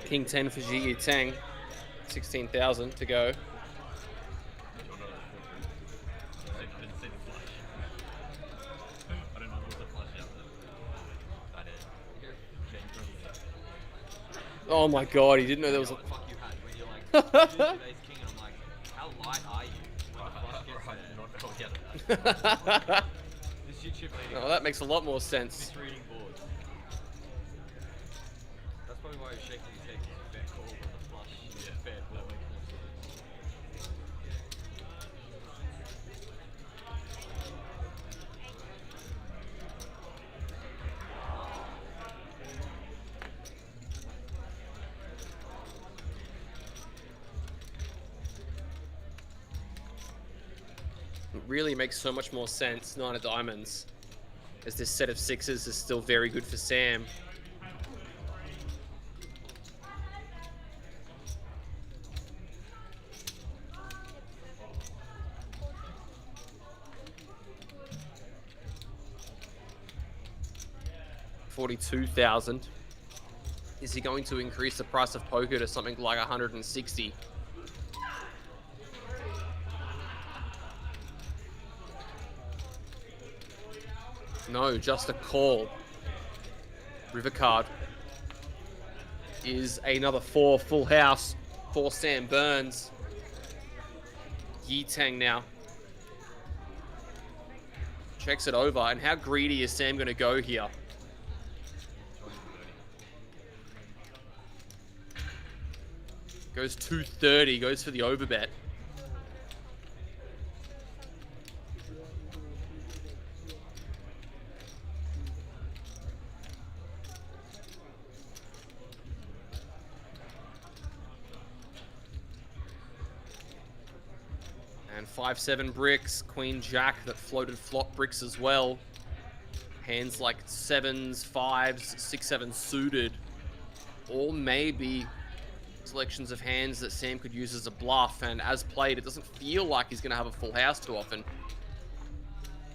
King 10 for Ji Tang. 16,000 to go. Didn't see the flush. I don't know what the flush out there. I did. James doesn't. Oh my god, he didn't know there was a... What the fuck you had when you're like, you did ace king, and I'm like, how light are you? When the flush gets there. Not that. This YouTube lady. Oh, that makes a lot more sense. Misreading boards. That's probably why he's shaking his head, because it's fair call with the flush. Yeah, fair. That makes more sense. It really makes so much more sense, 9 of diamonds, as this set of sixes is still very good for Sam. 142,000. Is he going to increase the price of poker to something like 160? No, just a call. River card is another 4 full house for Sam Burns. Yi Tang now checks it over, and how greedy is Sam going to go here? Goes 230, goes for the overbet. And 5-7 bricks, queen jack that floated flop bricks as well. Hands like 7s, 5s, 6-7 suited. Or maybe selections of hands that Sam could use as a bluff, and as played, it doesn't feel like he's going to have a full house too often.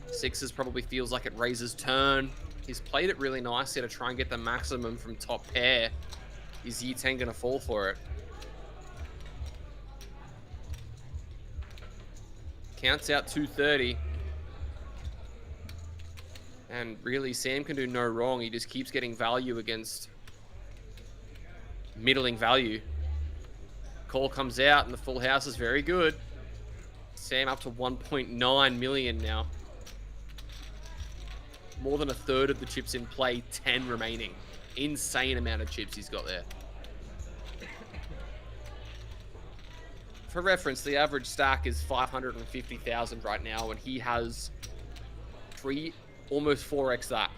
6s probably feels like it raises turn. He's played it really nicely to try and get the maximum from top pair. Is Yi Tang going to fall for it? Counts out 230. And really, Sam can do no wrong. He just keeps getting value against middling value. Call comes out and the full house is very good. Sam up to 1.9 million now. More than a third of the chips in play, 10 remaining. Insane amount of chips he's got there. For reference, the average stack is 550,000 right now, and he has almost 4x that.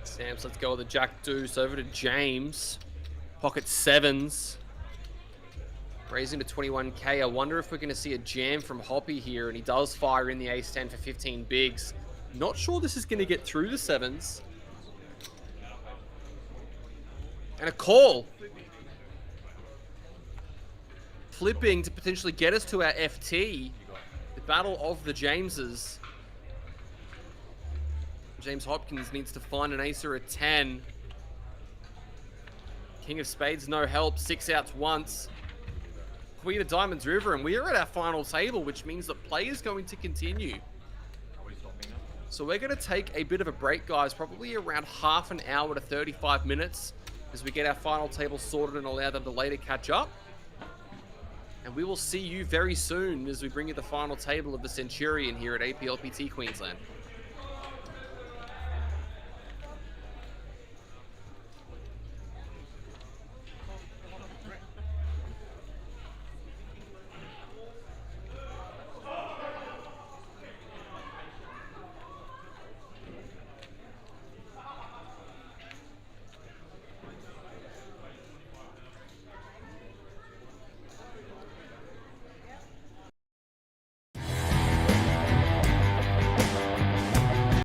Stamps, let's go with the Jack Deuce over to James. Pocket 7s. Raising to 21k. I wonder if we're going to see a jam from Hoppy here, and he does fire in the ace 10 for 15 bigs. Not sure this is going to get through the 7s. And a call. Flipping to potentially get us to our FT. The battle of the Jameses. James Hopkins needs to find an ace or a 10. King of Spades, no help. 6 outs once. Queen of Diamonds River, and we are at our final table, which means that play is going to continue. So we're going to take a bit of a break, guys, probably around half an hour to 35 minutes as we get our final table sorted and allow them to later catch up. And we will see you very soon as we bring you the final table of the Centurion here at Aplpt Queensland.